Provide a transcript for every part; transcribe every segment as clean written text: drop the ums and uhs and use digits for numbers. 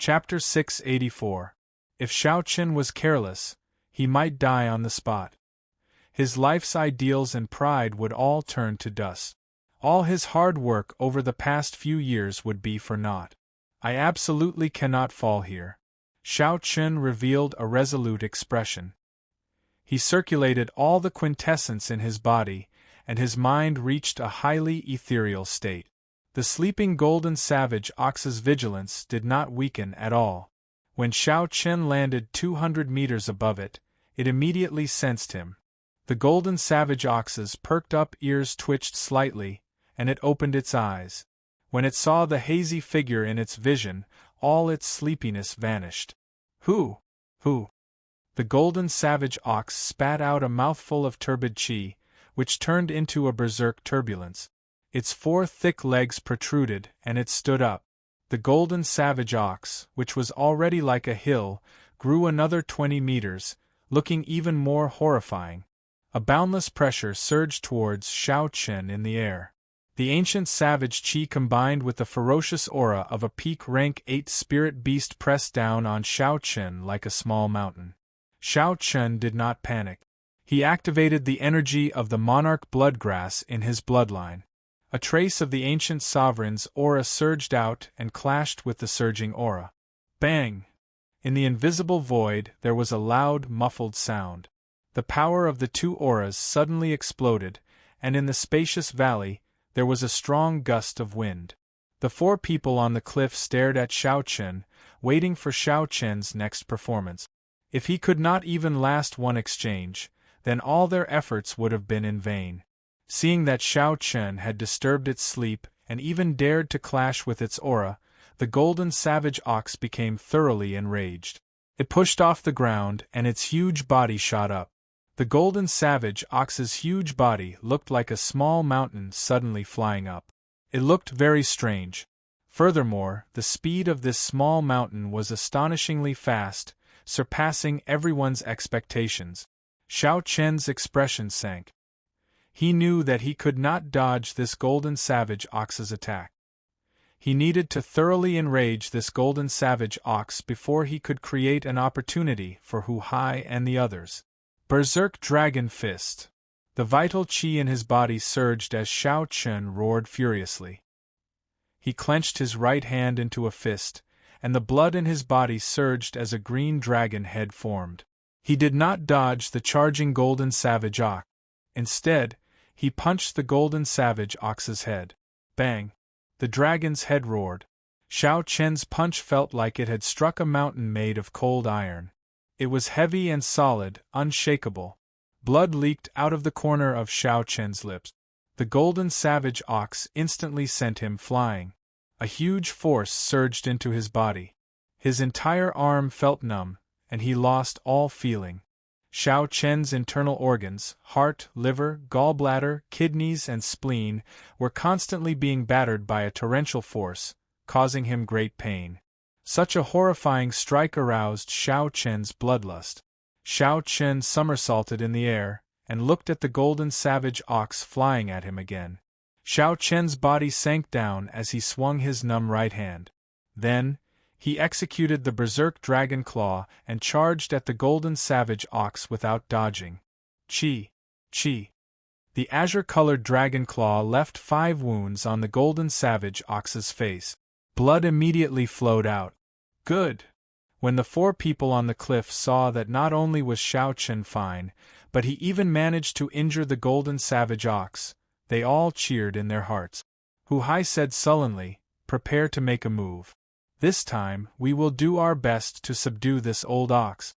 Chapter 684. If Xiao Qin was careless, he might die on the spot. His life's ideals and pride would all turn to dust. All his hard work over the past few years would be for naught. I absolutely cannot fall here. Xiao Qin revealed a resolute expression. He circulated all the quintessence in his body, and his mind reached a highly ethereal state. The sleeping golden savage ox's vigilance did not weaken at all. When Xiao Qin landed 200 meters above it, it immediately sensed him. The golden savage ox's perked up ears twitched slightly, and it opened its eyes. When it saw the hazy figure in its vision, all its sleepiness vanished. Who? The golden savage ox spat out a mouthful of turbid qi, which turned into a berserk turbulence. Its 4 thick legs protruded, and it stood up. The golden savage ox, which was already like a hill, grew another 20 meters, looking even more horrifying. A boundless pressure surged towards Xiao Qin in the air. The ancient savage qi combined with the ferocious aura of a peak rank 8 spirit beast pressed down on Xiao Qin like a small mountain. Xiao Qin did not panic. He activated the energy of the monarch bloodgrass in his bloodline. A trace of the ancient sovereign's aura surged out and clashed with the surging aura. Bang! In the invisible void there was a loud, muffled sound. The power of the 2 auras suddenly exploded, and in the spacious valley, there was a strong gust of wind. The 4 people on the cliff stared at Xiao Qin, waiting for Xiao Qin's next performance. If he could not even last one exchange, then all their efforts would have been in vain. Seeing that Xiao Qin had disturbed its sleep and even dared to clash with its aura, the golden savage ox became thoroughly enraged. It pushed off the ground and its huge body shot up. The golden savage ox's huge body looked like a small mountain suddenly flying up. It looked very strange. Furthermore, the speed of this small mountain was astonishingly fast, surpassing everyone's expectations. Xiao Qin's expression sank. He knew that he could not dodge this golden savage ox's attack. He needed to thoroughly enrage this golden savage ox before he could create an opportunity for Hu Hai and the others. Berserk Dragon Fist. The vital qi in his body surged as Xiao Qin roared furiously. He clenched his right hand into a fist, and the blood in his body surged as a green dragon head formed. He did not dodge the charging golden savage ox. Instead, he punched the golden savage ox's head. Bang! The dragon's head roared. Xiao Qin's punch felt like it had struck a mountain made of cold iron. It was heavy and solid, unshakable. Blood leaked out of the corner of Xiao Qin's lips. The golden savage ox instantly sent him flying. A huge force surged into his body. His entire arm felt numb, and he lost all feeling. Xiao Qin's internal organs, heart, liver, gallbladder, kidneys, and spleen, were constantly being battered by a torrential force, causing him great pain. Such a horrifying strike aroused Xiao Qin's bloodlust. Xiao Qin somersaulted in the air, and looked at the golden savage ox flying at him again. Xiao Qin's body sank down as he swung his numb right hand. Then, he executed the berserk dragon claw and charged at the golden savage ox without dodging. Chi! The azure-colored dragon claw left 5 wounds on the golden savage ox's face. Blood immediately flowed out. Good! When the 4 people on the cliff saw that not only was Xiao Qin fine, but he even managed to injure the golden savage ox, they all cheered in their hearts. Hu Hai said sullenly, "Prepare to make a move. This time, we will do our best to subdue this old ox."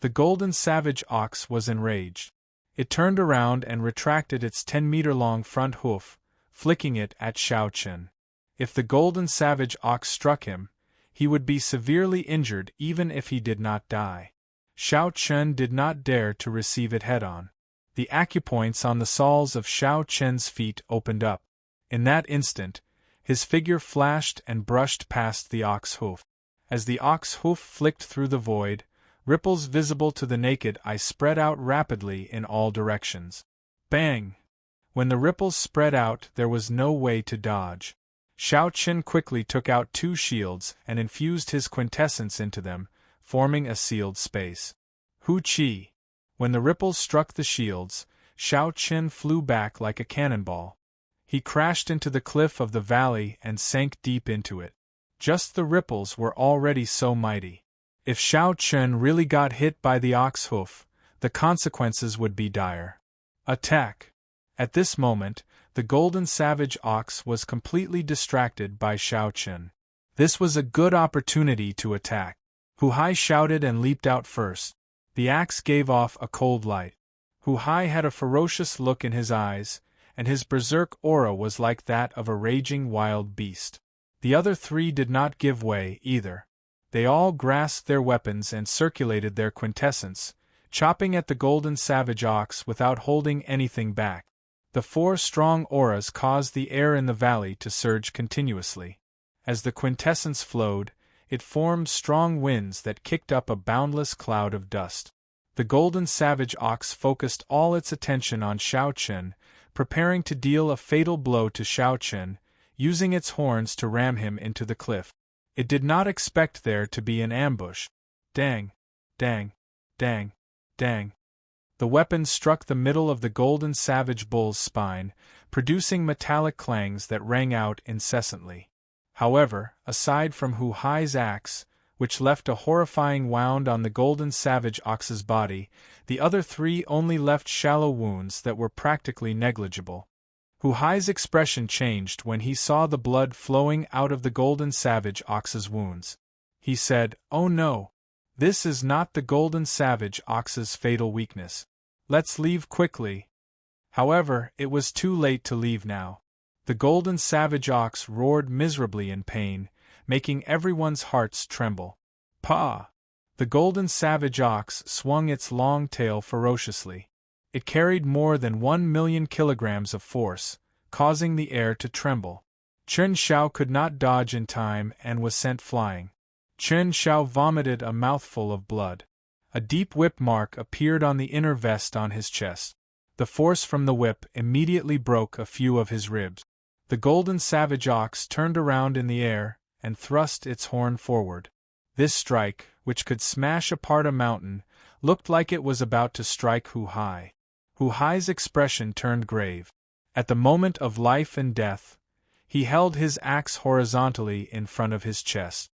The golden savage ox was enraged. It turned around and retracted its 10-meter-long front hoof, flicking it at Xiao Qin. If the golden savage ox struck him, he would be severely injured even if he did not die. Xiao Qin did not dare to receive it head-on. The acupoints on the soles of Xiao Qin's feet opened up. In that instant, his figure flashed and brushed past the ox hoof. As the ox hoof flicked through the void, ripples visible to the naked eye spread out rapidly in all directions. Bang! When the ripples spread out, there was no way to dodge. Xiao Qin quickly took out 2 shields and infused his quintessence into them, forming a sealed space. Hu Qi. When the ripples struck the shields, Xiao Qin flew back like a cannonball. He crashed into the cliff of the valley and sank deep into it. Just the ripples were already so mighty. If Xiao Qin really got hit by the ox hoof, the consequences would be dire. Attack! At this moment, the golden savage ox was completely distracted by Xiao Qin. This was a good opportunity to attack. Hu Hai shouted and leaped out first. The axe gave off a cold light. Hu Hai had a ferocious look in his eyes, and his berserk aura was like that of a raging wild beast. The other 3 did not give way, either. They all grasped their weapons and circulated their quintessence, chopping at the golden savage ox without holding anything back. The 4 strong auras caused the air in the valley to surge continuously. As the quintessence flowed, it formed strong winds that kicked up a boundless cloud of dust. The golden savage ox focused all its attention on Xiao Qin, preparing to deal a fatal blow to Xiao Qin, using its horns to ram him into the cliff. It did not expect there to be an ambush. Dang! Dang! Dang! Dang! The weapon struck the middle of the golden savage bull's spine, producing metallic clangs that rang out incessantly. However, aside from Hu Hai's axe, which left a horrifying wound on the golden savage ox's body, the other 3 only left shallow wounds that were practically negligible. Hu Hai's expression changed when he saw the blood flowing out of the golden savage ox's wounds. He said, "Oh no! This is not the golden savage ox's fatal weakness. Let's leave quickly." However, it was too late to leave now. The golden savage ox roared miserably in pain, making everyone's hearts tremble. Pah! The golden savage ox swung its long tail ferociously. It carried more than 1,000,000 kilograms of force, causing the air to tremble. Chen Xiao could not dodge in time and was sent flying. Chen Xiao vomited a mouthful of blood. A deep whip mark appeared on the inner vest on his chest. The force from the whip immediately broke a few of his ribs. The golden savage ox turned around in the air and thrust its horn forward. This strike, which could smash apart a mountain, looked like it was about to strike Hu Hai. Hu Hai's expression turned grave. At the moment of life and death, he held his axe horizontally in front of his chest.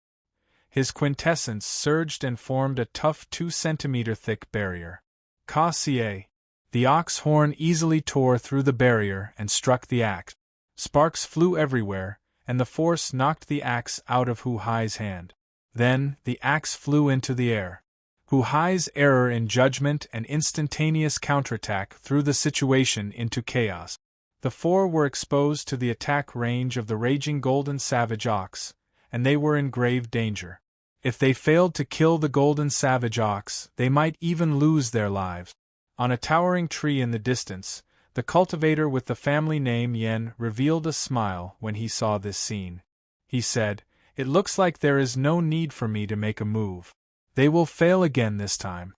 His quintessence surged and formed a tough 2-centimeter thick barrier. Ka Xie. The ox horn easily tore through the barrier and struck the axe. Sparks flew everywhere, and the force knocked the axe out of Hu Hai's hand. Then, the axe flew into the air. Hu Hai's error in judgment and instantaneous counterattack threw the situation into chaos. The 4 were exposed to the attack range of the raging golden savage ox, and they were in grave danger. If they failed to kill the golden savage ox, they might even lose their lives. On a towering tree in the distance, the cultivator with the family name Yan revealed a smile when he saw this scene. He said, "It looks like there is no need for me to make a move. They will fail again this time."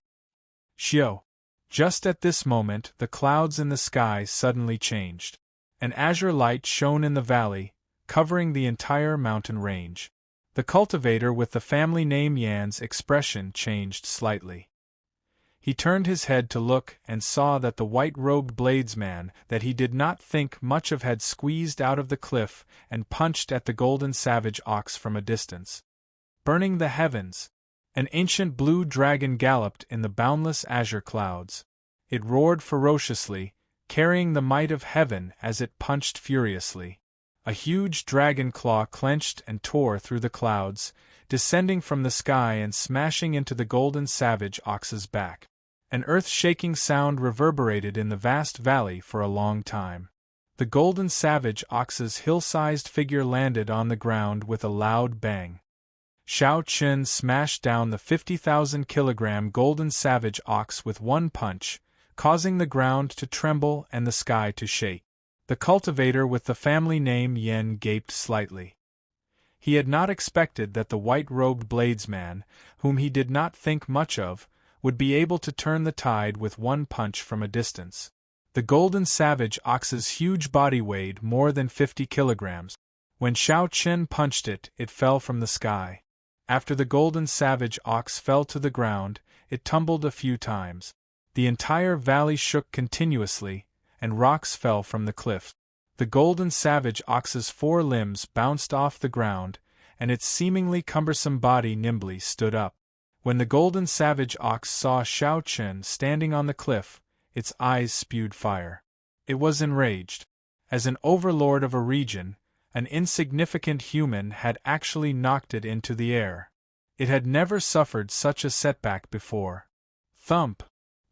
Xiao. Just at this moment, the clouds in the sky suddenly changed. An azure light shone in the valley, covering the entire mountain range. The cultivator with the family name Yan's expression changed slightly. He turned his head to look and saw that the white-robed bladesman that he did not think much of had squeezed out of the cliff and punched at the golden savage ox from a distance. Burning the heavens! An ancient blue dragon galloped in the boundless azure clouds. It roared ferociously, carrying the might of heaven as it punched furiously. A huge dragon claw clenched and tore through the clouds, descending from the sky and smashing into the golden savage ox's back. An earth-shaking sound reverberated in the vast valley for a long time. The golden savage ox's hill-sized figure landed on the ground with a loud bang. Xiao Qin smashed down the 50,000-kilogram golden savage ox with one punch, causing the ground to tremble and the sky to shake. The cultivator with the family name Yan gaped slightly. He had not expected that the white-robed bladesman, whom he did not think much of, would be able to turn the tide with one punch from a distance. The golden savage ox's huge body weighed more than 50 kilograms. When Xiao Chen punched it, it fell from the sky. After the golden savage ox fell to the ground, it tumbled a few times. The entire valley shook continuously, and rocks fell from the cliff. The golden savage ox's 4 limbs bounced off the ground, and its seemingly cumbersome body nimbly stood up. When the golden savage ox saw Xiao Chen standing on the cliff, its eyes spewed fire. It was enraged. As an overlord of a region, an insignificant human had actually knocked it into the air. It had never suffered such a setback before. Thump!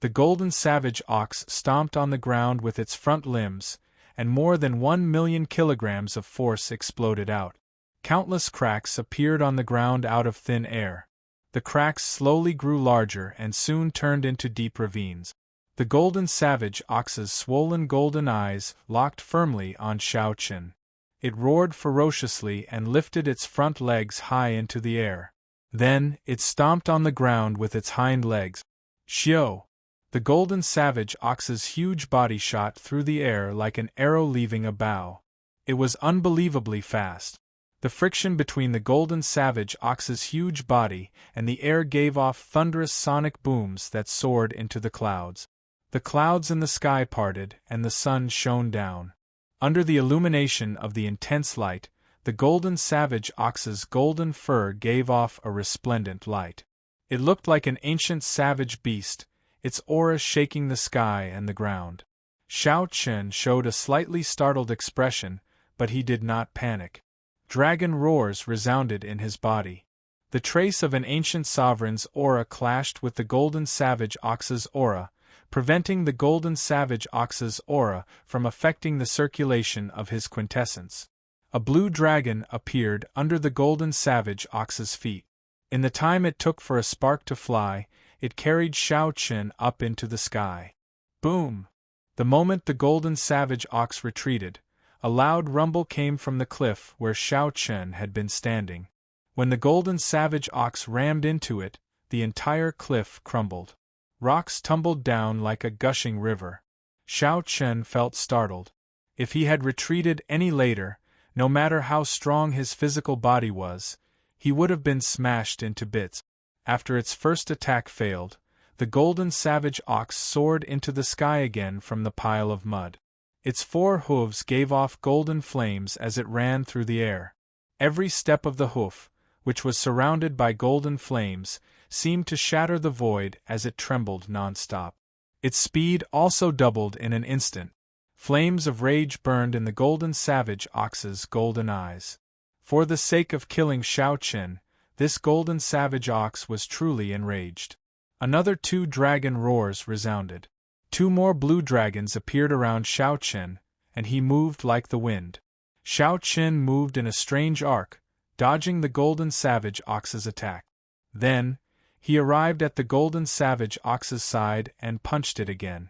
The golden savage ox stomped on the ground with its front limbs, and more than 1 million kilograms of force exploded out. Countless cracks appeared on the ground out of thin air. The cracks slowly grew larger and soon turned into deep ravines. The golden savage ox's swollen golden eyes locked firmly on Xiao Chen. It roared ferociously and lifted its front legs high into the air. Then, it stomped on the ground with its hind legs. Xiao! The golden savage ox's huge body shot through the air like an arrow leaving a bow. It was unbelievably fast. The friction between the golden savage ox's huge body and the air gave off thunderous sonic booms that soared into the clouds. The clouds in the sky parted and the sun shone down. Under the illumination of the intense light, the golden savage ox's golden fur gave off a resplendent light. It looked like an ancient savage beast, its aura shaking the sky and the ground. Xiao Chen showed a slightly startled expression, but he did not panic. Dragon roars resounded in his body. The trace of an ancient sovereign's aura clashed with the golden savage ox's aura, preventing the golden savage ox's aura from affecting the circulation of his quintessence. A blue dragon appeared under the golden savage ox's feet. In the time it took for a spark to fly, it carried Xiao Chen up into the sky. Boom! The moment the golden savage ox retreated, a loud rumble came from the cliff where Xiao Chen had been standing. When the golden savage ox rammed into it, the entire cliff crumbled. Rocks tumbled down like a gushing river. Xiao Chen felt startled. If he had retreated any later, no matter how strong his physical body was, he would have been smashed into bits. After its first attack failed, the golden savage ox soared into the sky again from the pile of mud. Its 4 hooves gave off golden flames as it ran through the air. Every step of the hoof, which was surrounded by golden flames, seemed to shatter the void as it trembled non-stop. Its speed also doubled in an instant. Flames of rage burned in the golden savage ox's golden eyes. For the sake of killing Xiao Chen, this golden savage ox was truly enraged. Another 2 dragon roars resounded. 2 more blue dragons appeared around Xiao Chen, and he moved like the wind. Xiao Chen moved in a strange arc, dodging the golden savage ox's attack. Then, he arrived at the golden savage ox's side and punched it again.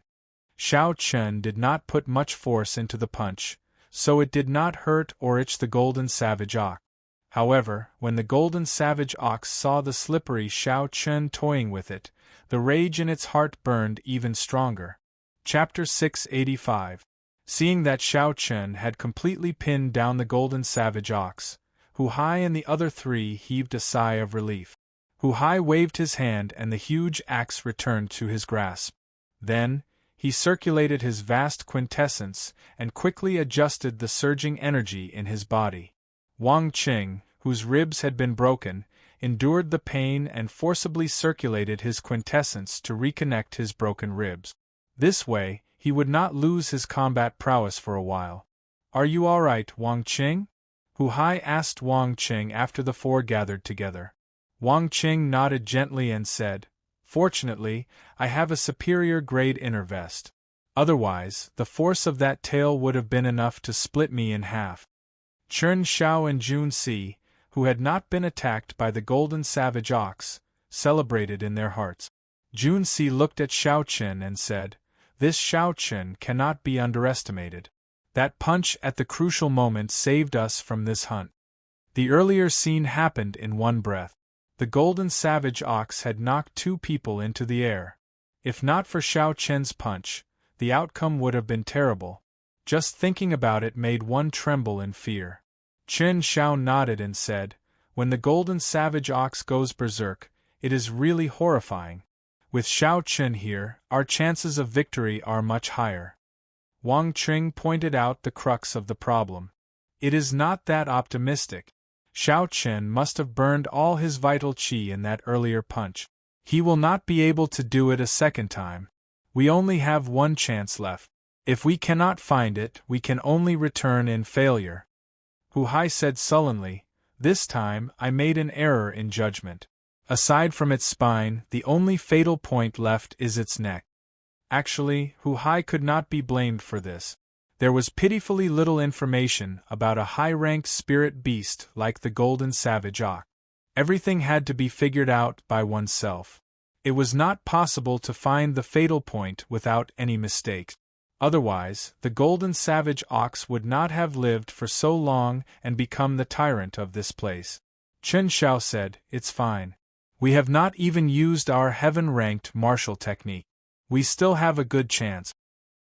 Xiao Chen did not put much force into the punch, so it did not hurt or itch the golden savage ox. However, when the golden savage ox saw the slippery Xiao Chen toying with it, the rage in its heart burned even stronger. Chapter 685. Seeing that Xiao Chen had completely pinned down the golden savage ox, Hu Hai and the other 3 heaved a sigh of relief. Hu Hai waved his hand and the huge axe returned to his grasp. Then, he circulated his vast quintessence and quickly adjusted the surging energy in his body. Wang Qing, whose ribs had been broken, endured the pain and forcibly circulated his quintessence to reconnect his broken ribs. This way, he would not lose his combat prowess for a while. "Are you all right, Wang Qing?" Hu Hai asked Wang Qing after the 4 gathered together. Wang Qing nodded gently and said, "Fortunately, I have a superior grade inner vest. Otherwise, the force of that tail would have been enough to split me in half." Chen Xiao and Jun Si, who had not been attacked by the golden savage ox, celebrated in their hearts. Jun Si looked at Xiao Chen and said, "This Xiao Chen cannot be underestimated. That punch at the crucial moment saved us from this hunt." The earlier scene happened in one breath. The golden savage ox had knocked 2 people into the air. If not for Xiao Chen's punch, the outcome would have been terrible. Just thinking about it made one tremble in fear. Chen Xiao nodded and said, "When the golden savage ox goes berserk, it is really horrifying. With Xiao Chen here, our chances of victory are much higher." Wang Qing pointed out the crux of the problem. It is not that optimistic. Xiao Chen must have burned all his vital qi in that earlier punch. He will not be able to do it a second time. We only have one chance left. If we cannot find it, we can only return in failure. Hu Hai said sullenly, "This time I made an error in judgment. Aside from its spine, the only fatal point left is its neck." Actually, Hu Hai could not be blamed for this. There was pitifully little information about a high-ranked spirit beast like the golden savage ox. Everything had to be figured out by oneself. It was not possible to find the fatal point without any mistakes. Otherwise, the golden savage ox would not have lived for so long and become the tyrant of this place. Chen Xiao said, "It's fine. We have not even used our heaven-ranked martial technique. We still have a good chance."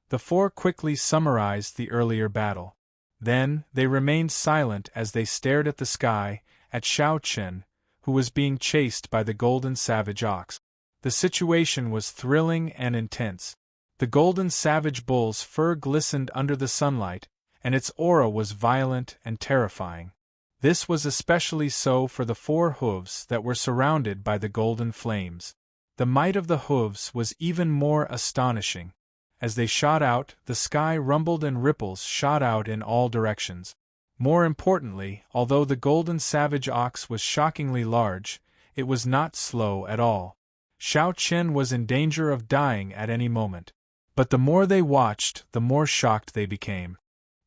The four quickly summarized the earlier battle. Then, they remained silent as they stared at the sky, at Xiao Chen, who was being chased by the golden savage ox. The situation was thrilling and intense. The golden savage bull's fur glistened under the sunlight, and its aura was violent and terrifying. This was especially so for the four hooves that were surrounded by the golden flames. The might of the hooves was even more astonishing. As they shot out, the sky rumbled and ripples shot out in all directions. More importantly, although the golden savage ox was shockingly large, it was not slow at all. Xiao Chen was in danger of dying at any moment. But the more they watched, the more shocked they became.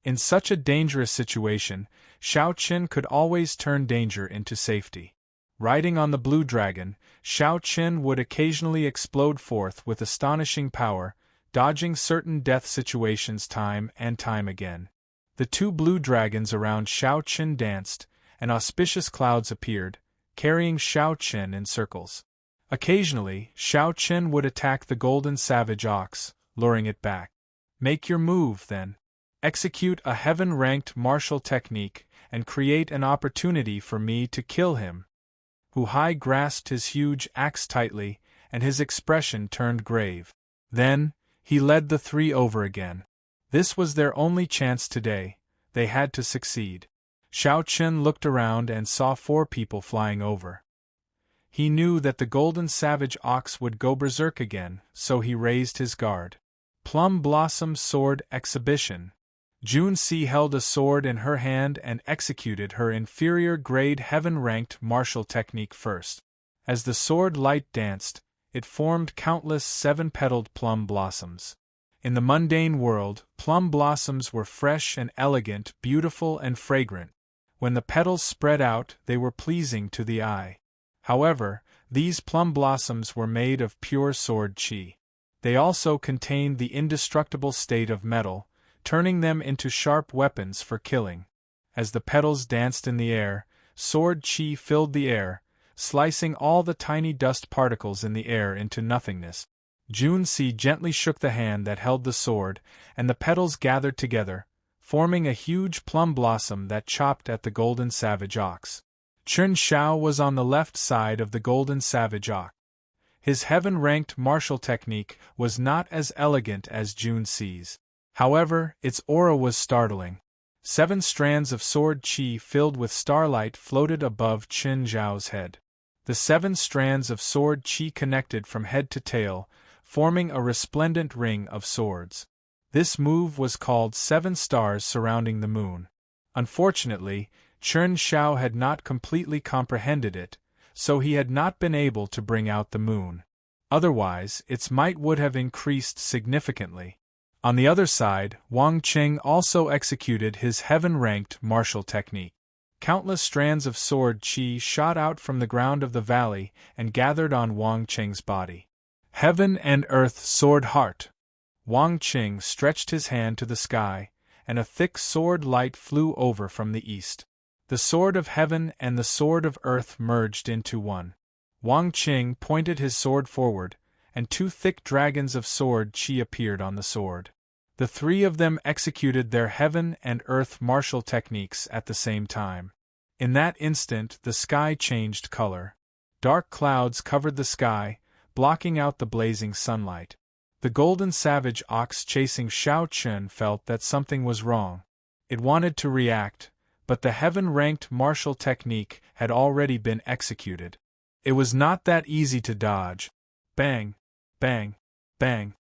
In such a dangerous situation, Xiao Chen could always turn danger into safety. Riding on the blue dragon, Xiao Chen would occasionally explode forth with astonishing power, dodging certain death situations time and time again. The two blue dragons around Xiao Chen danced, and auspicious clouds appeared, carrying Xiao Chen in circles. Occasionally, Xiao Chen would attack the golden savage ox, luring it back. "Make your move, then. Execute a heaven-ranked martial technique, and create an opportunity for me to kill him." Hu Hai grasped his huge axe tightly, and his expression turned grave. Then, he led the three over again. This was their only chance today. They had to succeed. Xiao Chen looked around and saw four people flying over. He knew that the golden savage ox would go berserk again, so he raised his guard. Plum Blossom Sword Exhibition. Junci held a sword in her hand and executed her inferior-grade heaven-ranked martial technique first. As the sword light danced, it formed countless seven-petaled plum blossoms. In the mundane world, plum blossoms were fresh and elegant, beautiful and fragrant. When the petals spread out, they were pleasing to the eye. However, these plum blossoms were made of pure sword qi. They also contained the indestructible state of metal, turning them into sharp weapons for killing. As the petals danced in the air, sword qi filled the air, slicing all the tiny dust particles in the air into nothingness. Junci gently shook the hand that held the sword, and the petals gathered together, forming a huge plum blossom that chopped at the golden savage ox. Chen Xiao was on the left side of the golden savage ox. His heaven-ranked martial technique was not as elegant as Junci's. However, its aura was startling. 7 strands of sword qi filled with starlight floated above Chen Xiao's head. The 7 strands of sword qi connected from head to tail, forming a resplendent ring of swords. This move was called 7 stars surrounding the moon. Unfortunately, Chen Xiao had not completely comprehended it, so he had not been able to bring out the moon. Otherwise, its might would have increased significantly. On the other side, Wang Qing also executed his heaven-ranked martial technique. Countless strands of sword qi shot out from the ground of the valley and gathered on Wang Qing's body. Heaven and Earth Sword Heart. Wang Qing stretched his hand to the sky, and a thick sword light flew over from the east. The sword of heaven and the sword of earth merged into one. Wang Qing pointed his sword forward, and 2 thick dragons of sword qi appeared on the sword. The three of them executed their heaven and earth martial techniques at the same time. In that instant, the sky changed color. Dark clouds covered the sky, blocking out the blazing sunlight. The golden savage ox chasing Xiao Chen felt that something was wrong. It wanted to react, but the heaven-ranked martial technique had already been executed. It was not that easy to dodge. Bang! Bang! Bang!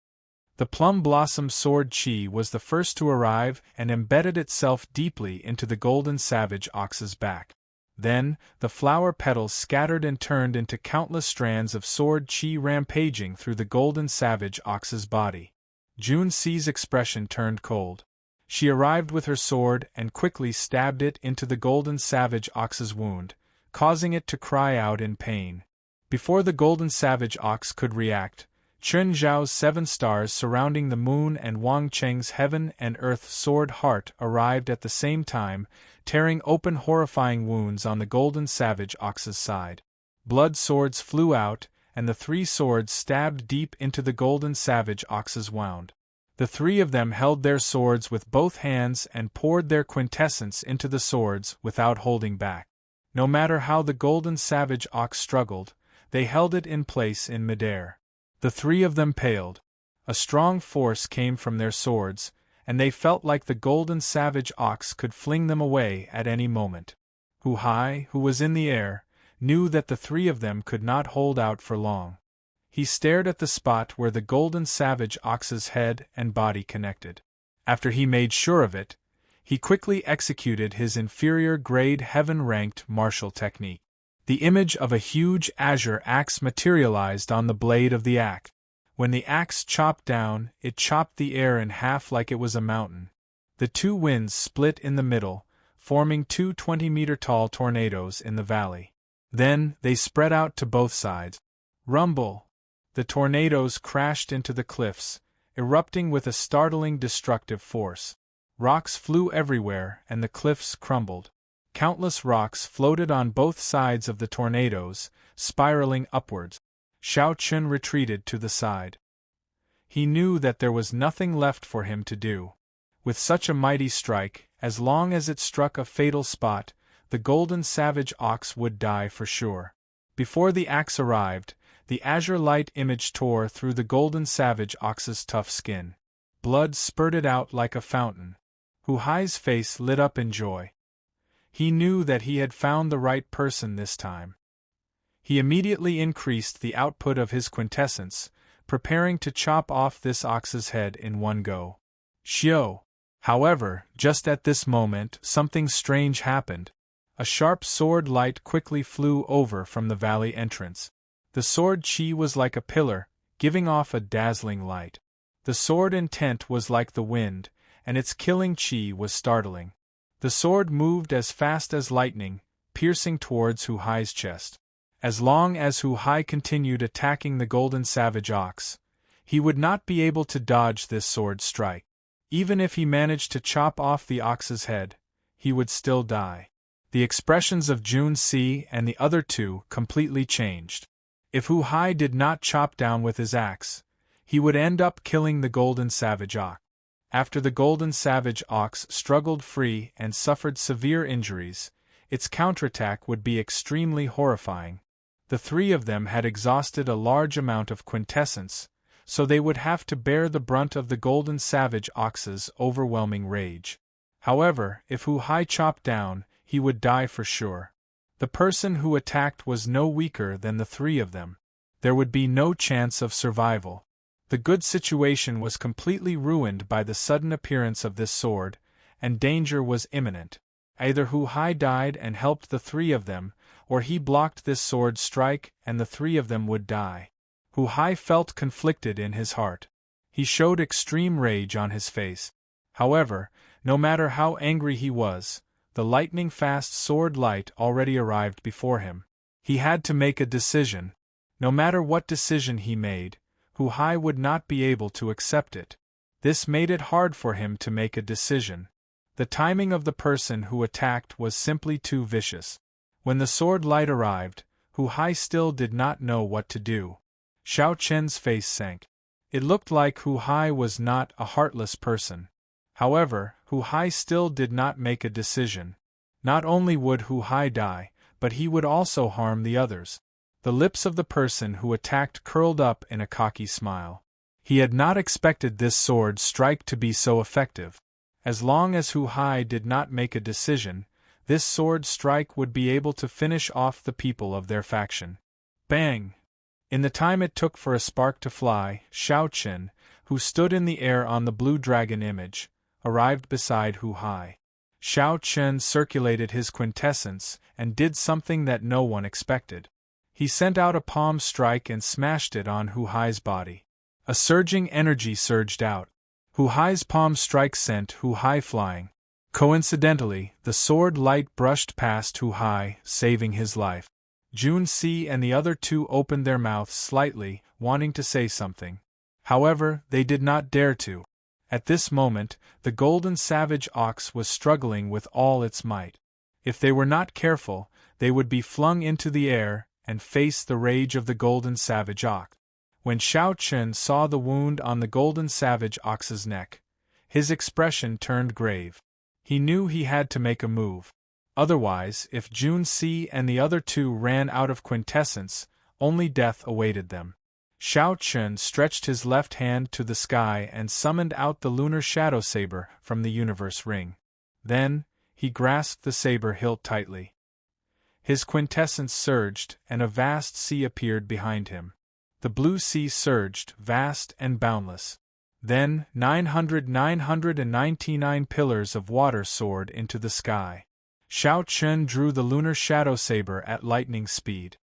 The plum blossom sword chi was the first to arrive and embedded itself deeply into the golden savage ox's back. Then, the flower petals scattered and turned into countless strands of sword chi rampaging through the golden savage ox's body. Jun Si's expression turned cold. She arrived with her sword and quickly stabbed it into the golden savage ox's wound, causing it to cry out in pain. Before the golden savage ox could react, Chen Zhao's 7 stars surrounding the moon and Wang Cheng's heaven and earth sword heart arrived at the same time, tearing open horrifying wounds on the golden savage ox's side. Blood swords flew out, and the 3 swords stabbed deep into the golden savage ox's wound. The 3 of them held their swords with both hands and poured their quintessence into the swords without holding back. No matter how the golden savage ox struggled, they held it in place in midair. The 3 of them paled. A strong force came from their swords, and they felt like the golden savage ox could fling them away at any moment. Hu Hai, who was in the air, knew that the 3 of them could not hold out for long. He stared at the spot where the golden savage ox's head and body connected. After he made sure of it, he quickly executed his inferior-grade heaven-ranked martial technique. The image of a huge azure axe materialized on the blade of the axe. When the axe chopped down, it chopped the air in half like it was a mountain. The 2 winds split in the middle, forming 2 20-meter-tall tornadoes in the valley. Then, they spread out to both sides. Rumble! The tornadoes crashed into the cliffs, erupting with a startling destructive force. Rocks flew everywhere and the cliffs crumbled. Countless rocks floated on both sides of the tornadoes, spiraling upwards. Xiao Chen retreated to the side. He knew that there was nothing left for him to do. With such a mighty strike, as long as it struck a fatal spot, the golden savage ox would die for sure. Before the axe arrived, the azure light image tore through the golden savage ox's tough skin. Blood spurted out like a fountain. Hu Hai's face lit up in joy. He knew that he had found the right person this time. He immediately increased the output of his quintessence, preparing to chop off this ox's head in one go. Xiao! However, just at this moment, something strange happened. A sharp sword light quickly flew over from the valley entrance. The sword chi was like a pillar, giving off a dazzling light. The sword intent was like the wind, and its killing chi was startling. The sword moved as fast as lightning, piercing towards Hu Hai's chest. As long as Hu Hai continued attacking the golden savage ox, he would not be able to dodge this sword strike. Even if he managed to chop off the ox's head, he would still die. The expressions of Jun Si and the other 2 completely changed. If Hu Hai did not chop down with his axe, he would end up killing the golden savage ox. After the golden savage ox struggled free and suffered severe injuries, its counterattack would be extremely horrifying. The 3 of them had exhausted a large amount of quintessence, so they would have to bear the brunt of the golden savage ox's overwhelming rage. However, if Hu Hai chopped down, he would die for sure. The person who attacked was no weaker than the 3 of them. There would be no chance of survival. The good situation was completely ruined by the sudden appearance of this sword, and danger was imminent. Either Hu Hai died and helped the 3 of them, or he blocked this sword strike and the 3 of them would die. Hu Hai felt conflicted in his heart. He showed extreme rage on his face. However, no matter how angry he was, the lightning-fast sword light already arrived before him. He had to make a decision. No matter what decision he made, Hu Hai would not be able to accept it. This made it hard for him to make a decision. The timing of the person who attacked was simply too vicious. When the sword light arrived, Hu Hai still did not know what to do. Xiao Chen's face sank. It looked like Hu Hai was not a heartless person. However, Hu Hai still did not make a decision. Not only would Hu Hai die, but he would also harm the others. The lips of the person who attacked curled up in a cocky smile. He had not expected this sword strike to be so effective. As long as Hu Hai did not make a decision, this sword strike would be able to finish off the people of their faction. Bang! In the time it took for a spark to fly, Xiao Qin, who stood in the air on the blue dragon image, arrived beside Hu Hai. Xiao Qin circulated his quintessence and did something that no one expected. He sent out a palm strike and smashed it on Hu Hai's body. A surging energy surged out. Hu Hai's palm strike sent Hu Hai flying. Coincidentally, the sword light brushed past Hu Hai, saving his life. Jun Si and the other two opened their mouths slightly, wanting to say something. However, they did not dare to. At this moment, the golden savage ox was struggling with all its might. If they were not careful, they would be flung into the air and face the rage of the golden savage ox. When Xiao Qin saw the wound on the golden savage ox's neck, his expression turned grave. He knew he had to make a move. Otherwise, if Jun Si and the other two ran out of quintessence, only death awaited them. Xiao Qin stretched his left hand to the sky and summoned out the lunar shadow saber from the universe ring. Then, he grasped the saber hilt tightly. His quintessence surged, and a vast sea appeared behind him. The blue sea surged, vast and boundless. Then, 999 pillars of water soared into the sky. Xiao Qin drew the lunar shadow saber at lightning speed.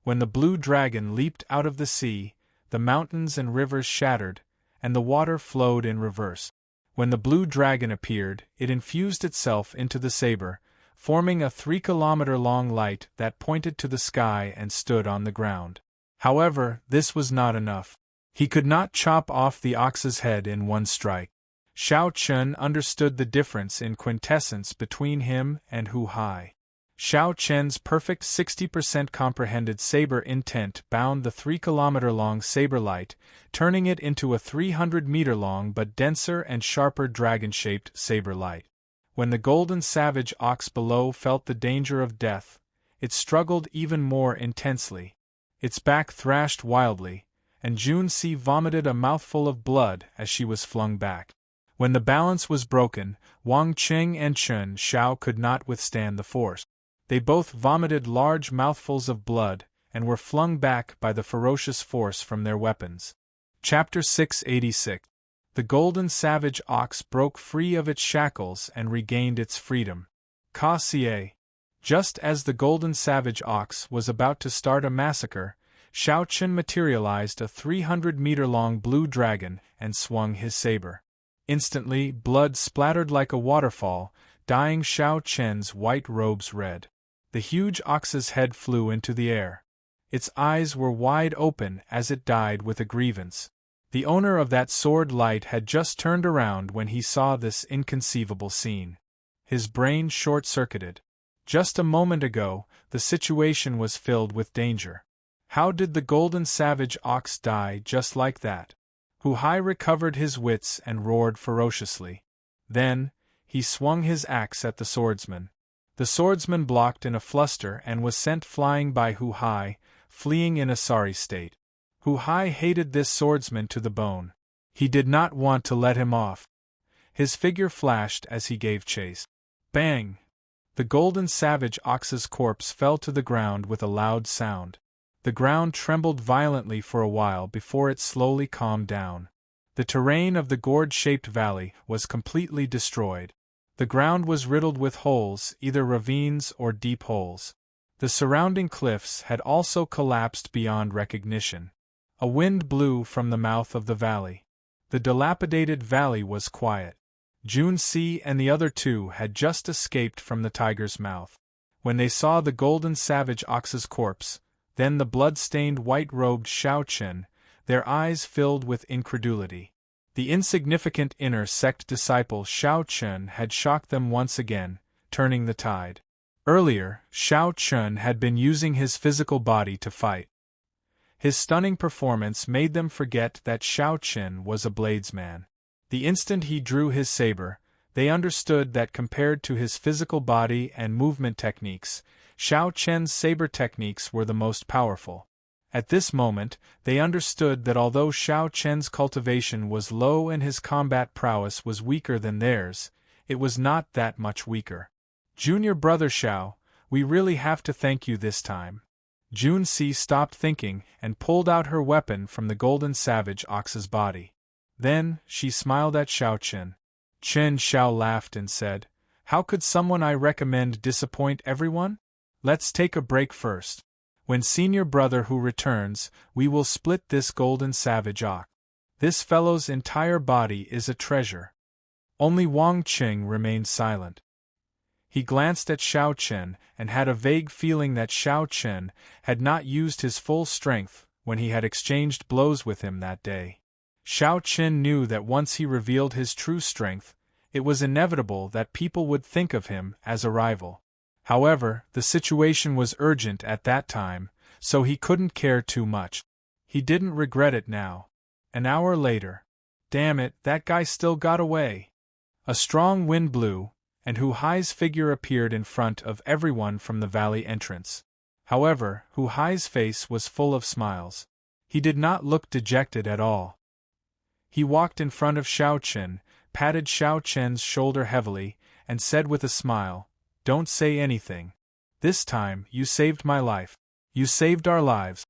When the blue dragon leaped out of the sea, the mountains and rivers shattered, and the water flowed in reverse. When the blue dragon appeared, it infused itself into the saber, forming a 3-kilometer-long light that pointed to the sky and stood on the ground. However, this was not enough. He could not chop off the ox's head in one strike. Xiao Qin understood the difference in quintessence between him and Hu Hai. Xiao Qin's perfect 60% comprehended saber intent bound the 3-kilometer-long saber light, turning it into a 300-meter-long but denser and sharper dragon-shaped saber light. When the golden savage ox below felt the danger of death, it struggled even more intensely. Its back thrashed wildly, and Jun Si vomited a mouthful of blood as she was flung back. When the balance was broken, Wang Qing and Chen Xiao could not withstand the force. They both vomited large mouthfuls of blood, and were flung back by the ferocious force from their weapons. Chapter 686. The golden savage ox broke free of its shackles and regained its freedom. Ka Xie. Just as the golden savage ox was about to start a massacre, Xiao Qin materialized a 300-meter-long blue dragon and swung his saber. Instantly, blood splattered like a waterfall, dyeing Xiao Qin's white robes red. The huge ox's head flew into the air. Its eyes were wide open as it died with a grievance. The owner of that sword light had just turned around when he saw this inconceivable scene. His brain short-circuited. Just a moment ago, the situation was filled with danger. How did the golden savage ox die just like that? Hu Hai recovered his wits and roared ferociously. Then, he swung his axe at the swordsman. The swordsman blocked in a fluster and was sent flying by Hu Hai, fleeing in a sorry state. Hu Hai hated this swordsman to the bone. He did not want to let him off. His figure flashed as he gave chase. Bang! The golden savage ox's corpse fell to the ground with a loud sound. The ground trembled violently for a while before it slowly calmed down. The terrain of the gourd-shaped valley was completely destroyed. The ground was riddled with holes, either ravines or deep holes. The surrounding cliffs had also collapsed beyond recognition. A wind blew from the mouth of the valley. The dilapidated valley was quiet. Jun Si and the other two had just escaped from the tiger's mouth. When they saw the golden savage ox's corpse, then the blood-stained white-robed Xiao Qin, their eyes filled with incredulity. The insignificant inner sect disciple Xiao Qin had shocked them once again, turning the tide. Earlier, Xiao Qin had been using his physical body to fight. His stunning performance made them forget that Xiao Qin was a bladesman. The instant he drew his saber, they understood that compared to his physical body and movement techniques, Xiao Qian's saber techniques were the most powerful. At this moment, they understood that although Xiao Qian's cultivation was low and his combat prowess was weaker than theirs, it was not that much weaker. Junior brother Xiao, we really have to thank you this time. Junci stopped thinking and pulled out her weapon from the golden savage ox's body. Then, she smiled at Xiao Qin. Chen Xiao laughed and said, "How could someone I recommend disappoint everyone? Let's take a break first. When senior brother who returns, we will split this golden savage ox. This fellow's entire body is a treasure." Only Wang Qing remained silent. He glanced at Xiao Qin and had a vague feeling that Xiao Qin had not used his full strength when he had exchanged blows with him that day. Xiao Qin knew that once he revealed his true strength, it was inevitable that people would think of him as a rival. However, the situation was urgent at that time, so he couldn't care too much. He didn't regret it now. An hour later. Damn it, that guy still got away. A strong wind blew, and Hu Hai's figure appeared in front of everyone from the valley entrance. However, Hu Hai's face was full of smiles. He did not look dejected at all. He walked in front of Xiao Qin, patted Xiao Qin's shoulder heavily, and said with a smile, "Don't say anything. This time, you saved my life. You saved our lives.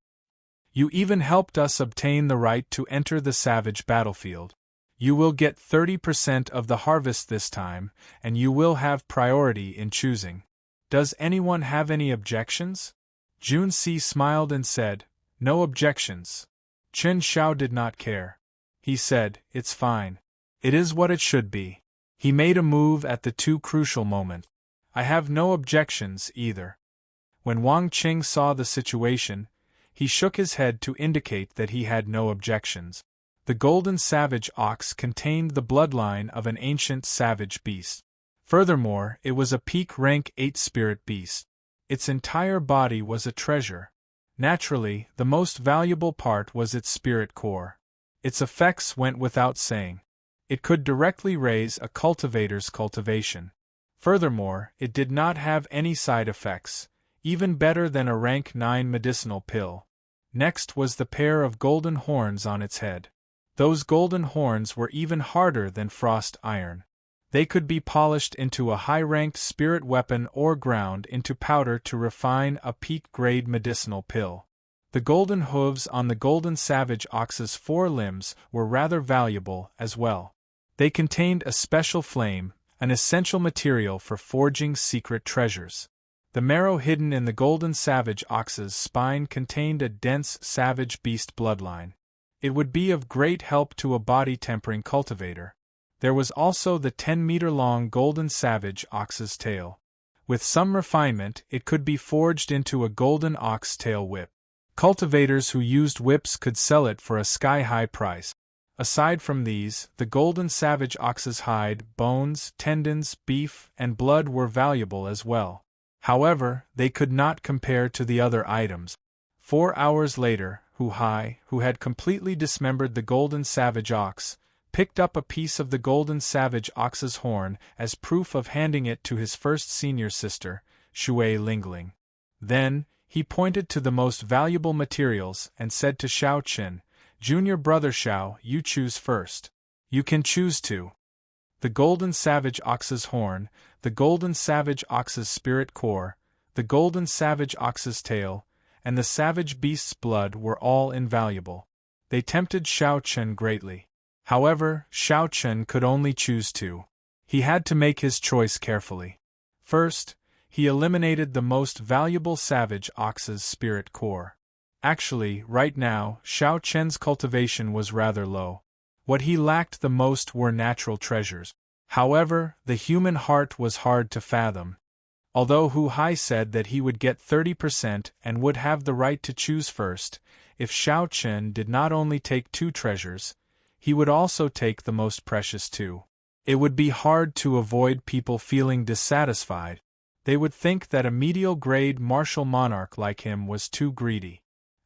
You even helped us obtain the right to enter the savage battlefield. You will get 30% of the harvest this time, and you will have priority in choosing. Does anyone have any objections?" Junci smiled and said, "No objections." Chen Xiao did not care. He said, "It's fine. It is what it should be." He made a move at the too crucial moment. "I have no objections either." When Wang Qing saw the situation, he shook his head to indicate that he had no objections. The golden savage ox contained the bloodline of an ancient savage beast. Furthermore, it was a peak rank 8 spirit beast. Its entire body was a treasure. Naturally, the most valuable part was its spirit core. Its effects went without saying. It could directly raise a cultivator's cultivation. Furthermore, it did not have any side effects, even better than a rank 9 medicinal pill. Next was the pair of golden horns on its head. Those golden horns were even harder than frost iron. They could be polished into a high-ranked spirit weapon or ground into powder to refine a peak-grade medicinal pill. The golden hooves on the golden savage ox's 4 limbs were rather valuable as well. They contained a special flame, an essential material for forging secret treasures. The marrow hidden in the golden savage ox's spine contained a dense savage beast bloodline. It would be of great help to a body-tempering cultivator. There was also the 10-meter-long golden savage ox's tail. With some refinement, it could be forged into a golden ox tail whip. Cultivators who used whips could sell it for a sky-high price. Aside from these, the golden savage ox's hide, bones, tendons, beef, and blood were valuable as well. However, they could not compare to the other items. 4 hours later, Hu Hai, who had completely dismembered the golden savage ox, picked up a piece of the golden savage ox's horn as proof of handing it to his first senior sister, Shui Lingling. Then, he pointed to the most valuable materials and said to Xiao Qin, "Junior brother Xiao, you choose first. You can choose two. The golden savage ox's horn, the golden savage ox's spirit core, the golden savage ox's tail, and the savage beast's blood were all invaluable." They tempted Xiao Qin greatly. However, Xiao Qin could only choose two. He had to make his choice carefully. First, he eliminated the most valuable savage ox's spirit core. Actually, right now, Xiao Qin's cultivation was rather low. What he lacked the most were natural treasures. However, the human heart was hard to fathom. Although Hu Hai said that he would get 30% and would have the right to choose first, if Xiao Qin did not only take 2 treasures, he would also take the most precious 2. It would be hard to avoid people feeling dissatisfied. They would think that a medial-grade martial monarch like him was too greedy.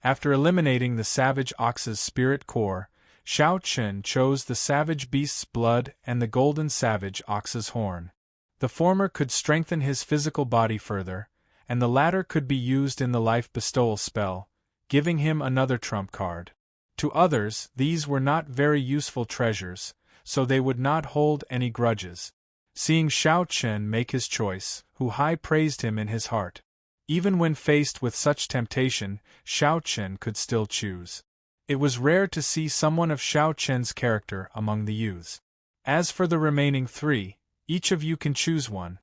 After eliminating the savage ox's spirit core, Xiao Chen chose the savage beast's blood and the golden savage ox's horn. The former could strengthen his physical body further, and the latter could be used in the life bestowal spell, giving him another trump card. To others, these were not very useful treasures, so they would not hold any grudges. Seeing Xiao Chen make his choice, Hu Hai praised him in his heart. Even when faced with such temptation, Xiao Chen could still choose. It was rare to see someone of Xiao Chen's character among the youths. As for the remaining 3, each of you can choose one.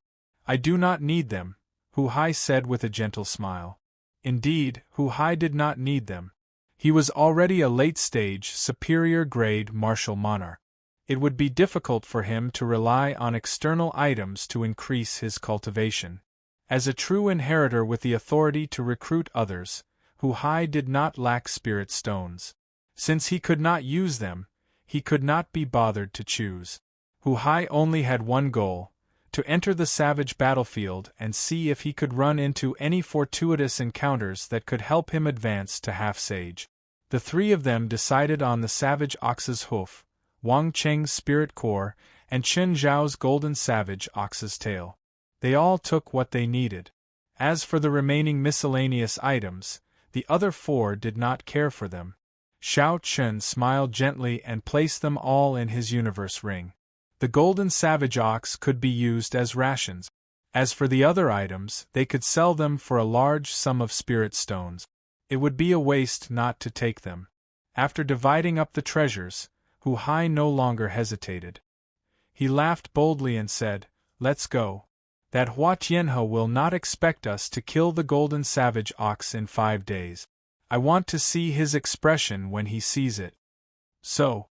I do not need them, Hu Hai said with a gentle smile. Indeed, Hu Hai did not need them. He was already a late-stage, superior-grade martial monarch. It would be difficult for him to rely on external items to increase his cultivation. As a true inheritor with the authority to recruit others, Hu Hai did not lack spirit stones. Since he could not use them, he could not be bothered to choose. Hu Hai only had one goal: to enter the savage battlefield and see if he could run into any fortuitous encounters that could help him advance to half-sage. The 3 of them decided on the savage ox's hoof, Wang Cheng's spirit core, and Chen Zhao's golden savage ox's tail. They all took what they needed. As for the remaining miscellaneous items, the other 4 did not care for them. Xiao Chen smiled gently and placed them all in his universe ring. The golden savage ox could be used as rations. As for the other items, they could sell them for a large sum of spirit stones. It would be a waste not to take them. After dividing up the treasures, Hu Hai no longer hesitated. He laughed boldly and said, "Let's go. That Hua Tianhe will not expect us to kill the golden savage ox in 5 days. I want to see his expression when he sees it." So.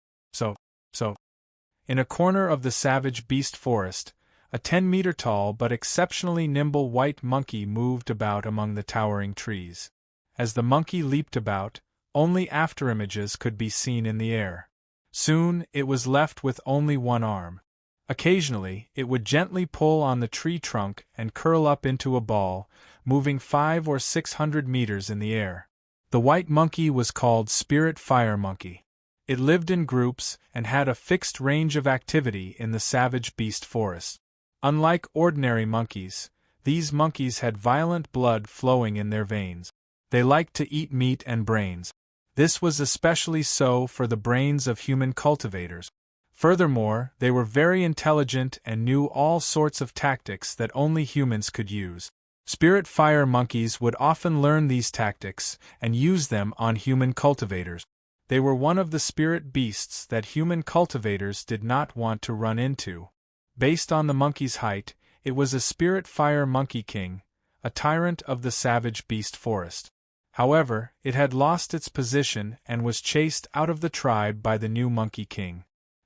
In a corner of the savage beast forest, a 10-meter-tall but exceptionally nimble white monkey moved about among the towering trees. As the monkey leaped about, only afterimages could be seen in the air. Soon, it was left with only one arm. Occasionally, it would gently pull on the tree trunk and curl up into a ball, moving 500 or 600 meters in the air. The white monkey was called Spirit Fire Monkey. It lived in groups and had a fixed range of activity in the savage beast forest. Unlike ordinary monkeys, these monkeys had violent blood flowing in their veins. They liked to eat meat and brains. This was especially so for the brains of human cultivators. Furthermore, they were very intelligent and knew all sorts of tactics that only humans could use. Spirit fire monkeys would often learn these tactics and use them on human cultivators. They were one of the spirit beasts that human cultivators did not want to run into. Based on the monkey's height, it was a spirit fire monkey king, a tyrant of the savage beast forest. However, it had lost its position and was chased out of the tribe by the new monkey king.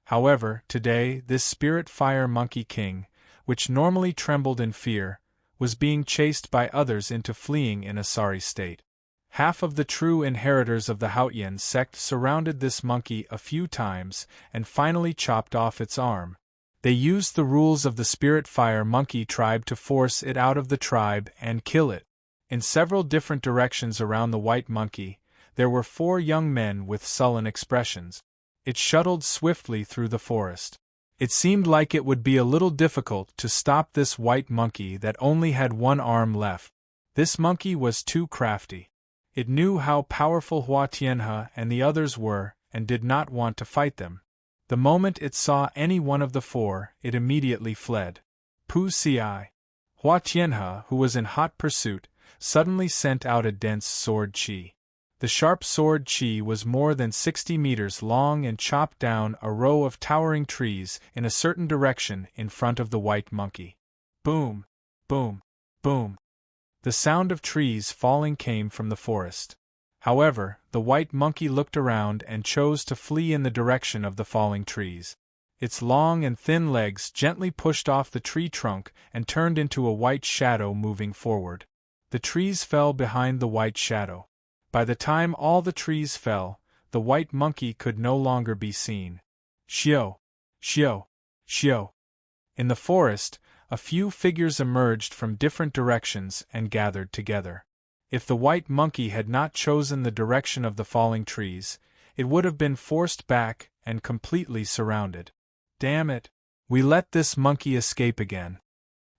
However, today, this spirit fire monkey king, which normally trembled in fear, was being chased by others into fleeing in a sorry state. Half of the true inheritors of the Haotian sect surrounded this monkey a few times and finally chopped off its arm. They used the rules of the Spirit Fire Monkey tribe to force it out of the tribe and kill it. In several different directions around the white monkey, there were 4 young men with sullen expressions. It shuttled swiftly through the forest. It seemed like it would be a little difficult to stop this white monkey that only had one arm left. This monkey was too crafty. It knew how powerful Hua Tianhe and the others were and did not want to fight them. The moment it saw any one of the 4, it immediately fled. Pu Si. Hua Tianhe, who was in hot pursuit, suddenly sent out a dense sword qi. The sharp sword qi was more than 60 meters long and chopped down a row of towering trees in a certain direction in front of the white monkey. Boom! Boom! Boom! The sound of trees falling came from the forest. However, the white monkey looked around and chose to flee in the direction of the falling trees. Its long and thin legs gently pushed off the tree trunk and turned into a white shadow moving forward. The trees fell behind the white shadow. By the time all the trees fell, the white monkey could no longer be seen. Xiao! Xiao! Xiao! In the forest, a few figures emerged from different directions and gathered together. If the white monkey had not chosen the direction of the falling trees, it would have been forced back and completely surrounded. Damn it! We let this monkey escape again.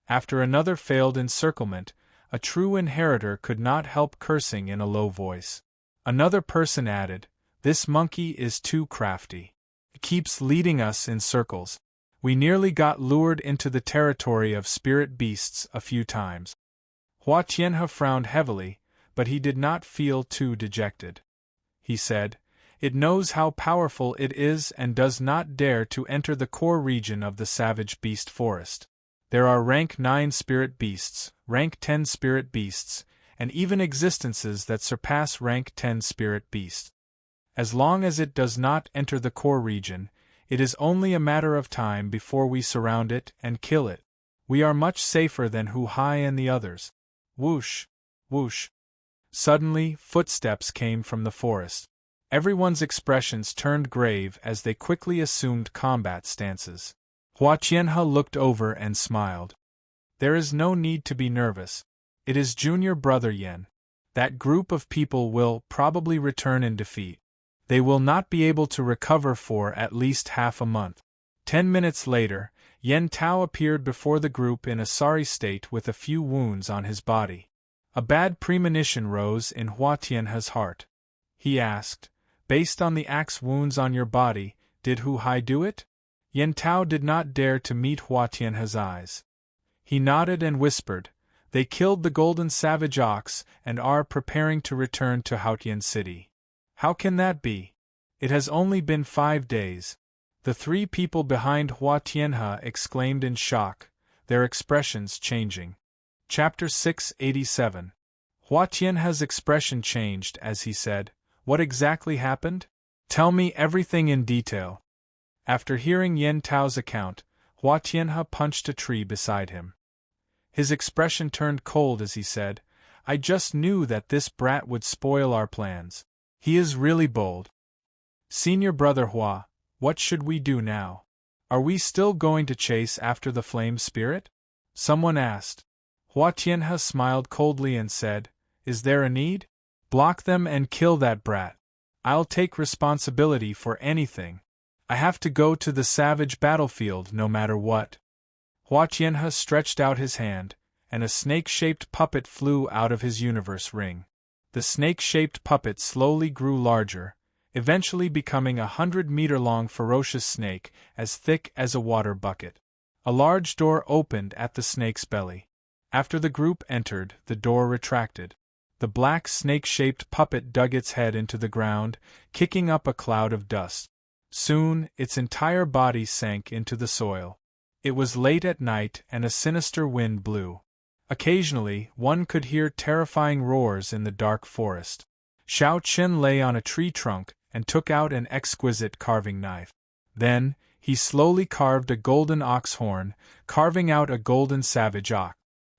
After another failed encirclement, a true inheritor could not help cursing in a low voice. Another person added, "This monkey is too crafty. It keeps leading us in circles. We nearly got lured into the territory of spirit beasts a few times." Hua Tianhe frowned heavily, but he did not feel too dejected. He said, "It knows how powerful it is and does not dare to enter the core region of the savage beast forest. There are rank 9 spirit beasts, rank 10 spirit beasts, and even existences that surpass rank 10 spirit beasts. As long as it does not enter the core region, it is only a matter of time before we surround it and kill it. We are much safer than Hu Hai and the others." Whoosh! Whoosh! Suddenly, footsteps came from the forest. Everyone's expressions turned grave as they quickly assumed combat stances. Hua Tianhe looked over and smiled. "There is no need to be nervous. It is junior brother Yen. That group of people will probably return in defeat. They will not be able to recover for at least half a month." 10 minutes later, Yen Tao appeared before the group in a sorry state with a few wounds on his body. A bad premonition rose in Hua Tianhe's heart. He asked, "Based on the axe wounds on your body, did Hu Hai do it?" Yen Tao did not dare to meet Hua Tianhe's eyes. He nodded and whispered, "They killed the golden savage ox and are preparing to return to Haotian City." "How can that be? It has only been 5 days. The 3 people behind Hua Tianhe exclaimed in shock, their expressions changing. Chapter 687. Hua Tianhe's expression changed as he said, "What exactly happened? Tell me everything in detail." After hearing Yen Tao's account, Hua Tianhe punched a tree beside him. His expression turned cold as he said, "I just knew that this brat would spoil our plans. He is really bold. Senior brother Hua, what should we do now? Are we still going to chase after the flame spirit?" someone asked. Hua Tianhe smiled coldly and said, "Is there a need? Block them and kill that brat. I'll take responsibility for anything. I have to go to the savage battlefield no matter what." Hua Tianhe stretched out his hand, and a snake-shaped puppet flew out of his universe ring. The snake-shaped puppet slowly grew larger, eventually becoming 100-meter-long ferocious snake as thick as a water bucket. A large door opened at the snake's belly. After the group entered, the door retracted. The black snake-shaped puppet dug its head into the ground, kicking up a cloud of dust. Soon, its entire body sank into the soil. It was late at night and a sinister wind blew. Occasionally, one could hear terrifying roars in the dark forest. Xiao Qin lay on a tree trunk and took out an exquisite carving knife. Then, he slowly carved a golden ox horn, carving out a golden savage ox.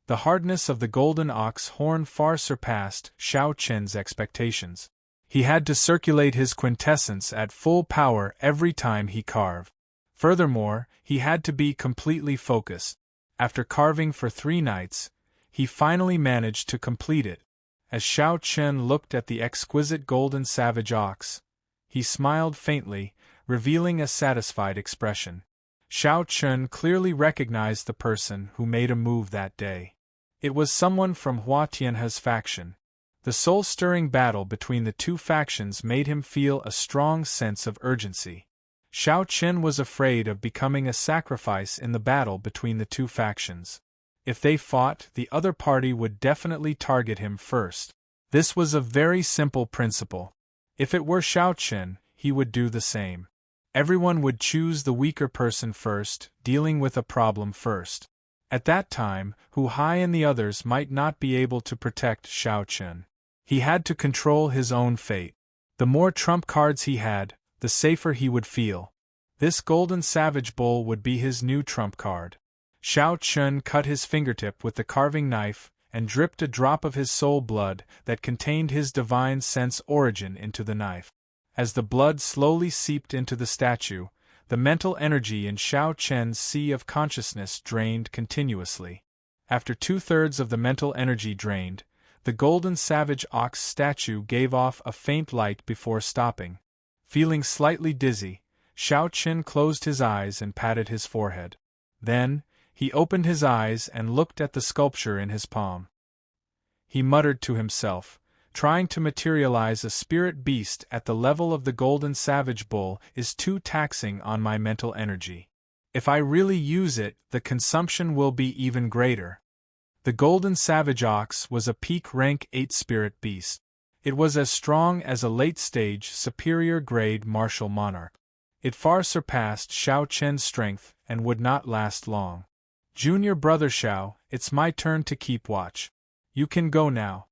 The hardness of the golden ox horn far surpassed Xiao Qin's expectations. He had to circulate his quintessence at full power every time he carved. Furthermore, he had to be completely focused. After carving for 3 nights, he finally managed to complete it. As Xiao Qin looked at the exquisite golden savage ox, he smiled faintly, revealing a satisfied expression. Xiao Qin clearly recognized the person who made a move that day. It was someone from Hua Tianhe's faction. The soul-stirring battle between the 2 factions made him feel a strong sense of urgency. Xiao Qin was afraid of becoming a sacrifice in the battle between the 2 factions. If they fought, the other party would definitely target him first. This was a very simple principle. If it were Xiao Qin, he would do the same. Everyone would choose the weaker person first, dealing with a problem first. At that time, Hu Hai and the others might not be able to protect Xiao Qin. He had to control his own fate. The more trump cards he had, the safer he would feel. This golden savage bull would be his new trump card. Xiao Qin cut his fingertip with the carving knife and dripped a drop of his soul blood that contained his divine sense origin into the knife. As the blood slowly seeped into the statue, the mental energy in Xiao Qin's sea of consciousness drained continuously. After 2/3 of the mental energy drained, The golden savage ox statue gave off a faint light before stopping. Feeling slightly dizzy, Xiao Qin closed his eyes and patted his forehead. Then, he opened his eyes and looked at the sculpture in his palm. He muttered to himself, trying to materialize a spirit beast at the level of the golden savage bull is too taxing on my mental energy. If I really use it, the consumption will be even greater. The golden savage ox was a peak rank 8 spirit beast. It was as strong as a late-stage, superior-grade martial monarch. It far surpassed Xiao Qian's strength and would not last long. Junior brother Xiao, it's my turn to keep watch. You can go now.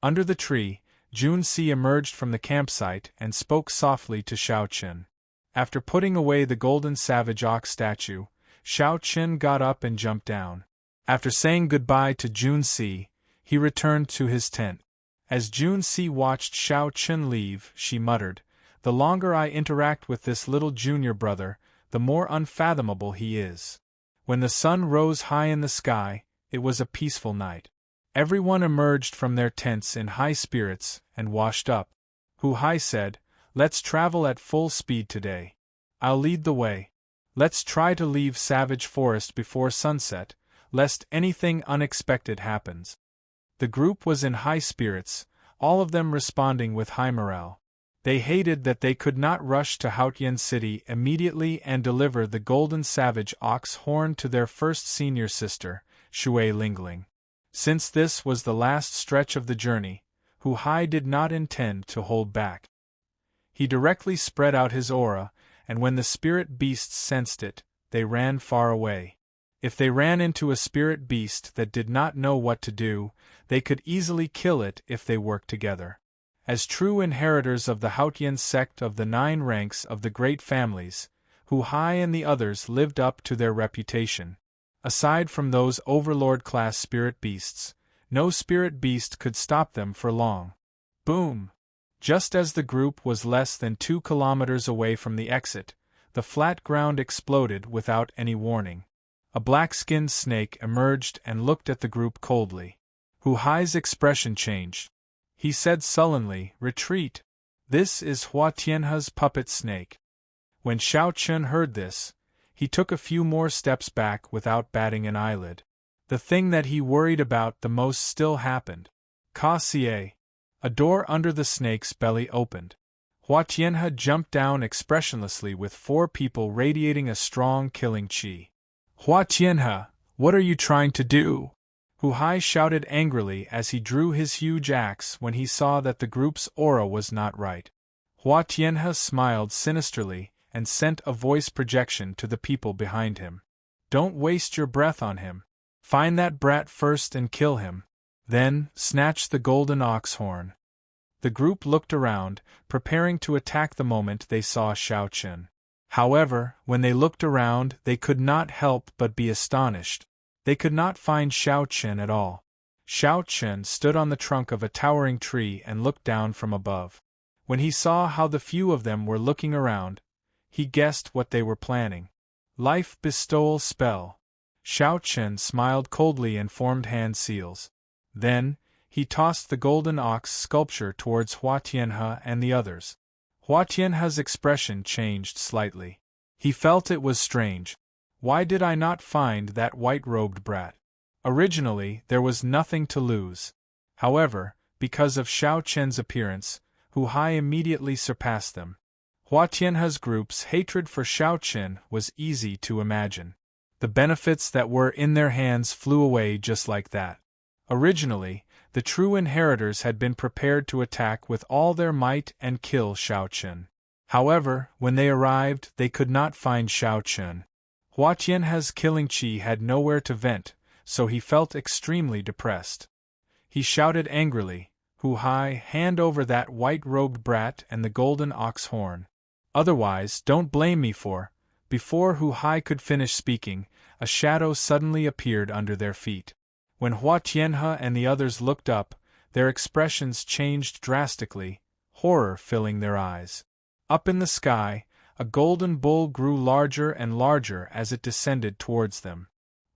Under the tree, Junci emerged from the campsite and spoke softly to Xiao Qin. After putting away the golden savage ox statue, Xiao Qin got up and jumped down. After saying goodbye to Junci, he returned to his tent. As Junci watched Xiao Qin leave, she muttered, "The longer I interact with this little junior brother, the more unfathomable he is." When the sun rose high in the sky, it was a peaceful night. Everyone emerged from their tents in high spirits and washed up. Hu Hai said, "Let's travel at full speed today. I'll lead the way. Let's try to leave Savage Forest before sunset, lest anything unexpected happens." The group was in high spirits, all of them responding with high morale. They hated that they could not rush to Haotian City immediately and deliver the golden savage ox horn to their first senior sister, Shui Lingling. Since this was the last stretch of the journey, Hu Hai did not intend to hold back. He directly spread out his aura, and when the spirit beasts sensed it, they ran far away. If they ran into a spirit beast that did not know what to do, they could easily kill it if they worked together. As true inheritors of the Haotian sect of the 9 ranks of the great families, Hu Hai and the others lived up to their reputation. Aside from those overlord-class spirit beasts, no spirit beast could stop them for long. Boom! Just as the group was less than 2 kilometers away from the exit, the flat ground exploded without any warning. A black-skinned snake emerged and looked at the group coldly. Hu Hai's expression changed. He said sullenly, "Retreat. This is Hua Tianhe's puppet snake." When Xiao Qin heard this, he took a few more steps back without batting an eyelid. The thing that he worried about the most still happened. Ka Xie. A door under the snake's belly opened. Hua Tianhe jumped down expressionlessly with 4 people radiating a strong killing qi. "Hua Tianhe, what are you trying to do?" Hu Hai shouted angrily as he drew his huge axe when he saw that the group's aura was not right. Hua Tianhe smiled sinisterly and sent a voice projection to the people behind him. "Don't waste your breath on him. Find that brat first and kill him. Then, snatch the golden ox horn." The group looked around, preparing to attack the moment they saw Xiao Qin. However, when they looked around, they could not help but be astonished. They could not find Xiao Qin at all. Xiao Qin stood on the trunk of a towering tree and looked down from above. When he saw how the few of them were looking around, he guessed what they were planning. Life bestowal spell. Xiao Qin smiled coldly and formed hand seals. Then, he tossed the golden ox sculpture towards Hua Tianhe and the others. Hua Tianhe's expression changed slightly. He felt it was strange. Why did I not find that white-robed brat? Originally, there was nothing to lose. However, because of Xiao Qin's appearance, Hu Hai immediately surpassed them. Hua Tianhe's group's hatred for Xiao Qin was easy to imagine. The benefits that were in their hands flew away just like that. Originally, the true inheritors had been prepared to attack with all their might and kill Xiao Qin. However, when they arrived, they could not find Xiao Qin. Hua Tianhe's killing qi had nowhere to vent, so he felt extremely depressed. He shouted angrily, "Hu Hai, hand over that white-robed brat and the golden ox horn. Otherwise, don't blame me for..." Before Hu Hai could finish speaking, a shadow suddenly appeared under their feet. When Hua Tianhe and the others looked up, their expressions changed drastically, horror filling their eyes. Up in the sky, a golden bull grew larger and larger as it descended towards them.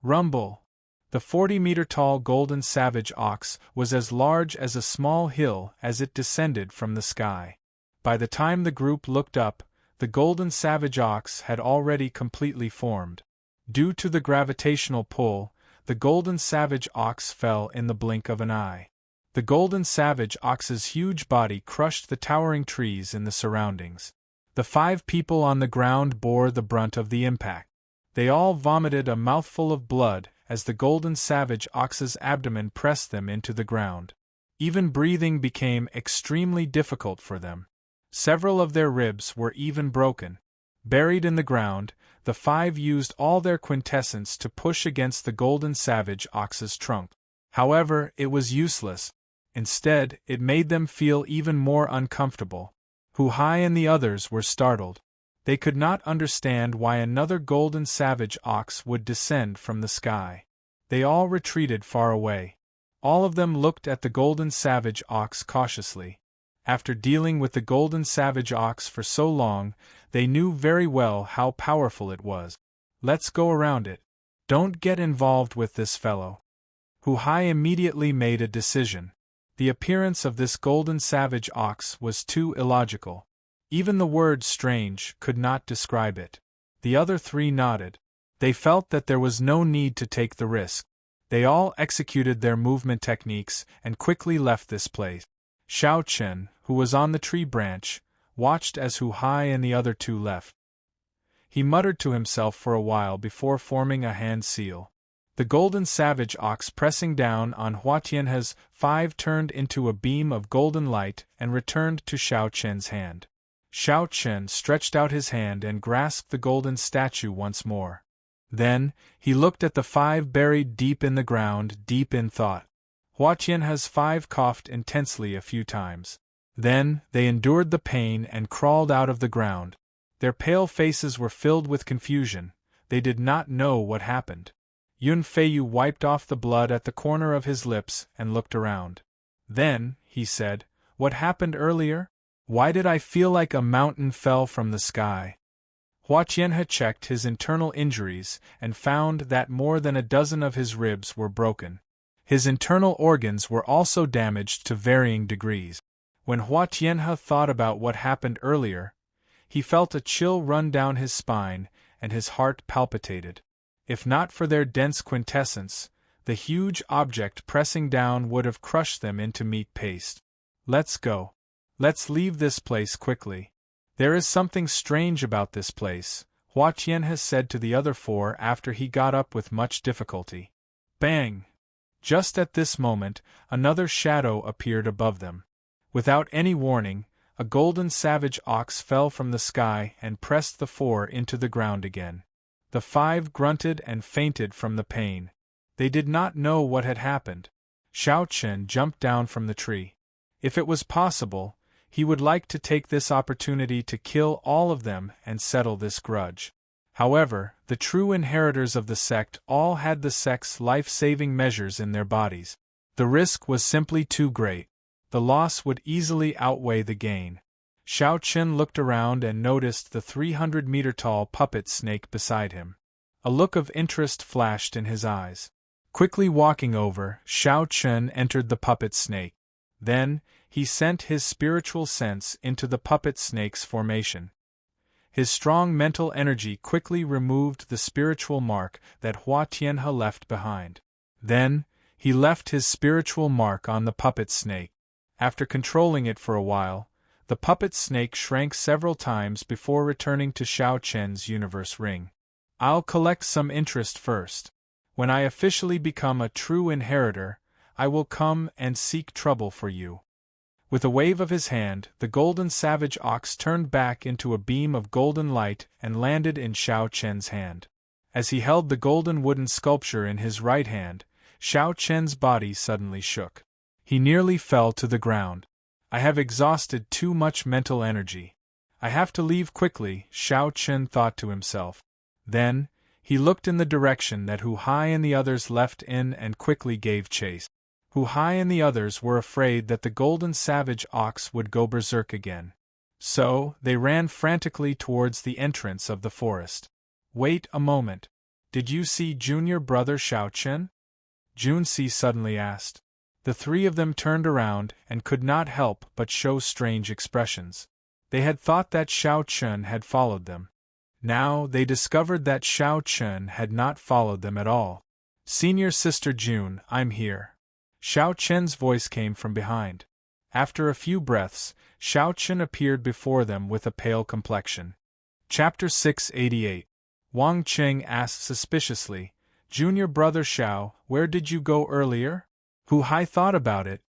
Rumble! The 40-meter-tall golden savage ox was as large as a small hill as it descended from the sky. By the time the group looked up, the golden savage ox had already completely formed. Due to the gravitational pull, the golden savage ox fell in the blink of an eye. The golden savage ox's huge body crushed the towering trees in the surroundings. The 5 people on the ground bore the brunt of the impact. They all vomited a mouthful of blood as the golden savage ox's abdomen pressed them into the ground. Even breathing became extremely difficult for them. Several of their ribs were even broken. Buried in the ground, the 5 used all their quintessence to push against the golden savage ox's trunk. However, it was useless. Instead, it made them feel even more uncomfortable. Hu-Hai and the others were startled. They could not understand why another golden savage ox would descend from the sky. They all retreated far away. All of them looked at the golden savage ox cautiously. After dealing with the golden savage ox for so long, they knew very well how powerful it was. Let's go around it. Don't get involved with this fellow. Hu-Hai immediately made a decision. The appearance of this golden savage ox was too illogical. Even the word strange could not describe it. The other 3 nodded. They felt that there was no need to take the risk. They all executed their movement techniques and quickly left this place. Xiao Chen, who was on the tree branch, watched as Hu-Hai and the other 2 left. He muttered to himself for a while before forming a hand seal. The golden savage ox pressing down on Hua Tianhe's 5 turned into a beam of golden light and returned to Xiao Chen's hand. Xiao Chen stretched out his hand and grasped the golden statue once more. Then, he looked at the 5 buried deep in the ground, deep in thought. Hua Tianhe's 5 coughed intensely a few times. Then, they endured the pain and crawled out of the ground. Their pale faces were filled with confusion. They did not know what happened. Yun Feiyu wiped off the blood at the corner of his lips and looked around. Then, he said, "What happened earlier? Why did I feel like a mountain fell from the sky?" Hua Tianhe checked his internal injuries and found that more than a dozen of his ribs were broken. His internal organs were also damaged to varying degrees. When Hua Tianhe thought about what happened earlier, he felt a chill run down his spine and his heart palpitated. If not for their dense quintessence, the huge object pressing down would have crushed them into meat paste. "Let's go. Let's leave this place quickly. There is something strange about this place," Hua Tianhe said to the other 4 after he got up with much difficulty. Bang! Just at this moment, another shadow appeared above them. Without any warning, a golden savage ox fell from the sky and pressed the 4 into the ground again. The 5 grunted and fainted from the pain. They did not know what had happened. Xiao Chen jumped down from the tree. If it was possible, he would like to take this opportunity to kill all of them and settle this grudge. However, the true inheritors of the sect all had the sect's life-saving measures in their bodies. The risk was simply too great. The loss would easily outweigh the gain. Xiao Chen looked around and noticed the 300-meter-tall puppet snake beside him. A look of interest flashed in his eyes. Quickly walking over, Xiao Chen entered the puppet snake. Then, he sent his spiritual sense into the puppet snake's formation. His strong mental energy quickly removed the spiritual mark that Hua Tianhe left behind. Then, he left his spiritual mark on the puppet snake. After controlling it for a while, the puppet snake shrank several times before returning to Xiao Chen's universe ring. "I'll collect some interest first. When I officially become a true inheritor, I will come and seek trouble for you." With a wave of his hand, the golden savage ox turned back into a beam of golden light and landed in Xiao Chen's hand. As he held the golden wooden sculpture in his right hand, Xiao Chen's body suddenly shook. He nearly fell to the ground. "I have exhausted too much mental energy. I have to leave quickly," Xiao Chen thought to himself. Then, he looked in the direction that Hu-Hai and the others left in and quickly gave chase. Hu-Hai and the others were afraid that the golden savage ox would go berserk again. So, they ran frantically towards the entrance of the forest. "Wait a moment. Did you see junior brother Xiao Chen?" Junsi suddenly asked. The three of them turned around and could not help but show strange expressions. They had thought that Xiao Chun had followed them. Now they discovered that Xiao Chun had not followed them at all. Senior Sister June, I'm here. Xiao Chen's voice came from behind. After a few breaths, Xiao Chun appeared before them with a pale complexion. Chapter 688. Wang Qing asked suspiciously, Junior brother Xiao, where did you go earlier? Hu Hai thought about it.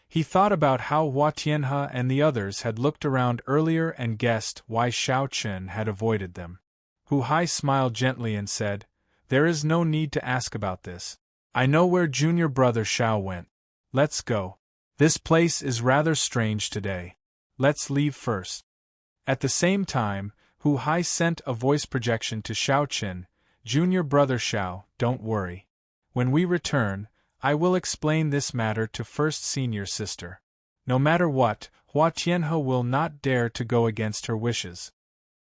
He thought about how Hua Tianhe and the others had looked around earlier and guessed why Xiao Chun had avoided them. Hu Hai smiled gently and said, There is no need to ask about this. I know where junior brother Xiao went. Let's go. This place is rather strange today. Let's leave first. At the same time, Hu Hai sent a voice projection to Xiao Qin, Junior brother Xiao, don't worry. When we return, I will explain this matter to first senior sister. No matter what, Hua Tianhe will not dare to go against her wishes.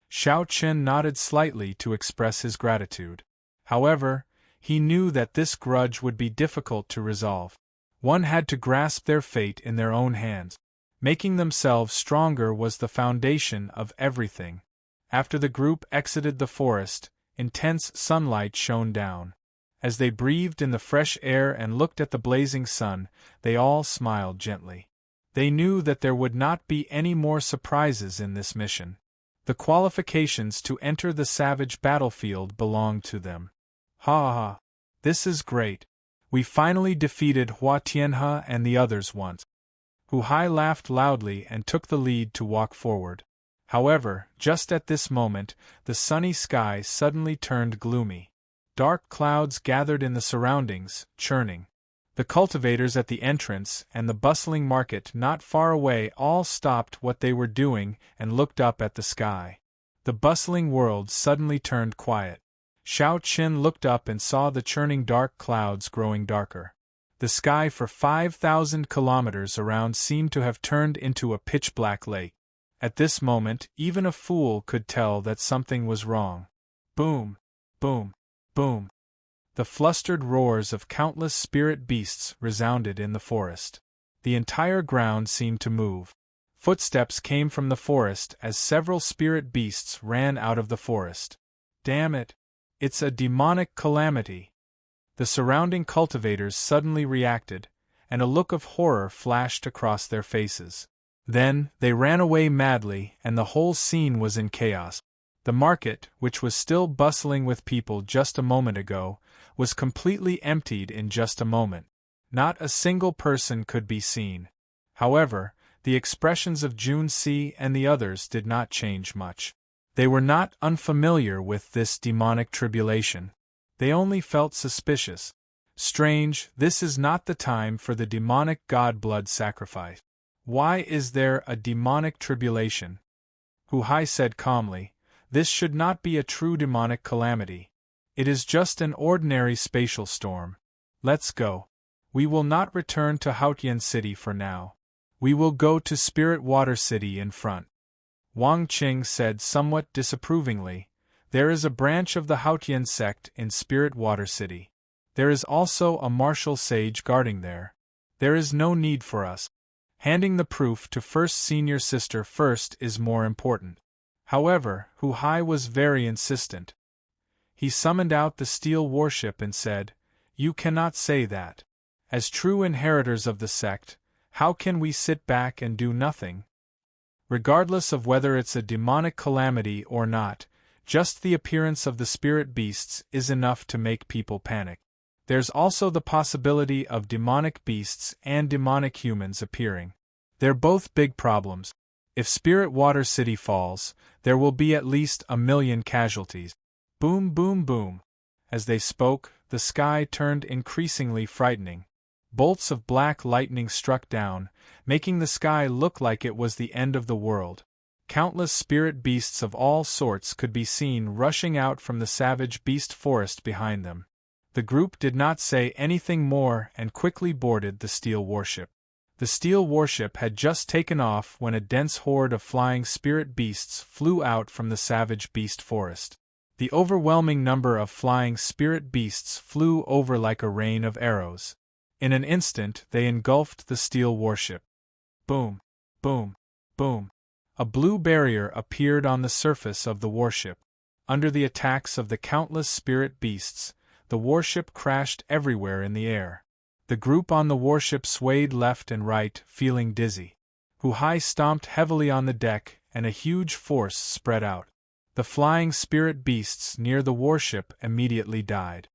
Xiao Qin nodded slightly to express his gratitude. However, he knew that this grudge would be difficult to resolve. One had to grasp their fate in their own hands. Making themselves stronger was the foundation of everything. After the group exited the forest, intense sunlight shone down. As they breathed in the fresh air and looked at the blazing sun, they all smiled gently. They knew that there would not be any more surprises in this mission. The qualifications to enter the savage battlefield belonged to them. Ha ha! This is great. We finally defeated Hua Tianhe and the others once. Hu Hai laughed loudly and took the lead to walk forward. However, just at this moment, the sunny sky suddenly turned gloomy. Dark clouds gathered in the surroundings, churning. The cultivators at the entrance and the bustling market not far away all stopped what they were doing and looked up at the sky. The bustling world suddenly turned quiet. Xiao Qin looked up and saw the churning dark clouds growing darker. The sky for 5,000 kilometers around seemed to have turned into a pitch-black lake. At this moment, even a fool could tell that something was wrong. Boom! Boom! Boom! The flustered roars of countless spirit beasts resounded in the forest. The entire ground seemed to move. Footsteps came from the forest as several spirit beasts ran out of the forest. Damn it! It's a demonic calamity! The surrounding cultivators suddenly reacted, and a look of horror flashed across their faces. Then, they ran away madly, and the whole scene was in chaos. The market, which was still bustling with people just a moment ago, was completely emptied in just a moment. Not a single person could be seen. However, the expressions of Junsi and the others did not change much. They were not unfamiliar with this demonic tribulation. They only felt suspicious. Strange, this is not the time for the demonic god blood sacrifice. Why is there a demonic tribulation? Hu Hai said calmly, this should not be a true demonic calamity. It is just an ordinary spatial storm. Let's go. We will not return to Haotian City for now. We will go to Spirit Water City in front. Wang Qing said somewhat disapprovingly, there is a branch of the Haotian sect in Spirit Water City. There is also a martial sage guarding there. There is no need for us. Handing the proof to first senior sister first is more important. However, Hu Hai was very insistent. He summoned out the steel warship and said, You cannot say that. As true inheritors of the sect, how can we sit back and do nothing? Regardless of whether it's a demonic calamity or not, just the appearance of the spirit beasts is enough to make people panic. There's also the possibility of demonic beasts and demonic humans appearing. They're both big problems. If Spirit Water City falls, there will be at least 1 million casualties. Boom, boom, boom. As they spoke, the sky turned increasingly frightening. Bolts of black lightning struck down, making the sky look like it was the end of the world. Countless spirit beasts of all sorts could be seen rushing out from the savage beast forest behind them. The group did not say anything more and quickly boarded the steel warship. The steel warship had just taken off when a dense horde of flying spirit beasts flew out from the savage beast forest. The overwhelming number of flying spirit beasts flew over like a rain of arrows. In an instant they engulfed the steel warship. Boom! Boom! Boom! A blue barrier appeared on the surface of the warship. Under the attacks of the countless spirit beasts, the warship crashed everywhere in the air. The group on the warship swayed left and right, feeling dizzy. Hu-Hai stomped heavily on the deck, and a huge force spread out. The flying spirit beasts near the warship immediately died.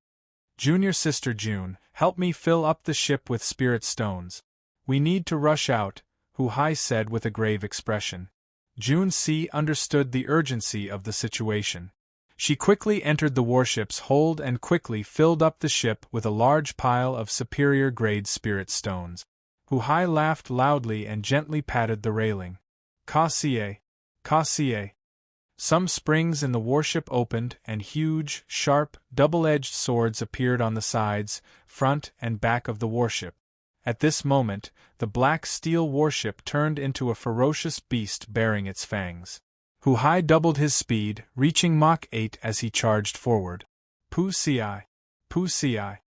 Junior Sister June, help me fill up the ship with spirit stones. We need to rush out, Hu-Hai said with a grave expression. June C. understood the urgency of the situation. She quickly entered the warship's hold and quickly filled up the ship with a large pile of superior-grade spirit stones. Hu-Hai laughed loudly and gently patted the railing. Ka-sie, ka-sie. Some springs in the warship opened and huge, sharp, double-edged swords appeared on the sides, front, and back of the warship. At this moment, the black steel warship turned into a ferocious beast bearing its fangs. Hu-Hai doubled his speed, reaching Mach 8 as he charged forward. Pu-sie, pu-sie.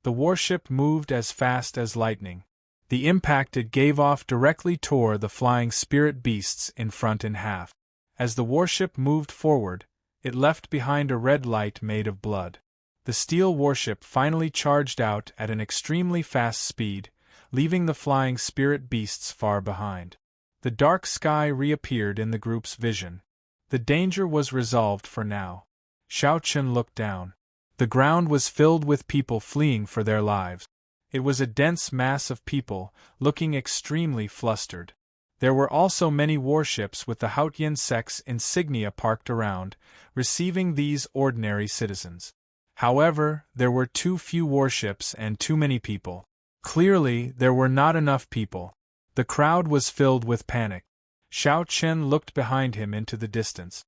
The warship moved as fast as lightning. The impact it gave off directly tore the flying spirit beasts in front in half. As the warship moved forward, it left behind a red light made of blood. The steel warship finally charged out at an extremely fast speed, leaving the flying spirit beasts far behind. The dark sky reappeared in the group's vision. The danger was resolved for now. Xiao Chen looked down. The ground was filled with people fleeing for their lives. It was a dense mass of people, looking extremely flustered. There were also many warships with the Haotian sex insignia parked around, receiving these ordinary citizens. However, there were too few warships and too many people. Clearly, there were not enough people. The crowd was filled with panic. Xiao Chen looked behind him into the distance.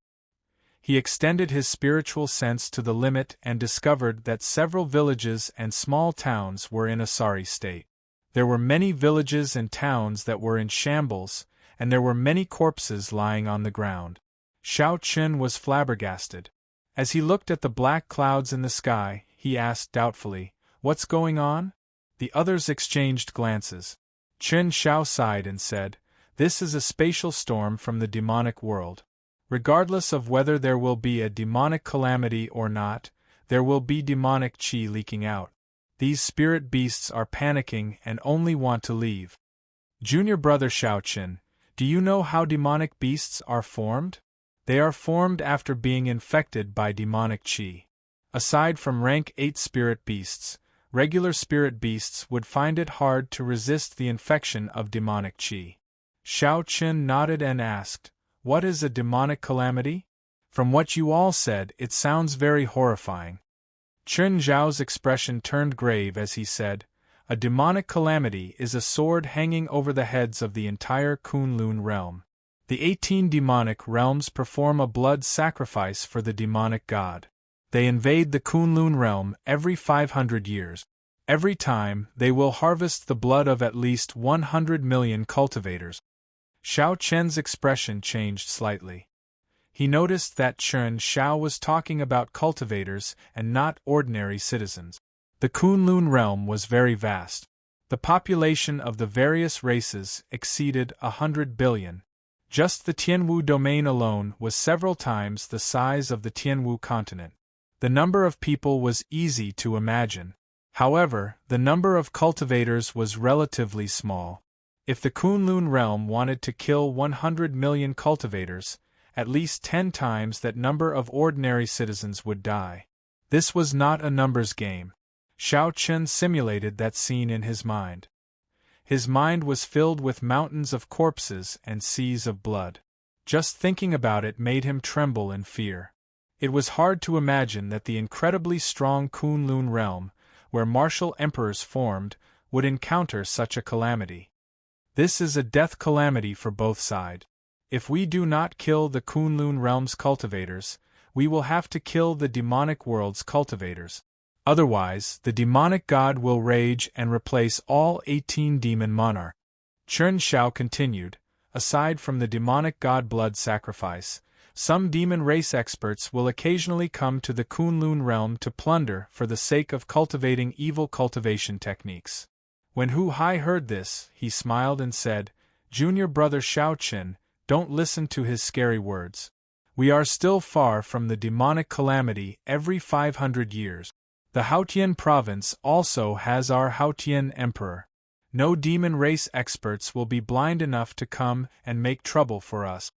He extended his spiritual sense to the limit and discovered that several villages and small towns were in a sorry state. There were many villages and towns that were in shambles, and there were many corpses lying on the ground. Xiao Chen was flabbergasted. As he looked at the black clouds in the sky, he asked doubtfully, "What's going on?" The others exchanged glances. Chen Xiao sighed and said, "This is a spatial storm from the demonic world. Regardless of whether there will be a demonic calamity or not, there will be demonic qi leaking out. These spirit beasts are panicking and only want to leave." Junior brother Xiao Chen, do you know how demonic beasts are formed? They are formed after being infected by demonic qi. Aside from rank 8 spirit beasts, regular spirit beasts would find it hard to resist the infection of demonic qi. Xiao Chen nodded and asked, "What is a demonic calamity? From what you all said, it sounds very horrifying." Chen Zhao's expression turned grave as he said, "A demonic calamity is a sword hanging over the heads of the entire Kunlun realm. The 18 demonic realms perform a blood sacrifice for the demonic god. They invade the Kunlun realm every 500 years. Every time, they will harvest the blood of at least 100 million cultivators." Xiao Chen's expression changed slightly. He noticed that Chen Xiao was talking about cultivators and not ordinary citizens. The Kunlun realm was very vast. The population of the various races exceeded 100 billion. Just the Tianwu domain alone was several times the size of the Tianwu continent. The number of people was easy to imagine. However, the number of cultivators was relatively small. If the Kunlun realm wanted to kill 100 million cultivators, at least 10 times that number of ordinary citizens would die. This was not a numbers game. Xiao Chen simulated that scene in his mind. His mind was filled with mountains of corpses and seas of blood. Just thinking about it made him tremble in fear. It was hard to imagine that the incredibly strong Kunlun realm, where martial emperors formed, would encounter such a calamity. This is a death calamity for both sides. If we do not kill the Kunlun realm's cultivators, we will have to kill the demonic world's cultivators. Otherwise, the demonic god will rage and replace all 18 demon monarchs. Chen Xiao continued, aside from the demonic god blood sacrifice, Some demon race experts will occasionally come to the Kunlun realm to plunder for the sake of cultivating evil cultivation techniques. When Hu Hai heard this, he smiled and said, "Junior brother Shao Qin, don't listen to his scary words. We are still far from the demonic calamity every 500 years. The Haotian province also has our Haotian emperor. No demon race experts will be blind enough to come and make trouble for us.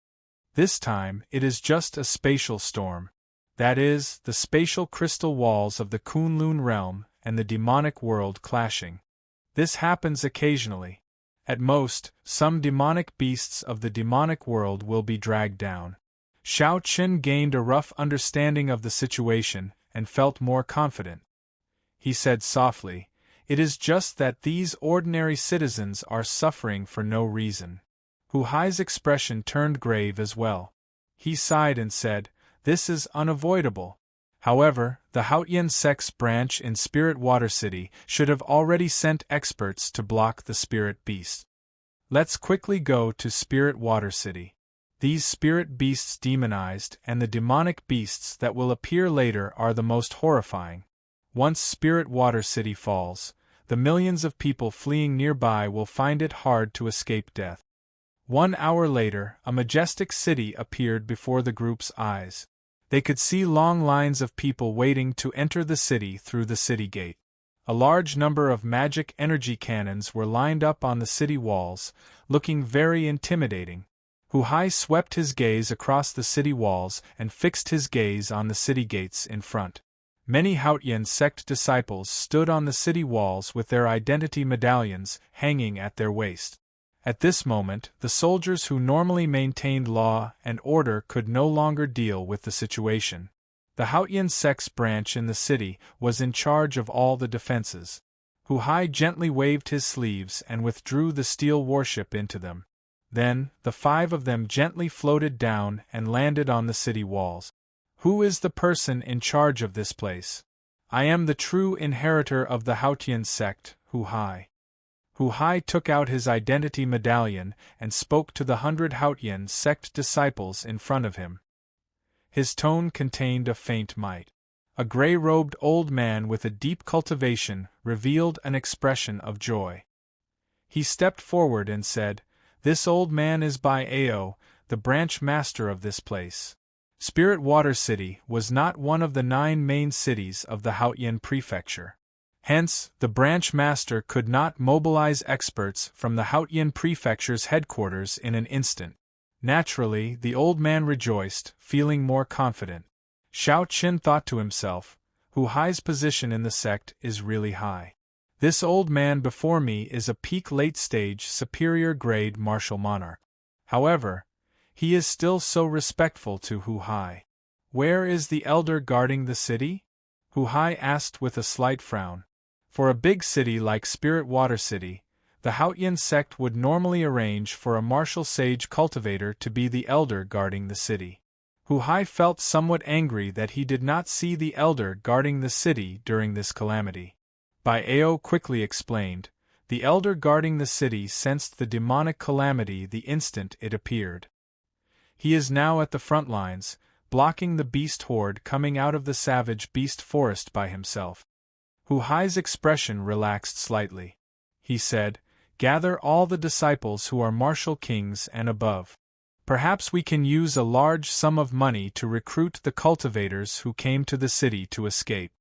This time, it is just a spatial storm. That is, the spatial crystal walls of the Kunlun realm and the demonic world clashing. This happens occasionally. At most, some demonic beasts of the demonic world will be dragged down." Shao Qin gained a rough understanding of the situation and felt more confident. He said softly, "It is just that these ordinary citizens are suffering for no reason." Hu Hai's expression turned grave as well. He sighed and said, "This is unavoidable. However, the Haotian Sect's branch in Spirit Water City should have already sent experts to block the spirit beast. Let's quickly go to Spirit Water City. These spirit beasts demonized and the demonic beasts that will appear later are the most horrifying. Once Spirit Water City falls, the millions of people fleeing nearby will find it hard to escape death." 1 hour later, a majestic city appeared before the group's eyes. They could see long lines of people waiting to enter the city through the city gate. A large number of magic energy cannons were lined up on the city walls, looking very intimidating. Hu Hai swept his gaze across the city walls and fixed his gaze on the city gates in front. Many Haotian sect disciples stood on the city walls with their identity medallions hanging at their waist. At this moment, the soldiers who normally maintained law and order could no longer deal with the situation. The Haotian sect's branch in the city was in charge of all the defenses. Hu Hai gently waved his sleeves and withdrew the steel warship into them. Then, the 5 of them gently floated down and landed on the city walls. "Who is the person in charge of this place?" "I am the true inheritor of the Haotian sect, Hu Hai." Hu Hai took out his identity medallion and spoke to the 100 Haotian sect disciples in front of him. His tone contained a faint might. A gray-robed old man with a deep cultivation revealed an expression of joy. He stepped forward and said, "This old man is Bai Ao, the branch master of this place." Spirit Water City was not one of the 9 main cities of the Haotian prefecture. Hence, the branch master could not mobilize experts from the Haotian prefecture's headquarters in an instant. Naturally, the old man rejoiced, feeling more confident. Shao Qin thought to himself, Hu Hai's position in the sect is really high. This old man before me is a peak late-stage superior grade martial monarch. However, he is still so respectful to Hu Hai. "Where is the elder guarding the city?" Hu Hai asked with a slight frown. For a big city like Spirit Water City, the Haotian sect would normally arrange for a martial sage cultivator to be the elder guarding the city. Hu Hai felt somewhat angry that he did not see the elder guarding the city during this calamity. Bai Ao quickly explained, "The elder guarding the city sensed the demonic calamity the instant it appeared. He is now at the front lines, blocking the beast horde coming out of the savage beast forest by himself." Hu Hai's expression relaxed slightly. He said, "Gather all the disciples who are martial kings and above. Perhaps we can use a large sum of money to recruit the cultivators who came to the city to escape."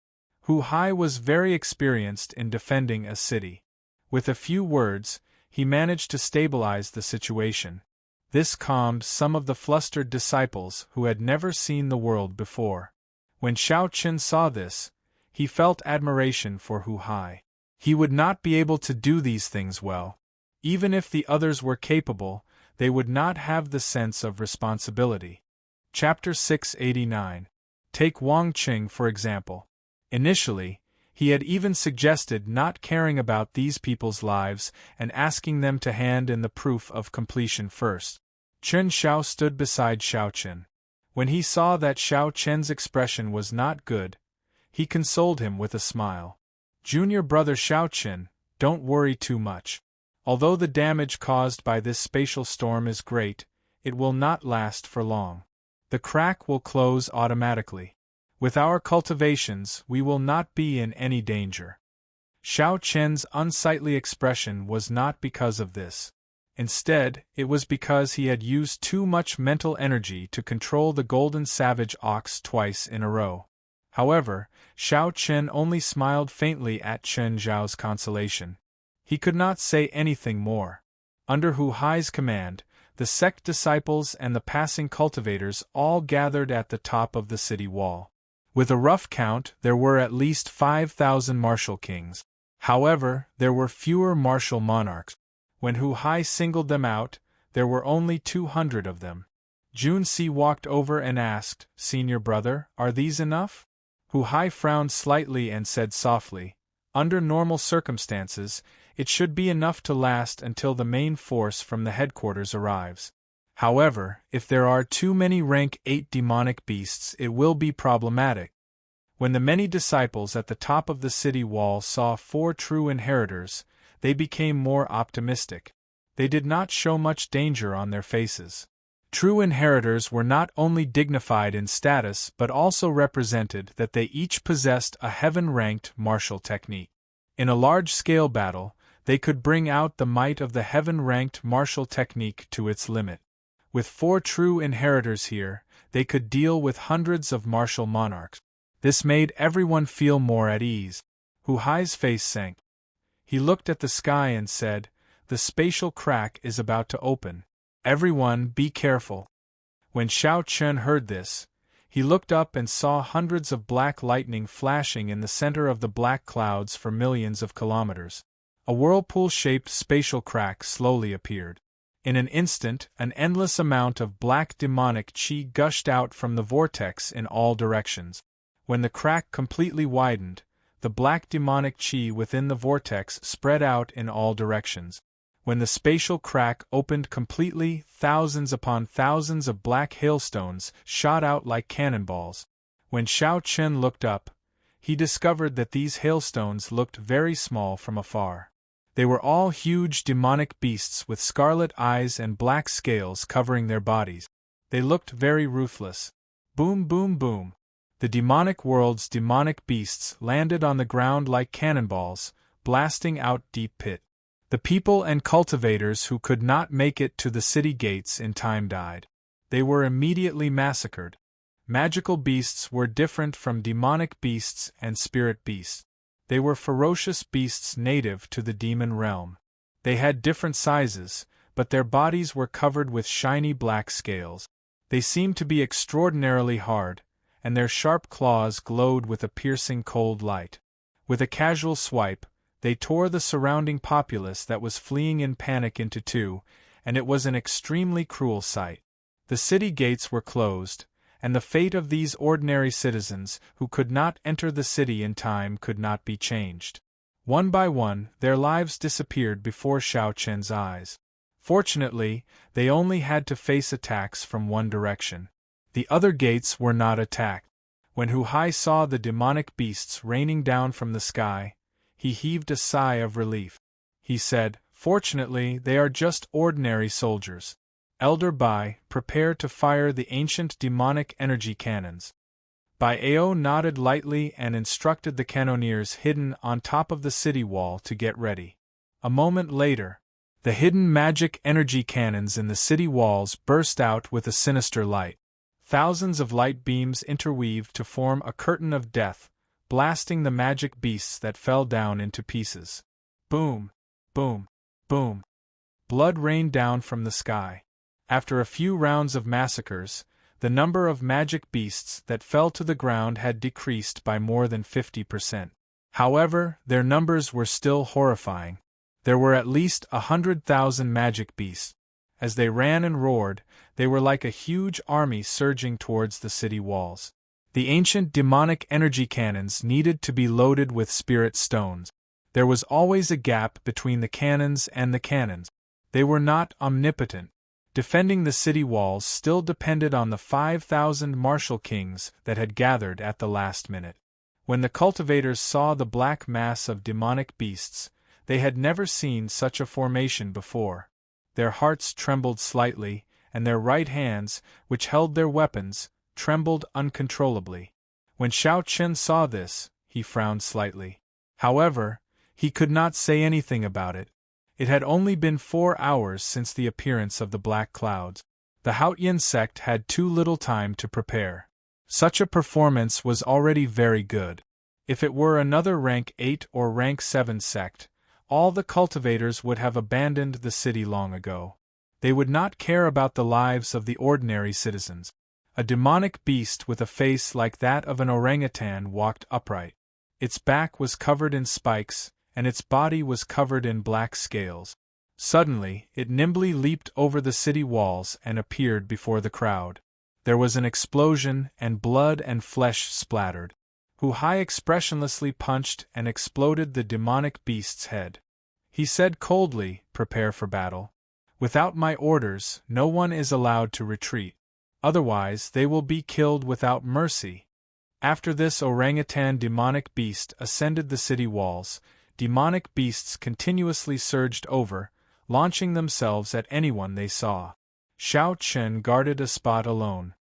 Hu Hai was very experienced in defending a city. With a few words, he managed to stabilize the situation. This calmed some of the flustered disciples who had never seen the world before. When Shao Qin saw this, he felt admiration for Hu Hai. He would not be able to do these things well. Even if the others were capable, they would not have the sense of responsibility. Chapter 689. Take Wang Qing for example. Initially, he had even suggested not caring about these people's lives and asking them to hand in the proof of completion first. Chen Xiao stood beside Shao Qin. When he saw that Shao Qin's expression was not good, he consoled him with a smile. "Junior brother Shao Qin, don't worry too much. Although the damage caused by this spatial storm is great, it will not last for long. The crack will close automatically. With our cultivations, we will not be in any danger. Xiao Qian's unsightly expression was not because of this. Instead, it was because he had used too much mental energy to control the golden savage ox twice in a row. However, Xiao Qian only smiled faintly at Chen Zhao's consolation. He could not say anything more. Under Hu Hai's command, the sect disciples and the passing cultivators all gathered at the top of the city wall. With a rough count, there were at least 5,000 martial kings. However, there were fewer martial monarchs. When Hu Hai singled them out, there were only 200 of them. Junsi walked over and asked, "Senior brother, are these enough?" Hu Hai frowned slightly and said softly, "Under normal circumstances, it should be enough to last until the main force from the headquarters arrives. However, if there are too many rank 8 demonic beasts, it will be problematic." When the many disciples at the top of the city wall saw 4 true inheritors, they became more optimistic. They did not show much danger on their faces. True inheritors were not only dignified in status but also represented that they each possessed a heaven-ranked martial technique. In a large-scale battle, they could bring out the might of the heaven-ranked martial technique to its limit. With 4 true inheritors here, they could deal with hundreds of martial monarchs. This made everyone feel more at ease. Hu Hai's face sank. He looked at the sky and said, "The spatial crack is about to open. Everyone, be careful." When Xiao Qian heard this, he looked up and saw hundreds of black lightning flashing in the center of the black clouds for millions of kilometers. A whirlpool-shaped spatial crack slowly appeared. In an instant, an endless amount of black demonic qi gushed out from the vortex in all directions. When the crack completely widened, the black demonic qi within the vortex spread out in all directions. When the spatial crack opened completely, thousands upon thousands of black hailstones shot out like cannonballs. When Xiao Qian looked up, he discovered that these hailstones looked very small from afar. They were all huge demonic beasts with scarlet eyes and black scales covering their bodies. They looked very ruthless. Boom, boom, boom. The demonic world's demonic beasts landed on the ground like cannonballs, blasting out deep pit. The people and cultivators who could not make it to the city gates in time died. They were immediately massacred. Magical beasts were different from demonic beasts and spirit beasts. They were ferocious beasts native to the demon realm. They had different sizes, but their bodies were covered with shiny black scales. They seemed to be extraordinarily hard, and their sharp claws glowed with a piercing cold light. With a casual swipe, they tore the surrounding populace that was fleeing in panic into 2, and it was an extremely cruel sight. The city gates were closed, and the fate of these ordinary citizens who could not enter the city in time could not be changed. One by one, their lives disappeared before Xiao Qian's eyes. Fortunately, they only had to face attacks from one direction. The other gates were not attacked. When Hu Hai saw the demonic beasts raining down from the sky, he heaved a sigh of relief. He said, "Fortunately, they are just ordinary soldiers. Elder Bai, prepare to fire the ancient demonic energy cannons." Bai Ao nodded lightly and instructed the cannoneers hidden on top of the city wall to get ready. A moment later, the hidden magic energy cannons in the city walls burst out with a sinister light. Thousands of light beams interweaved to form a curtain of death, blasting the magic beasts that fell down into pieces. Boom! Boom! Boom! Blood rained down from the sky. After a few rounds of massacres, the number of magic beasts that fell to the ground had decreased by more than 50%. However, their numbers were still horrifying. There were at least 100,000 magic beasts. As they ran and roared, they were like a huge army surging towards the city walls. The ancient demonic energy cannons needed to be loaded with spirit stones. There was always a gap between the cannons and the cannons. They were not omnipotent. Defending the city walls still depended on the 5,000 martial kings that had gathered at the last minute. When the cultivators saw the black mass of demonic beasts, they had never seen such a formation before. Their hearts trembled slightly, and their right hands, which held their weapons, trembled uncontrollably. When Xiao Chen saw this, he frowned slightly. However, he could not say anything about it. It had only been 4 hours since the appearance of the black clouds. The Haotian sect had too little time to prepare. Such a performance was already very good. If it were another rank 8 or rank 7 sect, all the cultivators would have abandoned the city long ago. They would not care about the lives of the ordinary citizens. A demonic beast with a face like that of an orangutan walked upright. Its back was covered in spikes, and its body was covered in black scales. Suddenly, it nimbly leaped over the city walls and appeared before the crowd. There was an explosion, and blood and flesh splattered. Hu Hai expressionlessly punched and exploded the demonic beast's head. He said coldly, "Prepare for battle. Without my orders, no one is allowed to retreat. Otherwise, they will be killed without mercy." After this orangutan demonic beast ascended the city walls, demonic beasts continuously surged over, launching themselves at anyone they saw. Xiao Chen guarded a spot alone.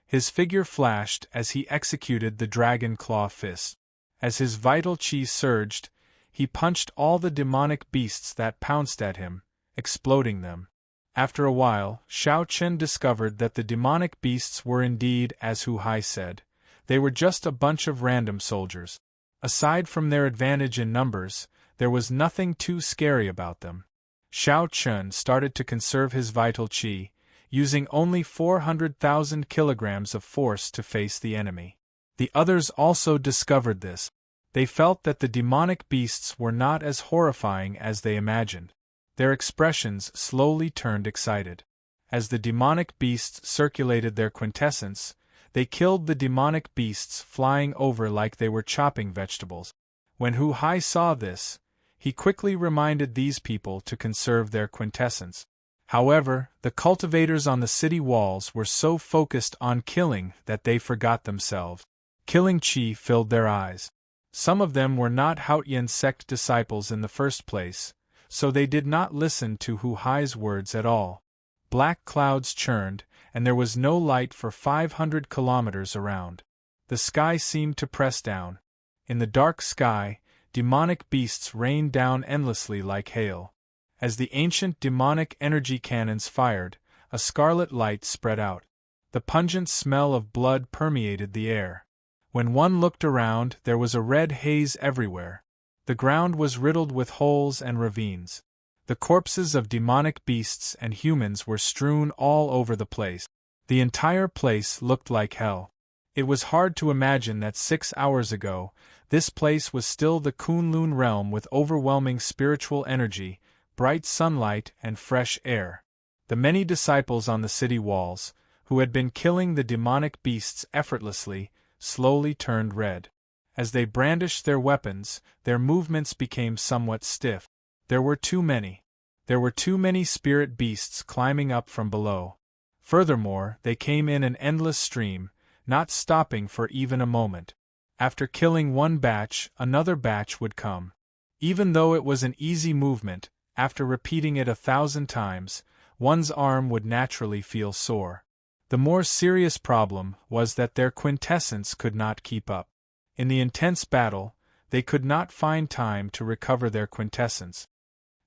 His figure flashed as he executed the dragon claw fist. As his vital qi surged, he punched all the demonic beasts that pounced at him, exploding them. After a while, Xiao Chen discovered that the demonic beasts were indeed, as Hu Hai said, they were just a bunch of random soldiers. Aside from their advantage in numbers, there was nothing too scary about them. Xiao Chen started to conserve his vital qi, using only 400,000 kilograms of force to face the enemy. The others also discovered this. They felt that the demonic beasts were not as horrifying as they imagined. Their expressions slowly turned excited. As the demonic beasts circulated their quintessence, they killed the demonic beasts flying over like they were chopping vegetables. When Hu Hai saw this, he quickly reminded these people to conserve their quintessence. However, the cultivators on the city walls were so focused on killing that they forgot themselves. Killing qi filled their eyes. Some of them were not Haotian sect disciples in the first place, so they did not listen to Hu Hai's words at all. Black clouds churned, and there was no light for 500 kilometers around. The sky seemed to press down. In the dark sky, demonic beasts rained down endlessly like hail. As the ancient demonic energy cannons fired, a scarlet light spread out. The pungent smell of blood permeated the air. When one looked around, there was a red haze everywhere. The ground was riddled with holes and ravines. The corpses of demonic beasts and humans were strewn all over the place. The entire place looked like hell. It was hard to imagine that 6 hours ago, this place was still the Kunlun realm with overwhelming spiritual energy, bright sunlight, and fresh air. The many disciples on the city walls, who had been killing the demonic beasts effortlessly, slowly turned red. As they brandished their weapons, their movements became somewhat stiff. There were too many. There were too many spirit beasts climbing up from below. Furthermore, they came in an endless stream, not stopping for even a moment. After killing one batch, another batch would come. Even though it was an easy movement, after repeating it 1,000 times, one's arm would naturally feel sore. The more serious problem was that their quintessence could not keep up. In the intense battle, they could not find time to recover their quintessence.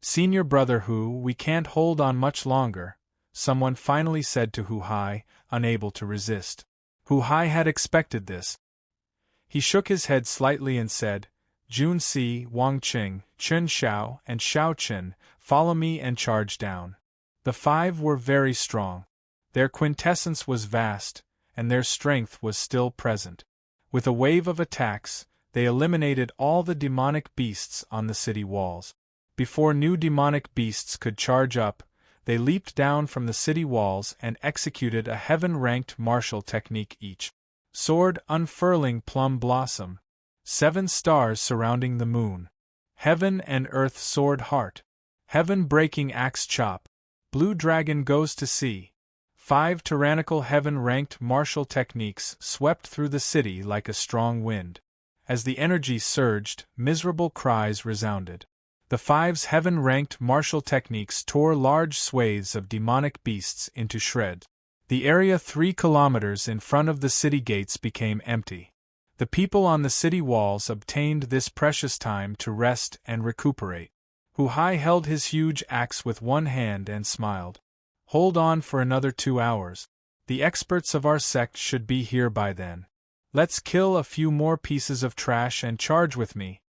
"Senior brother Hu, we can't hold on much longer," someone finally said to Hu Hai, unable to resist. Hu Hai had expected this. He shook his head slightly and said, "Jun Si, Wang Qing, Chen Xiao, and Xiao Chen, follow me and charge down." The 5 were very strong. Their quintessence was vast, and their strength was still present. With a wave of attacks, they eliminated all the demonic beasts on the city walls. Before new demonic beasts could charge up, they leaped down from the city walls and executed a heaven-ranked martial technique each. Sword unfurling plum blossom. 7 stars surrounding the moon. Heaven and earth sword heart. Heaven breaking axe chop. Blue dragon goes to sea. 5 tyrannical heaven-ranked martial techniques swept through the city like a strong wind. As the energy surged, miserable cries resounded. The Five's heaven-ranked martial techniques tore large swathes of demonic beasts into shreds. The area 3 kilometers in front of the city gates became empty. The people on the city walls obtained this precious time to rest and recuperate. Hu-Hai held his huge axe with one hand and smiled. Hold on for another 2 hours. The experts of our sect should be here by then. Let's kill a few more pieces of trash and charge with me.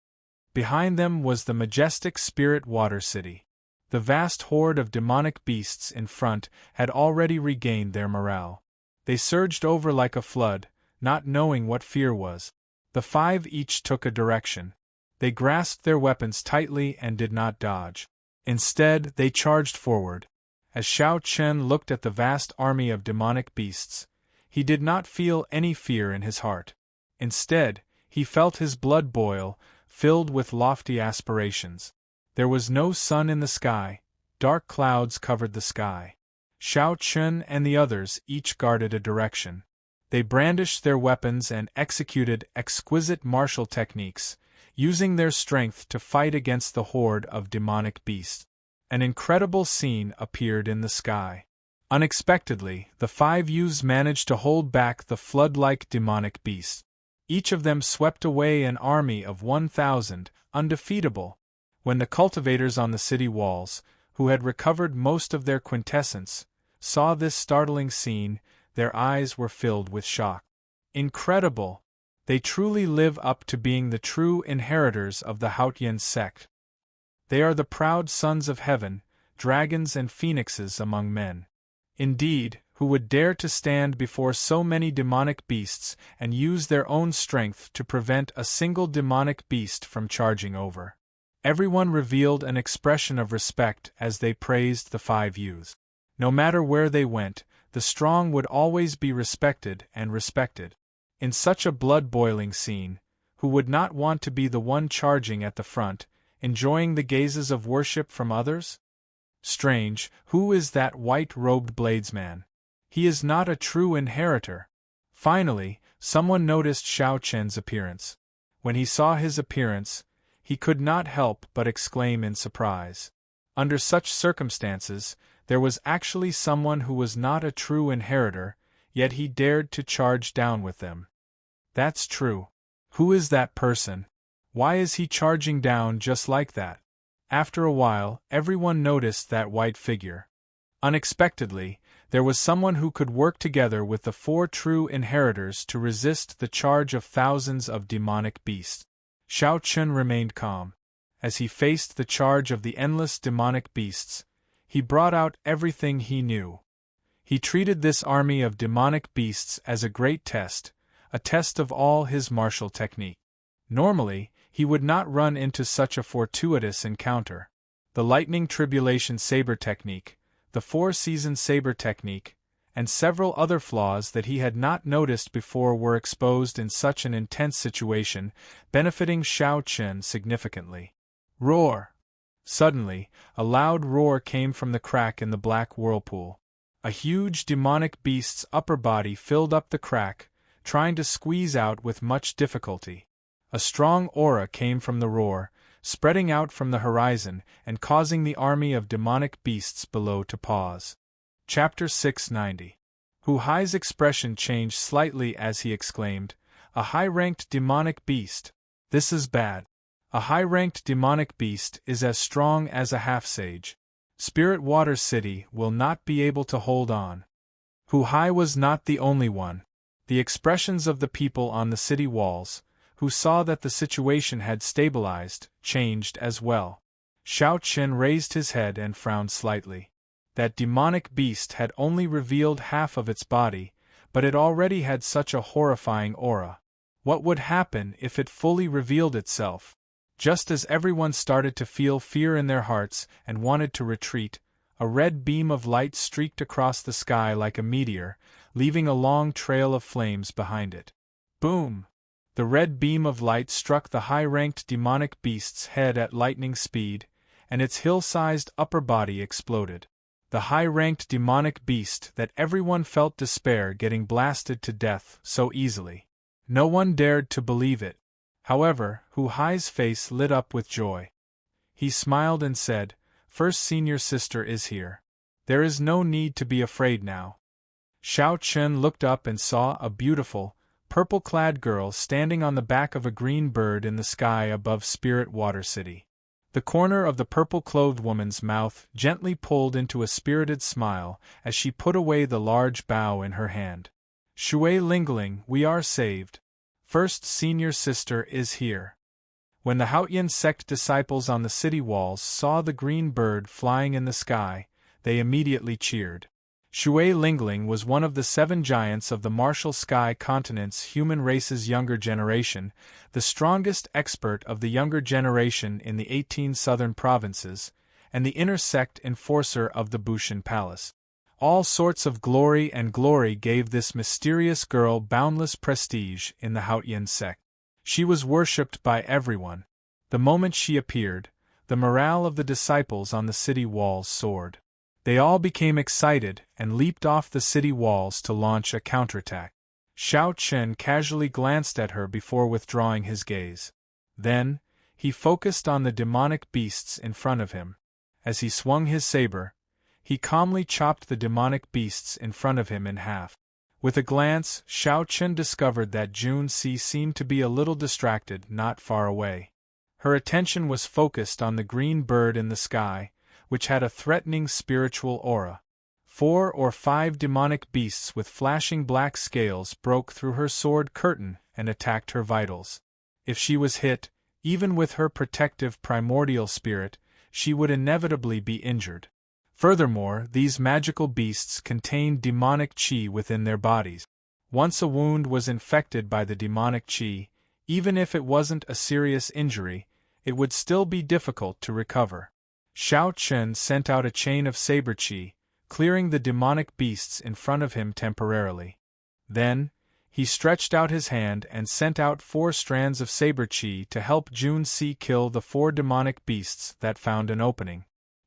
Behind them was the majestic Spirit Water City. The vast horde of demonic beasts in front had already regained their morale. They surged over like a flood, not knowing what fear was. The 5 each took a direction. They grasped their weapons tightly and did not dodge. Instead, they charged forward. As Xiao Chen looked at the vast army of demonic beasts, he did not feel any fear in his heart. Instead, he felt his blood boil, filled with lofty aspirations. There was no sun in the sky, dark clouds covered the sky. Xiao Chen and the others each guarded a direction. They brandished their weapons and executed exquisite martial techniques, using their strength to fight against the horde of demonic beasts. An incredible scene appeared in the sky. Unexpectedly, the 5 youths managed to hold back the flood-like demonic beasts. Each of them swept away an army of 1,000, undefeatable. When the cultivators on the city walls, who had recovered most of their quintessence, saw this startling scene, their eyes were filled with shock. Incredible! They truly live up to being the true inheritors of the Haotian sect. They are the proud sons of heaven, dragons and phoenixes among men. Indeed, who would dare to stand before so many demonic beasts and use their own strength to prevent a single demonic beast from charging over? Everyone revealed an expression of respect as they praised the 5 youths. No matter where they went, the strong would always be respected and respected. In such a blood-boiling scene, who would not want to be the one charging at the front, enjoying the gazes of worship from others? Strange, who is that white-robed bladesman? He is not a true inheritor. Finally, someone noticed Xiao Chen's appearance. When he saw his appearance, he could not help but exclaim in surprise. Under such circumstances, there was actually someone who was not a true inheritor, yet he dared to charge down with them. That's true. Who is that person? Why is he charging down just like that? After a while, everyone noticed that white figure. Unexpectedly, there was someone who could work together with the 4 true inheritors to resist the charge of thousands of demonic beasts. Xiao Chen remained calm. As he faced the charge of the endless demonic beasts, he brought out everything he knew. He treated this army of demonic beasts as a great test, a test of all his martial technique. Normally, he would not run into such a fortuitous encounter. The lightning tribulation saber technique, the 4-season saber technique, and several other flaws that he had not noticed before were exposed in such an intense situation, benefiting Xiao Chen significantly. Roar! Suddenly, a loud roar came from the crack in the black whirlpool. A huge demonic beast's upper body filled up the crack, trying to squeeze out with much difficulty. A strong aura came from the roar, spreading out from the horizon and causing the army of demonic beasts below to pause. Chapter 690. Hu-Hai's expression changed slightly as he exclaimed, "A high-ranked demonic beast! This is bad. A high-ranked demonic beast is as strong as a half-sage. Spirit Water City will not be able to hold on." Hu-Hai was not the only one. The expressions of the people on the city walls, who saw that the situation had stabilized, changed as well. Xiao Chen raised his head and frowned slightly. That demonic beast had only revealed half of its body, but it already had such a horrifying aura. What would happen if it fully revealed itself? Just as everyone started to feel fear in their hearts and wanted to retreat, a red beam of light streaked across the sky like a meteor, leaving a long trail of flames behind it. Boom! The red beam of light struck the high-ranked demonic beast's head at lightning speed, and its hill-sized upper body exploded. The high-ranked demonic beast that everyone felt despair getting blasted to death so easily. No one dared to believe it. However, Hu-Hai's face lit up with joy. He smiled and said, "First senior sister is here. There is no need to be afraid now." Xiao Chen looked up and saw a beautiful, purple-clad girl standing on the back of a green bird in the sky above Spirit Water City. The corner of the purple-clothed woman's mouth gently pulled into a spirited smile as she put away the large bow in her hand. "Shui Lingling, we are saved. First senior sister is here." When the Haotian sect disciples on the city walls saw the green bird flying in the sky, they immediately cheered. Shui Lingling was one of the 7 giants of the Martial Sky Continent's human race's younger generation, the strongest expert of the younger generation in the 18 southern provinces, and the inner sect enforcer of the Bushan Palace. All sorts of glory gave this mysterious girl boundless prestige in the Haotian sect. She was worshipped by everyone. The moment she appeared, the morale of the disciples on the city walls soared. They all became excited and leaped off the city walls to launch a counterattack. Xiao Chen casually glanced at her before withdrawing his gaze. Then, he focused on the demonic beasts in front of him. As he swung his saber, he calmly chopped the demonic beasts in front of him in half. With a glance, Xiao Chen discovered that Jun Si seemed to be a little distracted not far away. Her attention was focused on the green bird in the sky, which had a threatening spiritual aura. 4 or 5 demonic beasts with flashing black scales broke through her sword curtain and attacked her vitals. If she was hit, even with her protective primordial spirit, she would inevitably be injured. Furthermore, these magical beasts contained demonic qi within their bodies. Once a wound was infected by the demonic qi, even if it wasn't a serious injury, it would still be difficult to recover. Xiao Chen sent out a chain of saber qi, clearing the demonic beasts in front of him temporarily. Then, he stretched out his hand and sent out 4 strands of saber qi to help Jun Si kill the 4 demonic beasts that found an opening.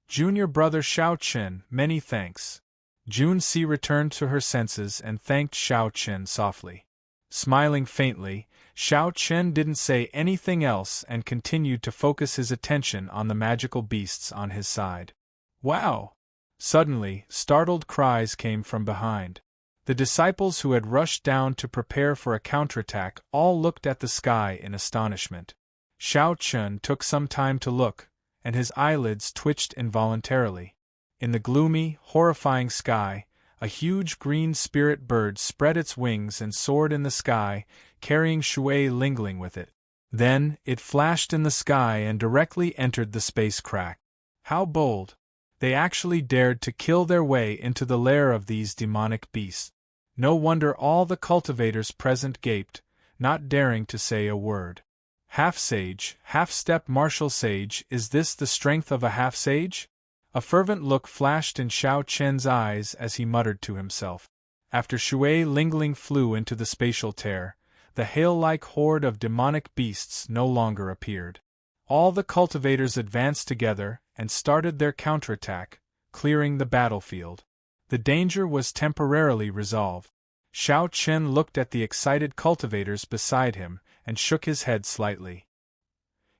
"Junior brother Xiao Chen, many thanks." Jun Si returned to her senses and thanked Xiao Chen softly. Smiling faintly, Xiao Chen didn't say anything else and continued to focus his attention on the magical beasts on his side. "Wow!" Suddenly, startled cries came from behind. The disciples who had rushed down to prepare for a counterattack all looked at the sky in astonishment. Xiao Chen took some time to look, and his eyelids twitched involuntarily. In the gloomy, horrifying sky, a huge green spirit bird spread its wings and soared in the sky, carrying Shui Lingling with it. Then, it flashed in the sky and directly entered the space crack. How bold! They actually dared to kill their way into the lair of these demonic beasts. No wonder all the cultivators present gaped, not daring to say a word. Half-sage, half-step martial sage, is this the strength of a half-sage? A fervent look flashed in Xiao Chen's eyes as he muttered to himself. After Shui Lingling flew into the spatial tear, the hail-like horde of demonic beasts no longer appeared. All the cultivators advanced together and started their counterattack, clearing the battlefield. The danger was temporarily resolved. Xiao Chen looked at the excited cultivators beside him and shook his head slightly.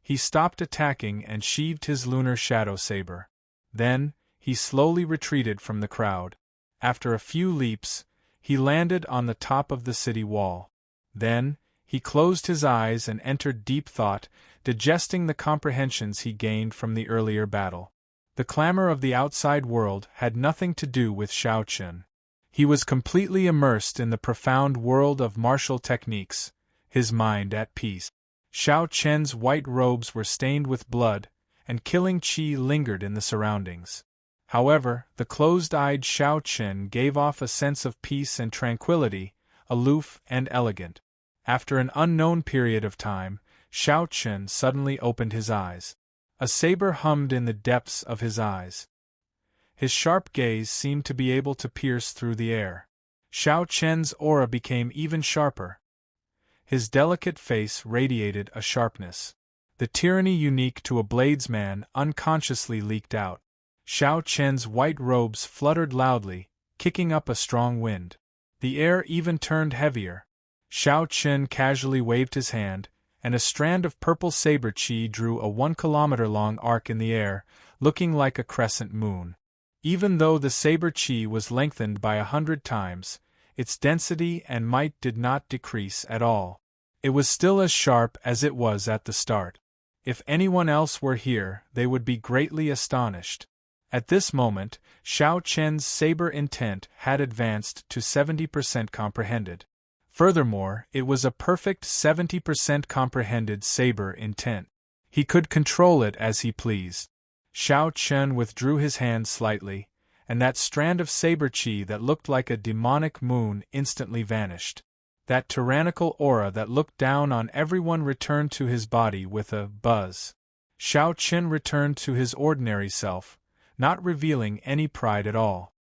He stopped attacking and sheathed his lunar shadow saber. Then, he slowly retreated from the crowd. After a few leaps, he landed on the top of the city wall. Then, he closed his eyes and entered deep thought, digesting the comprehensions he gained from the earlier battle. The clamor of the outside world had nothing to do with Xiao Chen. He was completely immersed in the profound world of martial techniques, his mind at peace. Xiao Chen's white robes were stained with blood, and killing qi lingered in the surroundings. However, the closed-eyed Xiao Chen gave off a sense of peace and tranquility, aloof and elegant. After an unknown period of time, Xiao Chen suddenly opened his eyes. A saber hummed in the depths of his eyes. His sharp gaze seemed to be able to pierce through the air. Xiao Chen's aura became even sharper. His delicate face radiated a sharpness. The tyranny unique to a bladesman unconsciously leaked out. Xiao Chen's white robes fluttered loudly, kicking up a strong wind. The air even turned heavier. Xiao Chen casually waved his hand, and a strand of purple saber chi drew a 1-kilometer-long arc in the air, looking like a crescent moon. Even though the saber chi was lengthened by 100 times, its density and might did not decrease at all. It was still as sharp as it was at the start. If anyone else were here, they would be greatly astonished. At this moment, Xiao Chen's saber intent had advanced to 70% comprehended. Furthermore, it was a perfect 70% comprehended saber intent. He could control it as he pleased. Xiao Chen withdrew his hand slightly, and that strand of saber chi that looked like a demonic moon instantly vanished. That tyrannical aura that looked down on everyone returned to his body with a buzz. Xiao Chen returned to his ordinary self, not revealing any pride at all.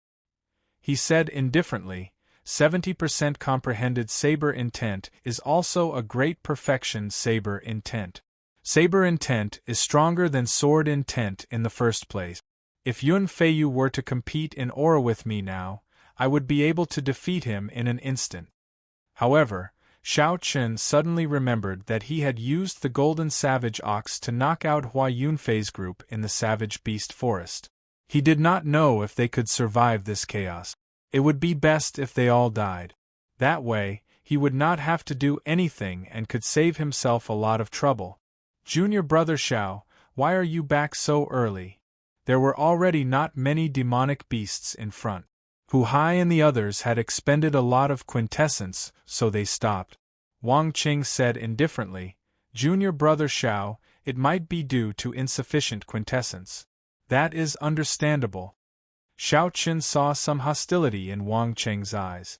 He said indifferently, 70% comprehended saber intent is also a great perfection saber intent. Saber intent is stronger than sword intent in the first place. If Yun Feiyu were to compete in aura with me now, I would be able to defeat him in an instant. However, Xiao Chen suddenly remembered that he had used the golden savage ox to knock out Hua Yunfei's group in the savage beast forest. He did not know if they could survive this chaos. It would be best if they all died. That way, he would not have to do anything and could save himself a lot of trouble. Junior brother Xiao, why are you back so early? There were already not many demonic beasts in front. Hu Hai and the others had expended a lot of quintessence, so they stopped. Wang Qing said indifferently, Junior brother Xiao, it might be due to insufficient quintessence. That is understandable. Xiao Qin saw some hostility in Wang Qing's eyes.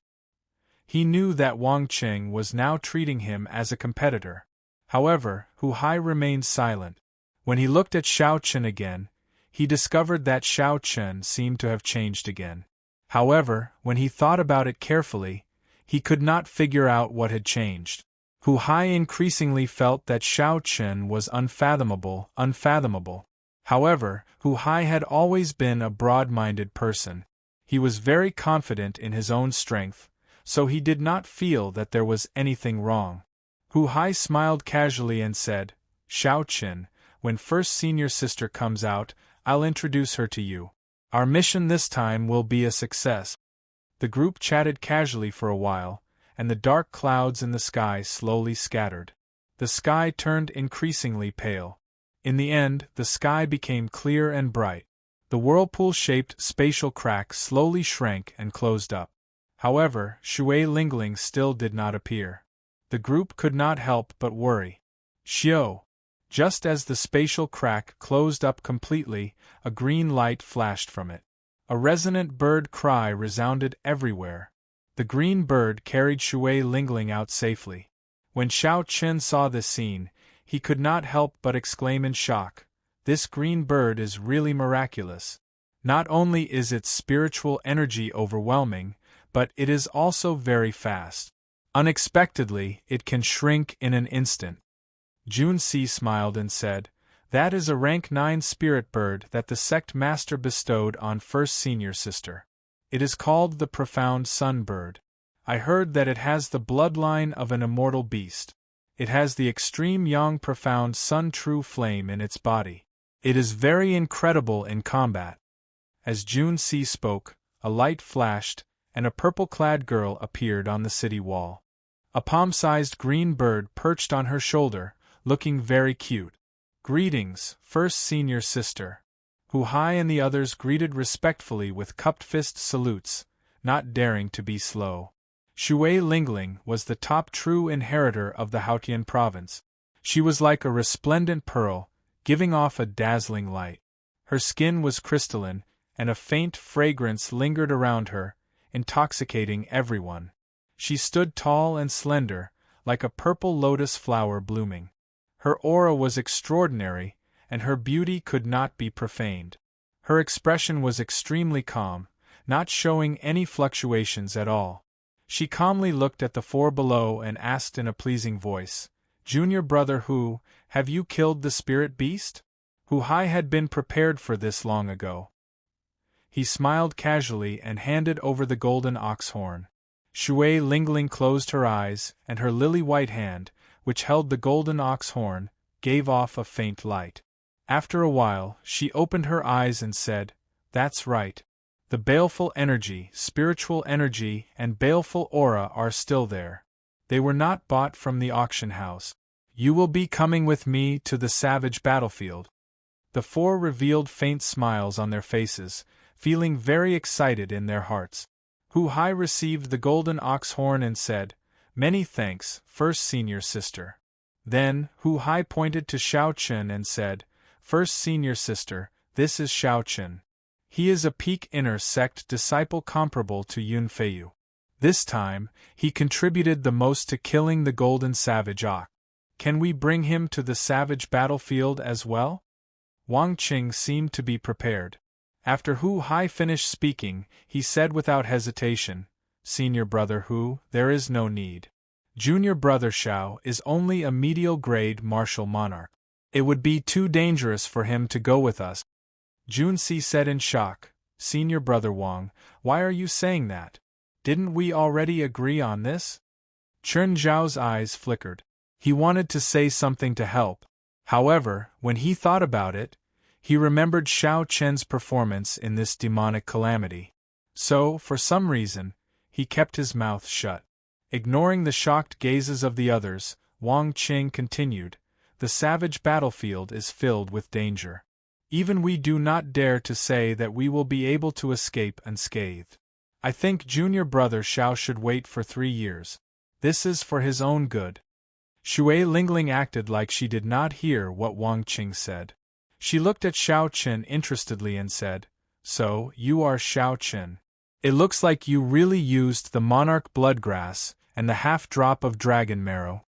He knew that Wang Qing was now treating him as a competitor. However, Hu Hai remained silent. When he looked at Xiao Qin again, he discovered that Xiao Qin seemed to have changed again. However, when he thought about it carefully, he could not figure out what had changed. Hu Hai increasingly felt that Xiao Qin was unfathomable. However, Hu Hai had always been a broad-minded person. He was very confident in his own strength, so he did not feel that there was anything wrong. Hu Hai smiled casually and said, Xiao Qin, when first senior sister comes out, I'll introduce her to you. Our mission this time will be a success. The group chatted casually for a while, and the dark clouds in the sky slowly scattered. The sky turned increasingly pale. In the end, the sky became clear and bright. The whirlpool-shaped spatial crack slowly shrank and closed up. However, Shui Lingling still did not appear. The group could not help but worry. Xiao! Just as the spatial crack closed up completely, a green light flashed from it. A resonant bird cry resounded everywhere. The green bird carried Shui Lingling out safely. When Xiao Qin saw this scene, he could not help but exclaim in shock, this green bird is really miraculous. Not only is its spiritual energy overwhelming, but it is also very fast. Unexpectedly, it can shrink in an instant. Jun Si smiled and said, that is a rank 9 spirit bird that the sect master bestowed on first senior sister. It is called the profound sun bird. I heard that it has the bloodline of an immortal beast. It has the extreme yang profound sun true flame in its body. It is very incredible in combat. As Jun Si spoke, a light flashed, and a purple-clad girl appeared on the city wall. A palm-sized green bird perched on her shoulder, looking very cute. Greetings, first senior sister. Hu Hai and the others greeted respectfully with cupped fist salutes, not daring to be slow. Shui Lingling was the top true inheritor of the Haotian province. She was like a resplendent pearl, giving off a dazzling light. Her skin was crystalline, and a faint fragrance lingered around her, intoxicating everyone. She stood tall and slender, like a purple lotus flower blooming. Her aura was extraordinary, and her beauty could not be profaned. Her expression was extremely calm, not showing any fluctuations at all. She calmly looked at the four below and asked in a pleasing voice, Junior brother Hu, have you killed the spirit beast? Hu Hai had been prepared for this long ago. He smiled casually and handed over the golden ox horn. Shui Lingling closed her eyes, and her lily-white hand, which held the golden ox horn, gave off a faint light. After a while, she opened her eyes and said, "That's right. The baleful energy, spiritual energy, and baleful aura are still there. They were not bought from the auction house. You will be coming with me to the savage battlefield." The four revealed faint smiles on their faces, feeling very excited in their hearts. Hu Hai received the golden ox horn and said, "Many thanks, first senior sister." Then, Hu Hai pointed to Shao Chen and said, "First senior sister, this is Shao Chen. He is a peak inner sect disciple comparable to Yun Feiyu. This time, he contributed the most to killing the golden savage ox. Can we bring him to the savage battlefield as well?" Wang Qing seemed to be prepared. After Hu Hai finished speaking, he said without hesitation, "Senior brother Hu, there is no need. Junior brother Shao is only a medial-grade martial monarch. It would be too dangerous for him to go with us." Junsi said in shock, "Senior brother Wang, why are you saying that? Didn't we already agree on this?" Chen Zhao's eyes flickered. He wanted to say something to help. However, when he thought about it, he remembered Shao Chen's performance in this demonic calamity. So, for some reason, he kept his mouth shut. Ignoring the shocked gazes of the others, Wang Qing continued, "The savage battlefield is filled with danger. Even we do not dare to say that we will be able to escape unscathed. I think junior brother Shao should wait for 3 years. This is for his own good." Shui Lingling acted like she did not hear what Wang Qing said. She looked at Shao Chen interestedly and said, "So, you are Shao Chen. It looks like you really used the monarch bloodgrass and the half-drop of dragon marrow."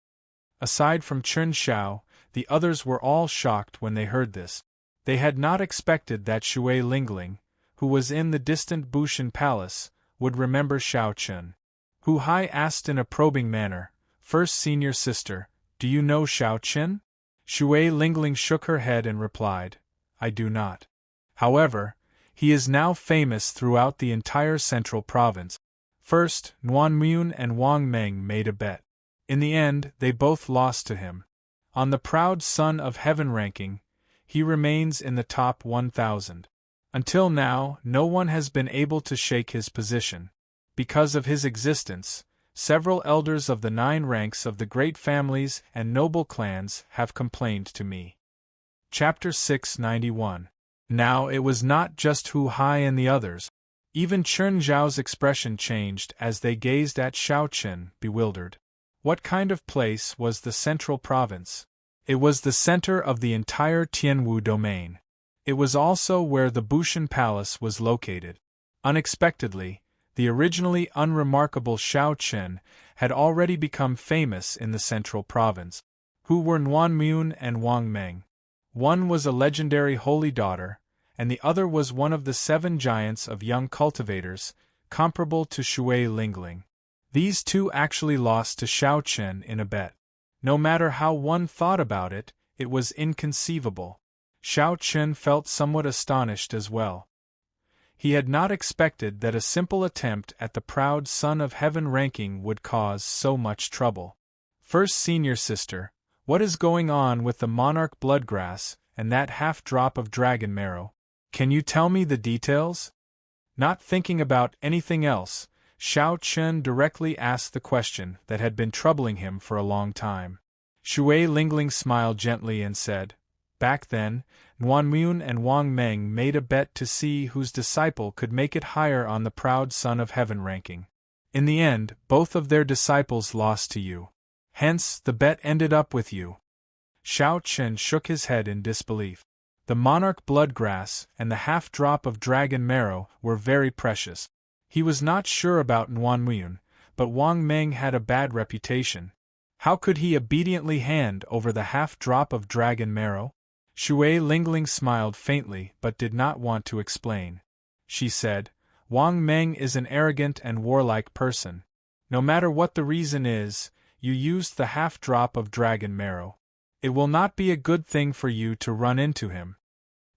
Aside from Chen Shao, the others were all shocked when they heard this. They had not expected that Shui Lingling, who was in the distant Bushan Palace, would remember Shao Chen. Hu Hai asked in a probing manner, "First senior sister, do you know Shao Chen?" Shui Lingling shook her head and replied, "I do not. However, he is now famous throughout the entire central province." First, Nguyen Mun and Wang Meng made a bet. In the end, they both lost to him. On the proud son of heaven ranking, he remains in the top 1,000. Until now, no one has been able to shake his position. Because of his existence, several elders of the 9 ranks of the great families and noble clans have complained to me. Chapter 691. Now it was not just Hu Hai and the others. Even Chen Zhao's expression changed as they gazed at Shao Chen, bewildered. What kind of place was the central province? It was the center of the entire Tianwu domain. It was also where the Bushan Palace was located. Unexpectedly, the originally unremarkable Shao Chen had already become famous in the central province. Who were Nguyen Mun and Wang Meng? One was a legendary holy daughter, and the other was one of the 7 giants of young cultivators, comparable to Shui Lingling. These two actually lost to Shao Chen in a bet. No matter how one thought about it, it was inconceivable. Shao Chen felt somewhat astonished as well. He had not expected that a simple attempt at the proud son of heaven ranking would cause so much trouble. First senior sister, what is going on with the monarch bloodgrass and that half-drop of dragon marrow? Can you tell me the details? Not thinking about anything else, Shao Chen directly asked the question that had been troubling him for a long time. Shui Lingling smiled gently and said, "Back then, Nguyen Mun and Wang Meng made a bet to see whose disciple could make it higher on the proud son of heaven ranking. In the end, both of their disciples lost to you. Hence, the bet ended up with you." Shao Chen shook his head in disbelief. The monarch bloodgrass and the half-drop of dragon marrow were very precious. He was not sure about Nguyen Mun, but Wang Meng had a bad reputation. How could he obediently hand over the half-drop of dragon marrow? Shui Lingling smiled faintly but did not want to explain. She said, "Wang Meng is an arrogant and warlike person. No matter what the reason is, you used the half-drop of dragon marrow. It will not be a good thing for you to run into him.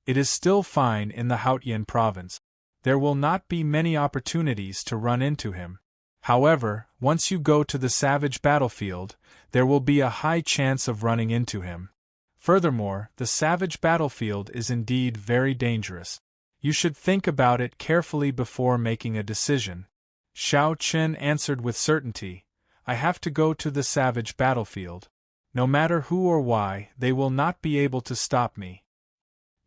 It is still fine in the Hautian province. There will not be many opportunities to run into him. However, once you go to the savage battlefield, there will be a high chance of running into him. Furthermore, the savage battlefield is indeed very dangerous. You should think about it carefully before making a decision. Xiao Qin answered with certainty, I have to go to the savage battlefield. No matter who or why, they will not be able to stop me.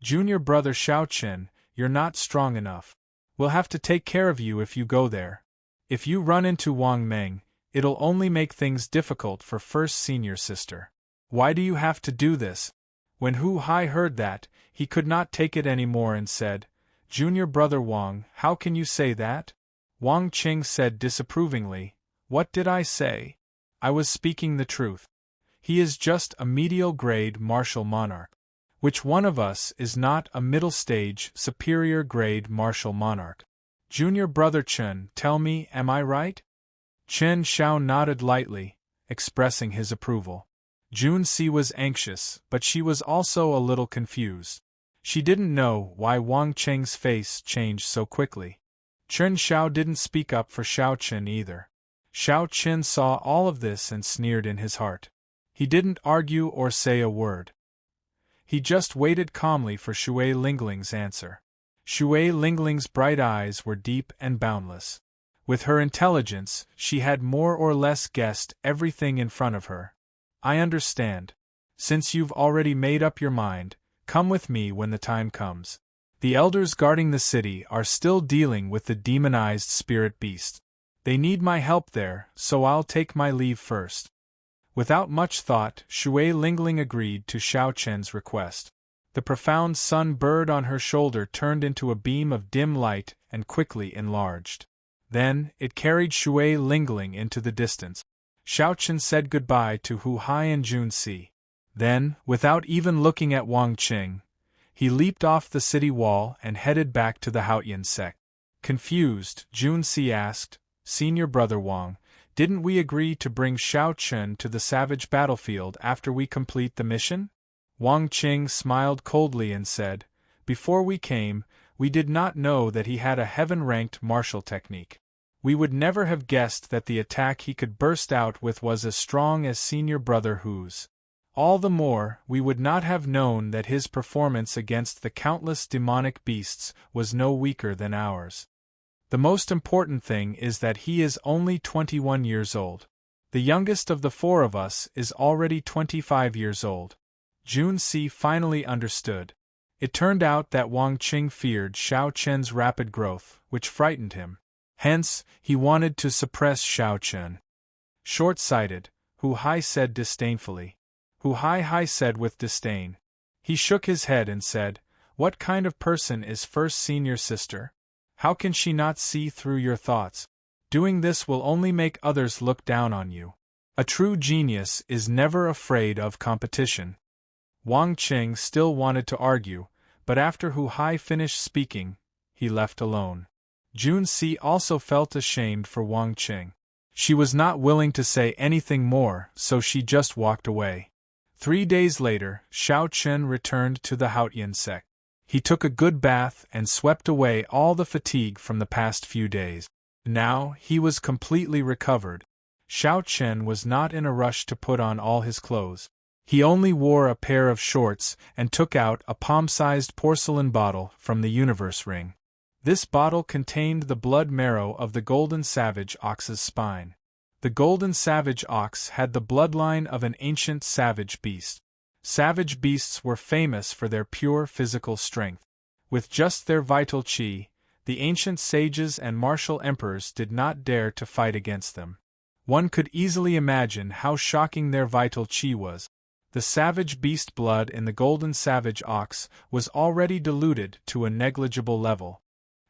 Junior brother Xiao Qin, you're not strong enough. We'll have to take care of you if you go there. If you run into Wang Meng, it'll only make things difficult for first senior sister. Why do you have to do this? When Hu Hai heard that, he could not take it anymore and said, Junior brother Wang, how can you say that? Wang Qing said disapprovingly, What did I say? I was speaking the truth. He is just a medial-grade martial monarch. Which one of us is not a middle-stage, superior-grade martial monarch? Junior brother Chen, tell me, am I right? Chen Xiao nodded lightly, expressing his approval. Jun Si was anxious, but she was also a little confused. She didn't know why Wang Qing's face changed so quickly. Chen Xiao didn't speak up for Xiao Qin either. Xiao Qin saw all of this and sneered in his heart. He didn't argue or say a word. He just waited calmly for Shui Lingling's answer. Shui Lingling's bright eyes were deep and boundless. With her intelligence, she had more or less guessed everything in front of her. I understand. Since you've already made up your mind, come with me when the time comes. The elders guarding the city are still dealing with the demonized spirit beast. They need my help there, so I'll take my leave first. Without much thought, Shui Lingling agreed to Xiao Chen's request. The profound sun bird on her shoulder turned into a beam of dim light and quickly enlarged. Then, it carried Shui Lingling into the distance. Xiao Chen said goodbye to Hu Hai and Jun Si. Then, without even looking at Wang Qing, he leaped off the city wall and headed back to the Haotian sect. Confused, Jun Si asked, Senior brother Wang, didn't we agree to bring Xiao Chen to the savage battlefield after we complete the mission? Wang Qing smiled coldly and said, Before we came, we did not know that he had a heaven-ranked martial technique. We would never have guessed that the attack he could burst out with was as strong as senior brother Hu's. All the more, we would not have known that his performance against the countless demonic beasts was no weaker than ours. The most important thing is that he is only 21 years old. The youngest of the four of us is already 25 years old. Jun Si finally understood. It turned out that Wang Qing feared Xiao Chen's rapid growth, which frightened him. Hence, he wanted to suppress Xiao Chen. Short-sighted, Hu Hai said disdainfully. Hu Hai said with disdain. He shook his head and said, What kind of person is first senior sister? How can she not see through your thoughts? Doing this will only make others look down on you. A true genius is never afraid of competition. Wang Qing still wanted to argue, but after Hu Hai finished speaking, he left alone. Jun Si also felt ashamed for Wang Qing. She was not willing to say anything more, so she just walked away. 3 days later, Xiao Chen returned to the Haotian sect. He took a good bath and swept away all the fatigue from the past few days. Now, he was completely recovered. Xiao Chen was not in a rush to put on all his clothes. He only wore a pair of shorts and took out a palm-sized porcelain bottle from the universe ring. This bottle contained the blood marrow of the golden savage ox's spine. The golden savage ox had the bloodline of an ancient savage beast. Savage beasts were famous for their pure physical strength. With just their vital qi, the ancient sages and martial emperors did not dare to fight against them. One could easily imagine how shocking their vital qi was. The savage beast blood in the golden savage ox was already diluted to a negligible level.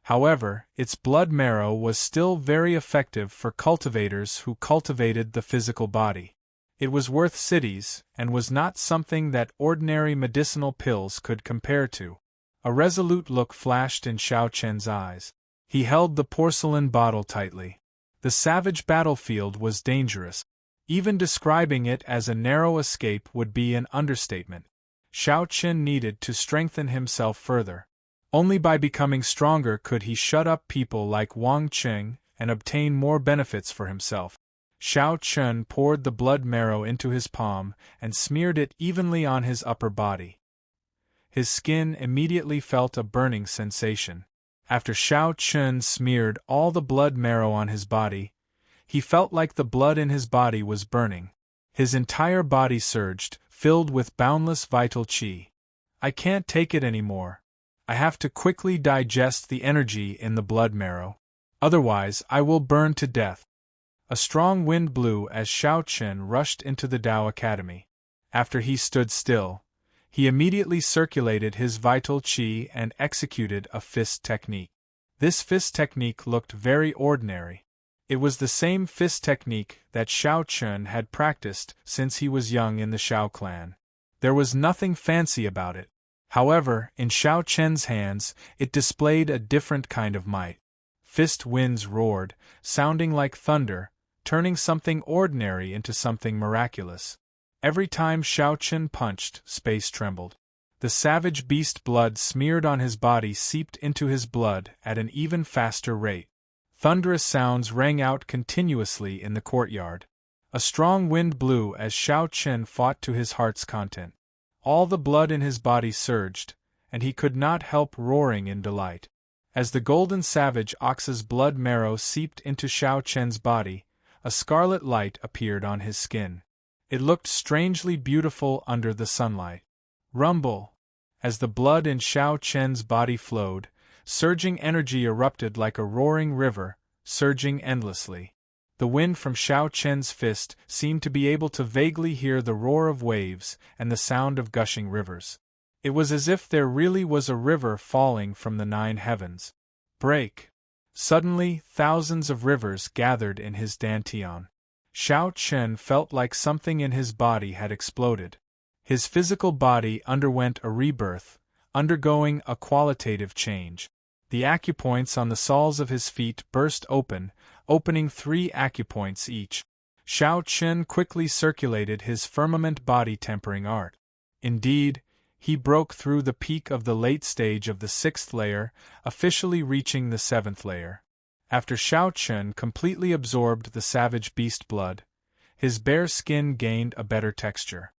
However, its blood marrow was still very effective for cultivators who cultivated the physical body. It was worth cities, and was not something that ordinary medicinal pills could compare to. A resolute look flashed in Xiao Chen's eyes. He held the porcelain bottle tightly. The savage battlefield was dangerous. Even describing it as a narrow escape would be an understatement. Xiao Chen needed to strengthen himself further. Only by becoming stronger could he shut up people like Wang Qing and obtain more benefits for himself. Shao Chun poured the blood marrow into his palm and smeared it evenly on his upper body. His skin immediately felt a burning sensation. After Shao Chun smeared all the blood marrow on his body, he felt like the blood in his body was burning. His entire body surged, filled with boundless vital qi. I can't take it anymore. I have to quickly digest the energy in the blood marrow. Otherwise, I will burn to death. A strong wind blew as Shao Chun rushed into the Tao Academy. After he stood still, he immediately circulated his vital qi and executed a fist technique. This fist technique looked very ordinary. It was the same fist technique that Shao Chun had practiced since he was young in the Shao clan. There was nothing fancy about it. However, in Shao Chun's hands, it displayed a different kind of might. Fist winds roared, sounding like thunder, turning something ordinary into something miraculous. Every time Shao Chun punched, space trembled. The savage beast blood smeared on his body seeped into his blood at an even faster rate. Thunderous sounds rang out continuously in the courtyard. A strong wind blew as Shao Chun fought to his heart's content. All the blood in his body surged, and he could not help roaring in delight. As the golden savage ox's blood marrow seeped into Shao Chun's body, a scarlet light appeared on his skin. It looked strangely beautiful under the sunlight. Rumble! As the blood in Shao Chun's body flowed, surging energy erupted like a roaring river, surging endlessly. The wind from Shao Chun's fist seemed to be able to vaguely hear the roar of waves and the sound of gushing rivers. It was as if there really was a river falling from the 9 heavens. Break! Suddenly, thousands of rivers gathered in his dantian. Shao Chun felt like something in his body had exploded. His physical body underwent a rebirth, undergoing a qualitative change. The acupoints on the soles of his feet burst open, opening 3 acupoints each. Shao Chun quickly circulated his firmament body tempering art. Indeed, he broke through the peak of the late stage of the 6th layer, officially reaching the 7th layer. After Shao Chun completely absorbed the savage beast blood, his bare skin gained a better texture.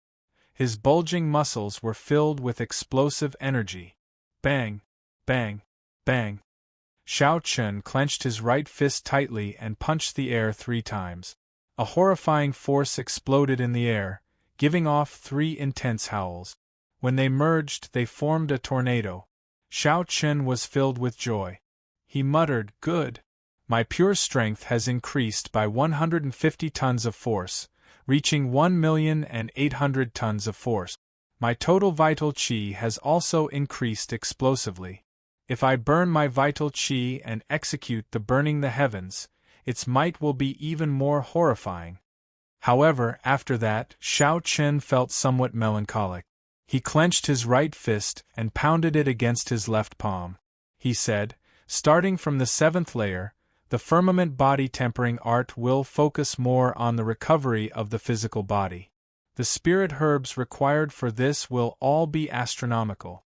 His bulging muscles were filled with explosive energy. Bang! Bang! Bang! Shao Chun clenched his right fist tightly and punched the air 3 times. A horrifying force exploded in the air, giving off 3 intense howls. When they merged, they formed a tornado. Shao Chun was filled with joy. He muttered, "Good! My pure strength has increased by 150 tons of force, reaching 1,800,000 tons of force. My total vital qi has also increased explosively. If I burn my vital qi and execute the burning the heavens, its might will be even more horrifying." However, after that, Shao Chun felt somewhat melancholic. He clenched his right fist and pounded it against his left palm. He said, "Starting from the 7th layer, the firmament body tempering art will focus more on the recovery of the physical body. The spirit herbs required for this will all be astronomical.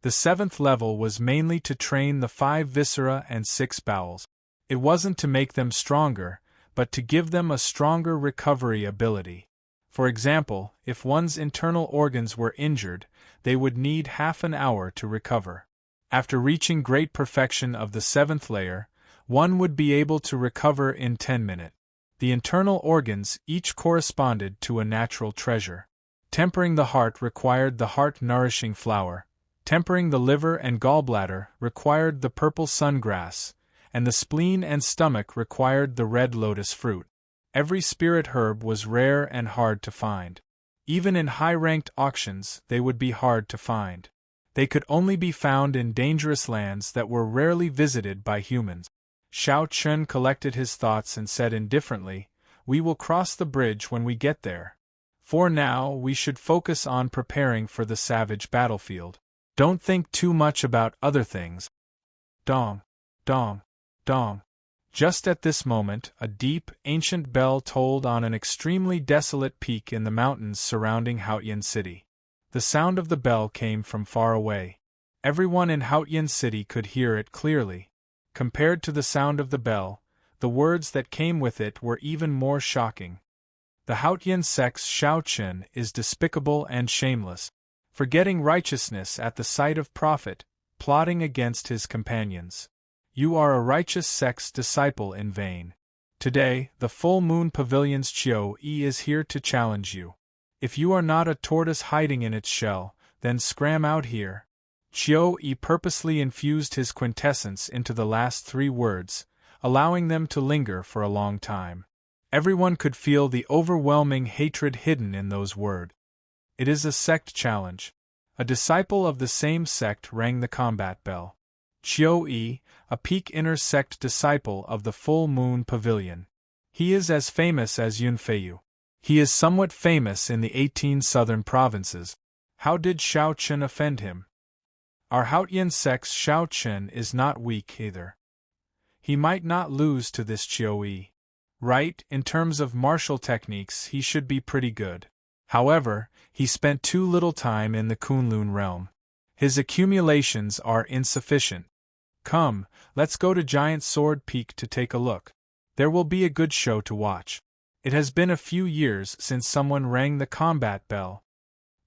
The 7th level was mainly to train the 5 viscera and 6 bowels. It wasn't to make them stronger, but to give them a stronger recovery ability. For example, if one's internal organs were injured, they would need half an hour to recover. After reaching great perfection of the 7th layer, one would be able to recover in 10 minutes. The internal organs each corresponded to a natural treasure. Tempering the heart required the heart-nourishing flower, tempering the liver and gallbladder required the purple sungrass, and the spleen and stomach required the red lotus fruit. Every spirit herb was rare and hard to find. Even in high-ranked auctions, they would be hard to find. They could only be found in dangerous lands that were rarely visited by humans. Shao Chun collected his thoughts and said indifferently, "We will cross the bridge when we get there. For now, we should focus on preparing for the savage battlefield. Don't think too much about other things." Dong, dong, dong. Just at this moment, a deep, ancient bell tolled on an extremely desolate peak in the mountains surrounding Haotian City. The sound of the bell came from far away. Everyone in Haotian City could hear it clearly. Compared to the sound of the bell, the words that came with it were even more shocking. The Haotian sect's Shao Chen is despicable and shameless, forgetting righteousness at the sight of profit, plotting against his companions. You are a righteous sect's disciple in vain. Today, the Full Moon Pavilion's Chiu-yi is here to challenge you. If you are not a tortoise hiding in its shell, then scram out here. Chiu-yi purposely infused his quintessence into the last 3 words, allowing them to linger for a long time. Everyone could feel the overwhelming hatred hidden in those words. It is a sect challenge. A disciple of the same sect rang the combat bell. Chiu-yi, a peak inner sect disciple of the Full Moon Pavilion. He is as famous as Unveil. He is somewhat famous in the 18 southern provinces. How did Shao Chen offend him? Our Haotian sect's Shao Chen is not weak either. He might not lose to this Chiu-yi. Right, in terms of martial techniques he should be pretty good. However, he spent too little time in the Kunlun realm. His accumulations are insufficient. Come, let's go to Giant Sword Peak to take a look. There will be a good show to watch. It has been a few years since someone rang the combat bell.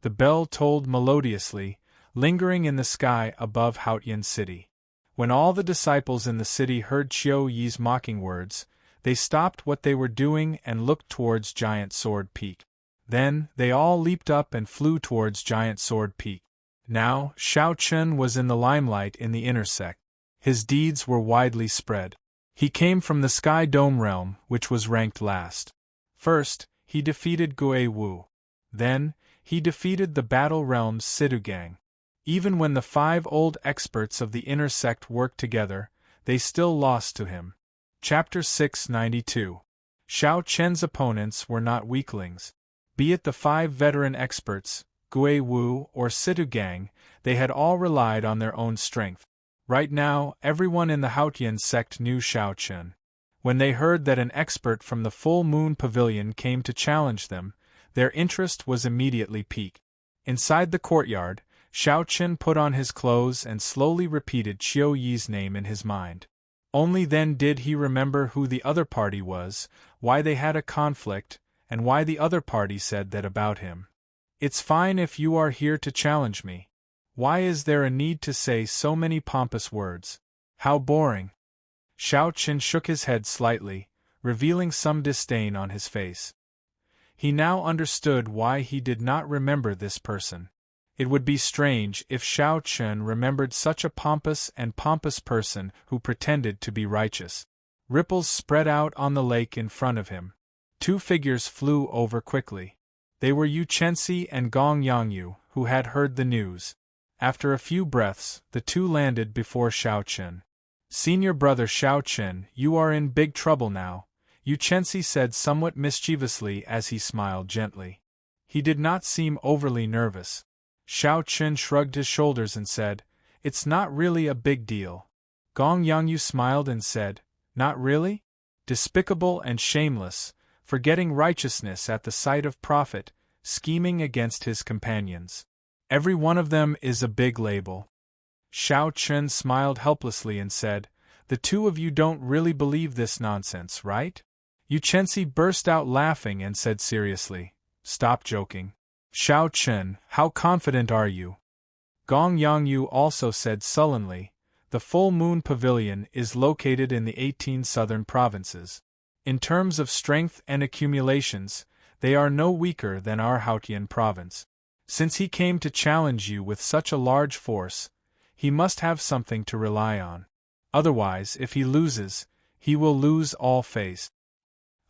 The bell tolled melodiously, lingering in the sky above Haotian City. When all the disciples in the city heard Chiu-yi's mocking words, they stopped what they were doing and looked towards Giant Sword Peak. Then, they all leaped up and flew towards Giant Sword Peak. Now, Shao Chen was in the limelight in the inner sect. His deeds were widely spread. He came from the Sky Dome realm, which was ranked last. First, he defeated Gui Wu. Then, he defeated the Battle Realm's Sidugang. Even when the 5 old experts of the inner sect worked together, they still lost to him. Chapter 692. Shao Chen's opponents were not weaklings. Be it the 5 veteran experts, Gui Wu or Sidugang, they had all relied on their own strength. Right now, everyone in the Haotian sect knew Shao Chen. When they heard that an expert from the Full Moon Pavilion came to challenge them, their interest was immediately piqued. Inside the courtyard, Shao Chen put on his clothes and slowly repeated Chiu-yi's name in his mind. Only then did he remember who the other party was, why they had a conflict, and why the other party said that about him. It's fine if you are here to challenge me. Why is there a need to say so many pompous words? How boring. Shao Chen shook his head slightly, revealing some disdain on his face. He now understood why he did not remember this person. It would be strange if Shao Chen remembered such a pompous person who pretended to be righteous. Ripples spread out on the lake in front of him. 2 figures flew over quickly. They were Yu Chenxi and Gong Yangyu, who had heard the news. After a few breaths, the 2 landed before Shao Chen. Senior brother Shao Chen, you are in big trouble now, Yu Chenxi said somewhat mischievously as he smiled gently. He did not seem overly nervous. Shao Chen shrugged his shoulders and said, "It's not really a big deal." Gong Yangyu smiled and said, "Not really? Despicable and shameless, forgetting righteousness at the sight of profit, scheming against his companions. Every one of them is a big label." Shao Chen smiled helplessly and said, "The 2 of you don't really believe this nonsense, right?" Yu Chenxi burst out laughing and said seriously, "Stop joking. Shao Chen, how confident are you?" Gong Yangyu also said sullenly, "The Full Moon Pavilion is located in the 18 southern provinces. In terms of strength and accumulations, they are no weaker than our Haotian province. Since he came to challenge you with such a large force, he must have something to rely on. Otherwise, if he loses, he will lose all face."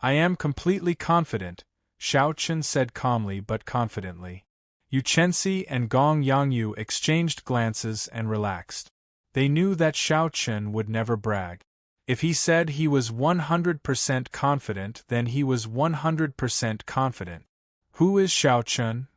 "I am completely confident," Shao Chen said calmly but confidently. Yu Chenxi and Gong Yangyu exchanged glances and relaxed. They knew that Shao Chen would never brag. If he said he was 100% confident, then he was 100% confident. Who is Shao Chen?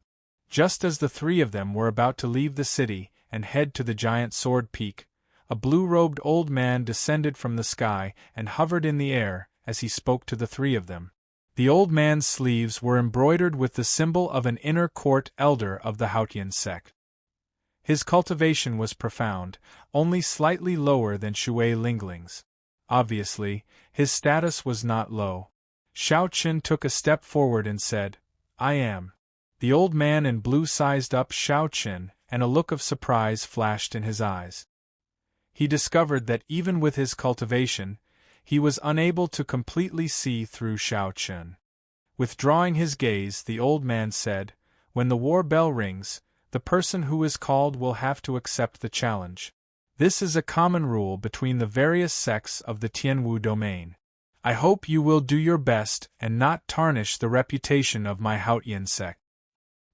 Just as the 3 of them were about to leave the city and head to the Giant Sword Peak, a blue-robed old man descended from the sky and hovered in the air as he spoke to the 3 of them. The old man's sleeves were embroidered with the symbol of an inner court elder of the Haotian sect. His cultivation was profound, only slightly lower than Shui Lingling's. Obviously, his status was not low. Xiao Qin took a step forward and said, "I am." The old man in blue sized up Xiao Qin, and a look of surprise flashed in his eyes. He discovered that even with his cultivation, he was unable to completely see through Xiao Qin. Withdrawing his gaze, the old man said, "When the war bell rings, the person who is called will have to accept the challenge. This is a common rule between the various sects of the Tianwu domain. I hope you will do your best and not tarnish the reputation of my Haotian sect."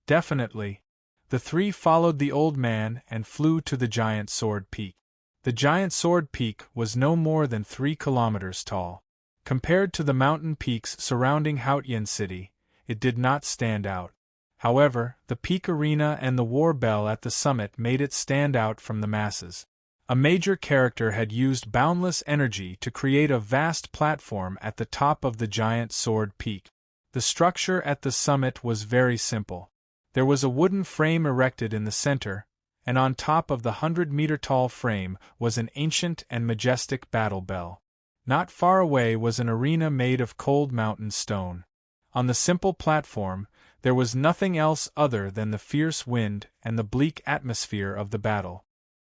"Definitely." The three followed the old man and flew to the giant sword peak. The giant sword peak was no more than 3 kilometers tall. Compared to the mountain peaks surrounding Haotian City, it did not stand out. However, the peak arena and the war bell at the summit made it stand out from the masses. A major character had used boundless energy to create a vast platform at the top of the giant sword peak. The structure at the summit was very simple. There was a wooden frame erected in the center, and on top of the 100-meter-tall frame was an ancient and majestic battle bell. Not far away was an arena made of cold mountain stone. On the simple platform, there was nothing else other than the fierce wind and the bleak atmosphere of the battle.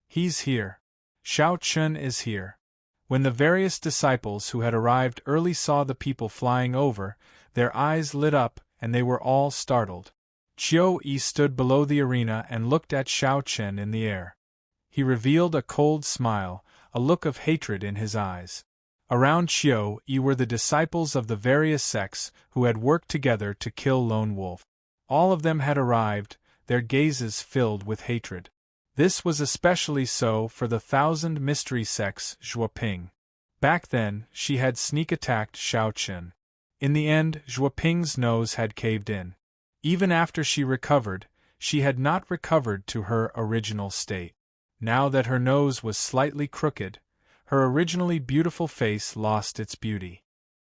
"He's here. Xiao Qin is here." When the various disciples who had arrived early saw the people flying over, their eyes lit up and they were all startled. Qiu Yi stood below the arena and looked at Xiao Qin in the air. He revealed a cold smile, a look of hatred in his eyes. Around Qiu Yi were the disciples of the various sects who had worked together to kill Lone Wolf. All of them had arrived, their gazes filled with hatred. This was especially so for the 1,000 mystery sects Zhuoping. Back then, she had sneak-attacked Xiao Qin. In the end, Zhuoping's nose had caved in. Even after she recovered, she had not recovered to her original state. Now that her nose was slightly crooked, her originally beautiful face lost its beauty.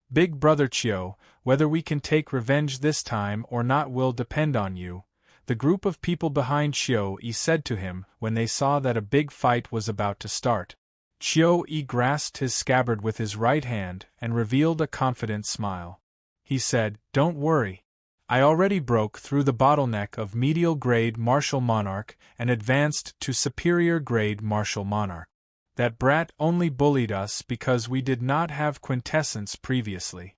"Big Brother Qiu, whether we can take revenge this time or not will depend on you," the group of people behind Qiu Yi said to him when they saw that a big fight was about to start. Qiu Yi grasped his scabbard with his right hand and revealed a confident smile. He said, "Don't worry. I already broke through the bottleneck of medial-grade martial monarch and advanced to superior-grade martial monarch. That brat only bullied us because we did not have quintessence previously.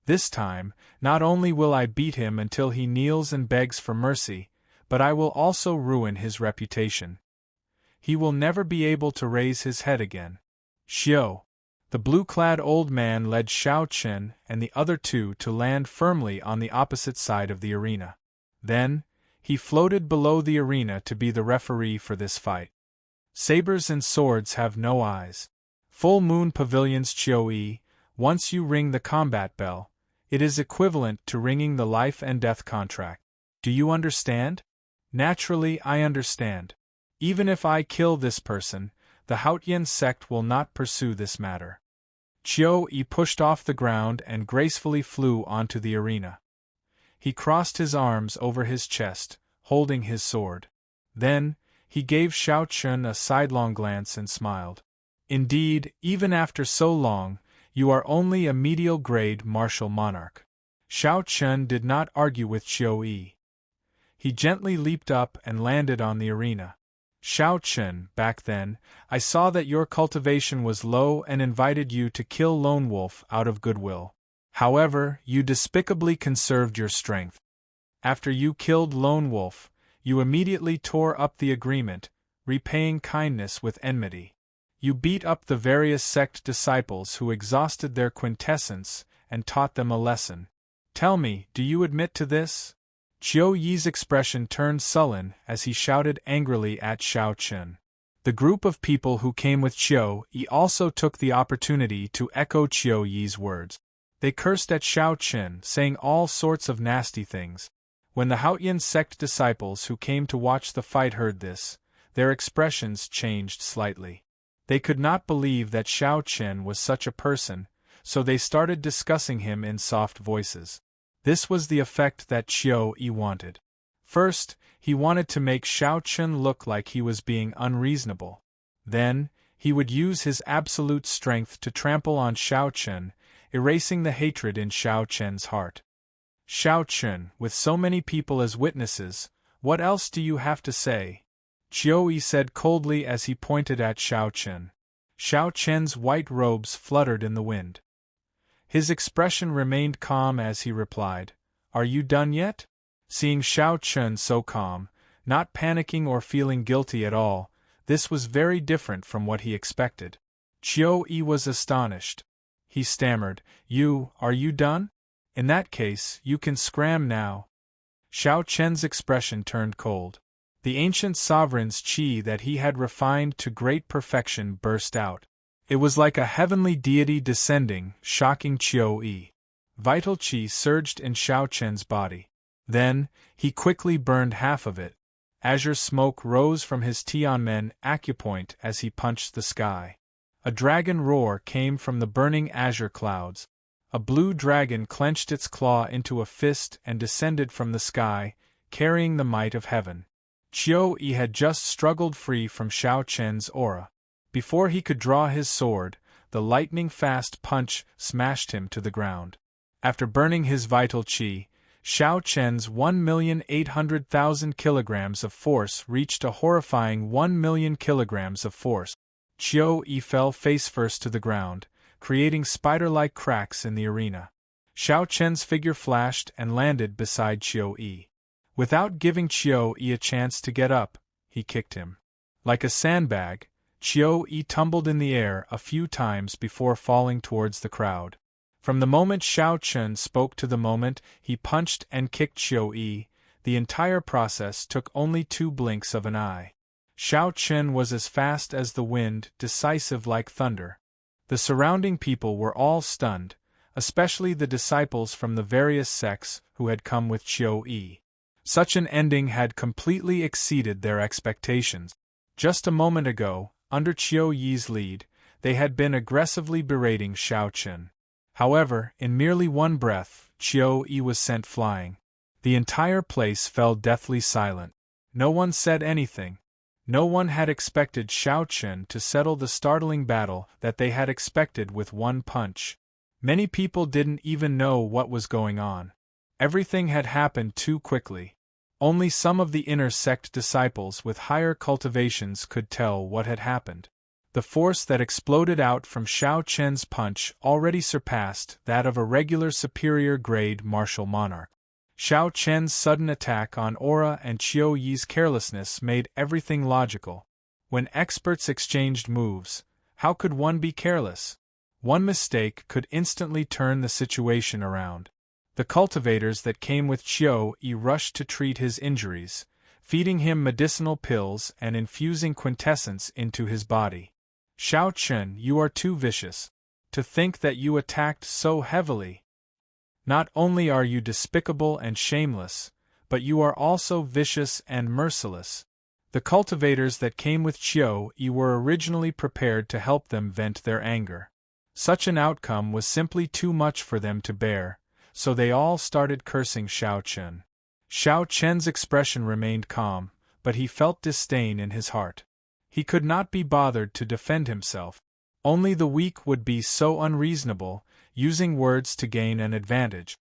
This time, not only will I beat him until he kneels and begs for mercy, but I will also ruin his reputation. He will never be able to raise his head again." Xiu. The blue-clad old man led Xiao Qin and the other two to land firmly on the opposite side of the arena. Then, he floated below the arena to be the referee for this fight. Sabers and swords have no eyes. Full moon pavilions Qiu Yi, once you ring the combat bell, it is equivalent to ringing the life and death contract. Do you understand? Naturally I understand. Even if I kill this person, the Haotian sect will not pursue this matter. Qiu Yi pushed off the ground and gracefully flew onto the arena. He crossed his arms over his chest, holding his sword. Then, he gave Xiao Qin a sidelong glance and smiled. "Indeed, even after so long, you are only a medial-grade martial monarch." Xiao Qin did not argue with Qiu Yi. He gently leaped up and landed on the arena. "Xiao Qin, back then, I saw that your cultivation was low and invited you to kill Lone Wolf out of goodwill. However, you despicably conserved your strength. After you killed Lone Wolf, you immediately tore up the agreement, repaying kindness with enmity. You beat up the various sect disciples who exhausted their quintessence and taught them a lesson. Tell me, do you admit to this?" Qiu Yi's expression turned sullen as he shouted angrily at Xiao Qin. The group of people who came with Qiu Yi also took the opportunity to echo Qiu Yi's words. They cursed at Xiao Qin, saying all sorts of nasty things. When the Haotian sect disciples who came to watch the fight heard this, their expressions changed slightly. They could not believe that Xiao Qin was such a person, so they started discussing him in soft voices. This was the effect that Qiu Yi wanted. First, he wanted to make Xiao Qin look like he was being unreasonable. Then, he would use his absolute strength to trample on Xiao Chen, erasing the hatred in Xiao Chen's heart. Xiao Chen, with so many people as witnesses, what else do you have to say? Qiu Yi said coldly as he pointed at Xiao Chen. Xiao Chen's white robes fluttered in the wind. His expression remained calm as he replied, "Are you done yet?" Seeing Xiao Chen so calm, not panicking or feeling guilty at all, this was very different from what he expected. Qiu Yi was astonished. He stammered, Are you done? In that case, you can scram now." Xiao Chen's expression turned cold. The ancient sovereign's qi that he had refined to great perfection burst out. It was like a heavenly deity descending, shocking Qiu Yi. Vital qi surged in Xiao Chen's body. Then, he quickly burned half of it. Azure smoke rose from his Tianmen acupoint as he punched the sky. A dragon roar came from the burning azure clouds. A blue dragon clenched its claw into a fist and descended from the sky, carrying the might of heaven. Qiu Yi had just struggled free from Xiao Chen's aura. Before he could draw his sword, the lightning-fast punch smashed him to the ground. After burning his vital qi, Xiao Chen's 1,800,000 kilograms of force reached a horrifying 1,000,000 kilograms of force. Qiu Yi fell face-first to the ground, creating spider-like cracks in the arena. Xiao Chen's figure flashed and landed beside Qiu Yi. Without giving Qiu Yi a chance to get up, he kicked him. Like a sandbag, Qiu Yi tumbled in the air a few times before falling towards the crowd. From the moment Xiao Chen spoke to the moment he punched and kicked Qiu Yi, the entire process took only 2 blinks of an eye. Xiao Chen was as fast as the wind, decisive like thunder. The surrounding people were all stunned, especially the disciples from the various sects who had come with Qiu Yi. Such an ending had completely exceeded their expectations. Just a moment ago, under Qiu Yi's lead, they had been aggressively berating Xiao Chen. However, in merely one breath, Qiu Yi was sent flying. The entire place fell deathly silent. No one said anything. No one had expected Xiao Chen to settle the startling battle that they had expected with one punch. Many people didn't even know what was going on. Everything had happened too quickly. Only some of the inner sect disciples with higher cultivations could tell what had happened. The force that exploded out from Xiao Chen's punch already surpassed that of a regular superior-grade martial monarch. Xiao Chen's sudden attack on aura and Qiu Yi's carelessness made everything logical. When experts exchanged moves, how could one be careless? One mistake could instantly turn the situation around. The cultivators that came with Qiu Yi rushed to treat his injuries, feeding him medicinal pills and infusing quintessence into his body. Xiao Chen, you are too vicious. To think that you attacked so heavily. Not only are you despicable and shameless, but you are also vicious and merciless. The cultivators that came with Qiu Yi were originally prepared to help them vent their anger. Such an outcome was simply too much for them to bear, so they all started cursing Xiao Chen. Xiao Chen's expression remained calm, but he felt disdain in his heart. He could not be bothered to defend himself. Only the weak would be so unreasonable, using words to gain an advantage.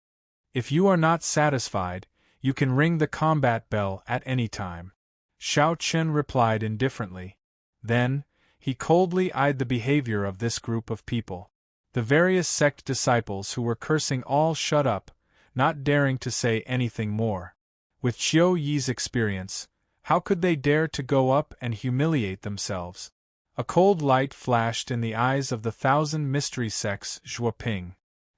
If you are not satisfied, you can ring the combat bell at any time. Xiao Chen replied indifferently. Then, he coldly eyed the behavior of this group of people. The various sect disciples who were cursing all shut up, not daring to say anything more. With Qiu Yi's experience, how could they dare to go up and humiliate themselves? A cold light flashed in the eyes of the 1,000 mystery sects Zhuoping.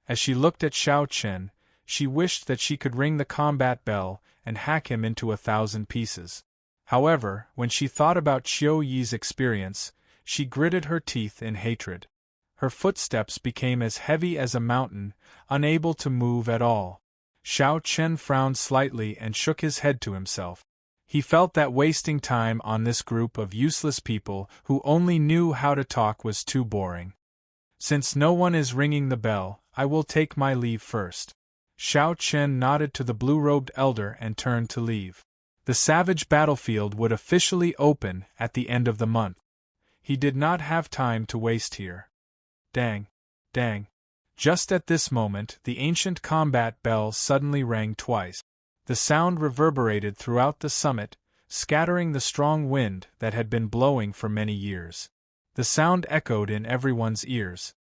As she looked at Xiao Chen, she wished that she could ring the combat bell and hack him into 1,000 pieces. However, when she thought about Qiu Yi's experience, she gritted her teeth in hatred. Her footsteps became as heavy as a mountain, unable to move at all. Xiao Chen frowned slightly and shook his head to himself. He felt that wasting time on this group of useless people who only knew how to talk was too boring. Since no one is ringing the bell, I will take my leave first. Xiao Chen nodded to the blue-robed elder and turned to leave. The savage battlefield would officially open at the end of the month. He did not have time to waste here. Dang! Dang! Just at this moment, the ancient combat bell suddenly rang twice. The sound reverberated throughout the summit, scattering the strong wind that had been blowing for many years. The sound echoed in everyone's ears.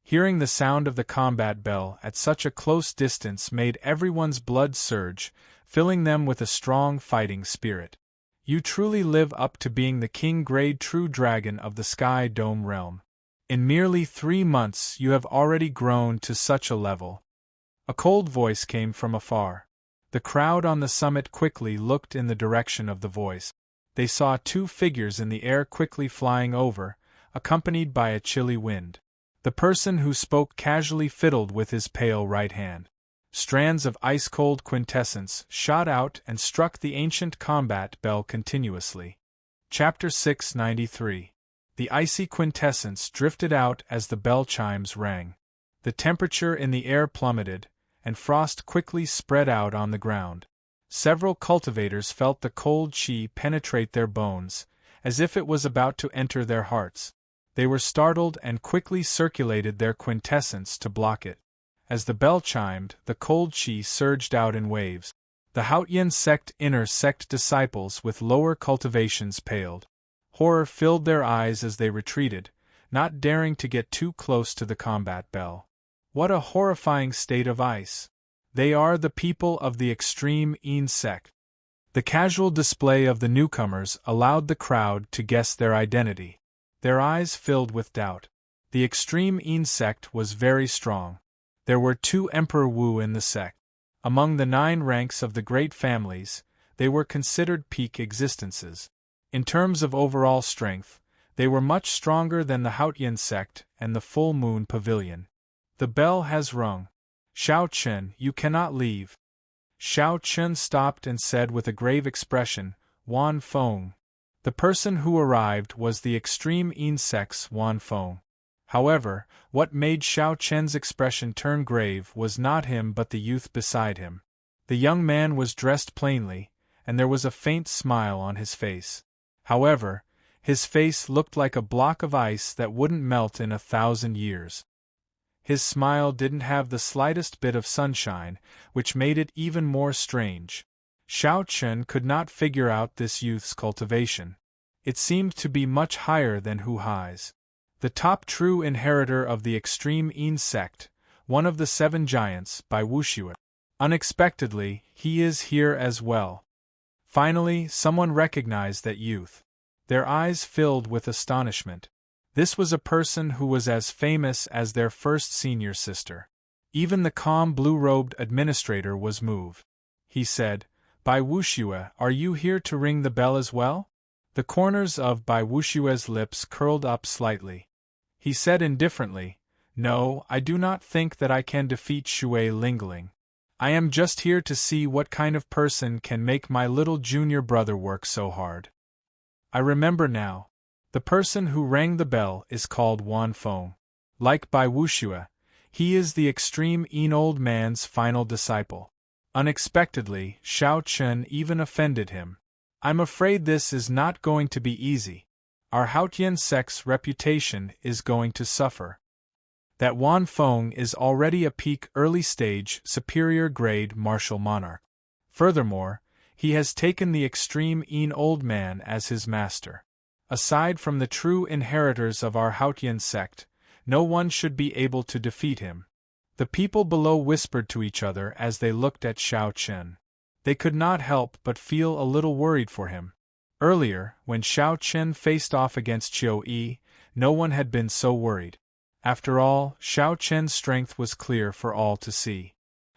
Hearing the sound of the combat bell at such a close distance made everyone's blood surge, filling them with a strong fighting spirit. You truly live up to being the king-grade true dragon of the Sky Dome realm. In merely 3 months you have already grown to such a level. A cold voice came from afar. The crowd on the summit quickly looked in the direction of the voice. They saw 2 figures in the air quickly flying over, accompanied by a chilly wind. The person who spoke casually fiddled with his pale right hand. Strands of ice-cold quintessence shot out and struck the ancient combat bell continuously. Chapter 693. The icy quintessence drifted out as the bell chimes rang. The temperature in the air plummeted, and frost quickly spread out on the ground. Several cultivators felt the cold chi penetrate their bones, as if it was about to enter their hearts. They were startled and quickly circulated their quintessence to block it. As the bell chimed, the cold chi surged out in waves. The Hautian sect inner sect disciples with lower cultivations paled. Horror filled their eyes as they retreated, not daring to get too close to the combat bell. What a horrifying state of ice! They are the people of the extreme Een sect. The casual display of the newcomers allowed the crowd to guess their identity. Their eyes filled with doubt. The extreme Een sect was very strong. There were 2 Emperor Wu in the sect. Among the 9 ranks of the great families, they were considered peak existences. In terms of overall strength, they were much stronger than the Hautian sect and the Full Moon Pavilion. The bell has rung. Xiao Chen, you cannot leave. Xiao Chen stopped and said with a grave expression, Wan Feng. The person who arrived was the extreme Een sect's Wan Feng. However, what made Xiao Chen's expression turn grave was not him but the youth beside him. The young man was dressed plainly, and there was a faint smile on his face. However, his face looked like a block of ice that wouldn't melt in 1,000 years. His smile didn't have the slightest bit of sunshine, which made it even more strange. Xiao Chen could not figure out this youth's cultivation. It seemed to be much higher than Hu Hai's. The top true inheritor of the extreme Een sect, one of the 7 giants, by Wuxue. Unexpectedly, he is here as well. Finally, someone recognized that youth. Their eyes filled with astonishment. This was a person who was as famous as their first senior sister. Even the calm blue-robed administrator was moved. He said, Bai Wuxue, are you here to ring the bell as well? The corners of Bai Wuxue's lips curled up slightly. He said indifferently, No, I do not think that I can defeat Shui Lingling. I am just here to see what kind of person can make my little junior brother work so hard. I remember now. The person who rang the bell is called Wan Feng. Like Bai Wuxue, he is the extreme Een old man's final disciple. Unexpectedly, Xiao Chen even offended him. I'm afraid this is not going to be easy. Our Hautian sect's reputation is going to suffer. That Wan Feng is already a peak early-stage, superior-grade martial monarch. Furthermore, he has taken the extreme Een old man as his master. Aside from the true inheritors of our Hautian sect, no one should be able to defeat him. The people below whispered to each other as they looked at Xiao Chen. They could not help but feel a little worried for him. Earlier, when Xiao Chen faced off against Qiu Yi, no one had been so worried. After all, Xiao Chen's strength was clear for all to see.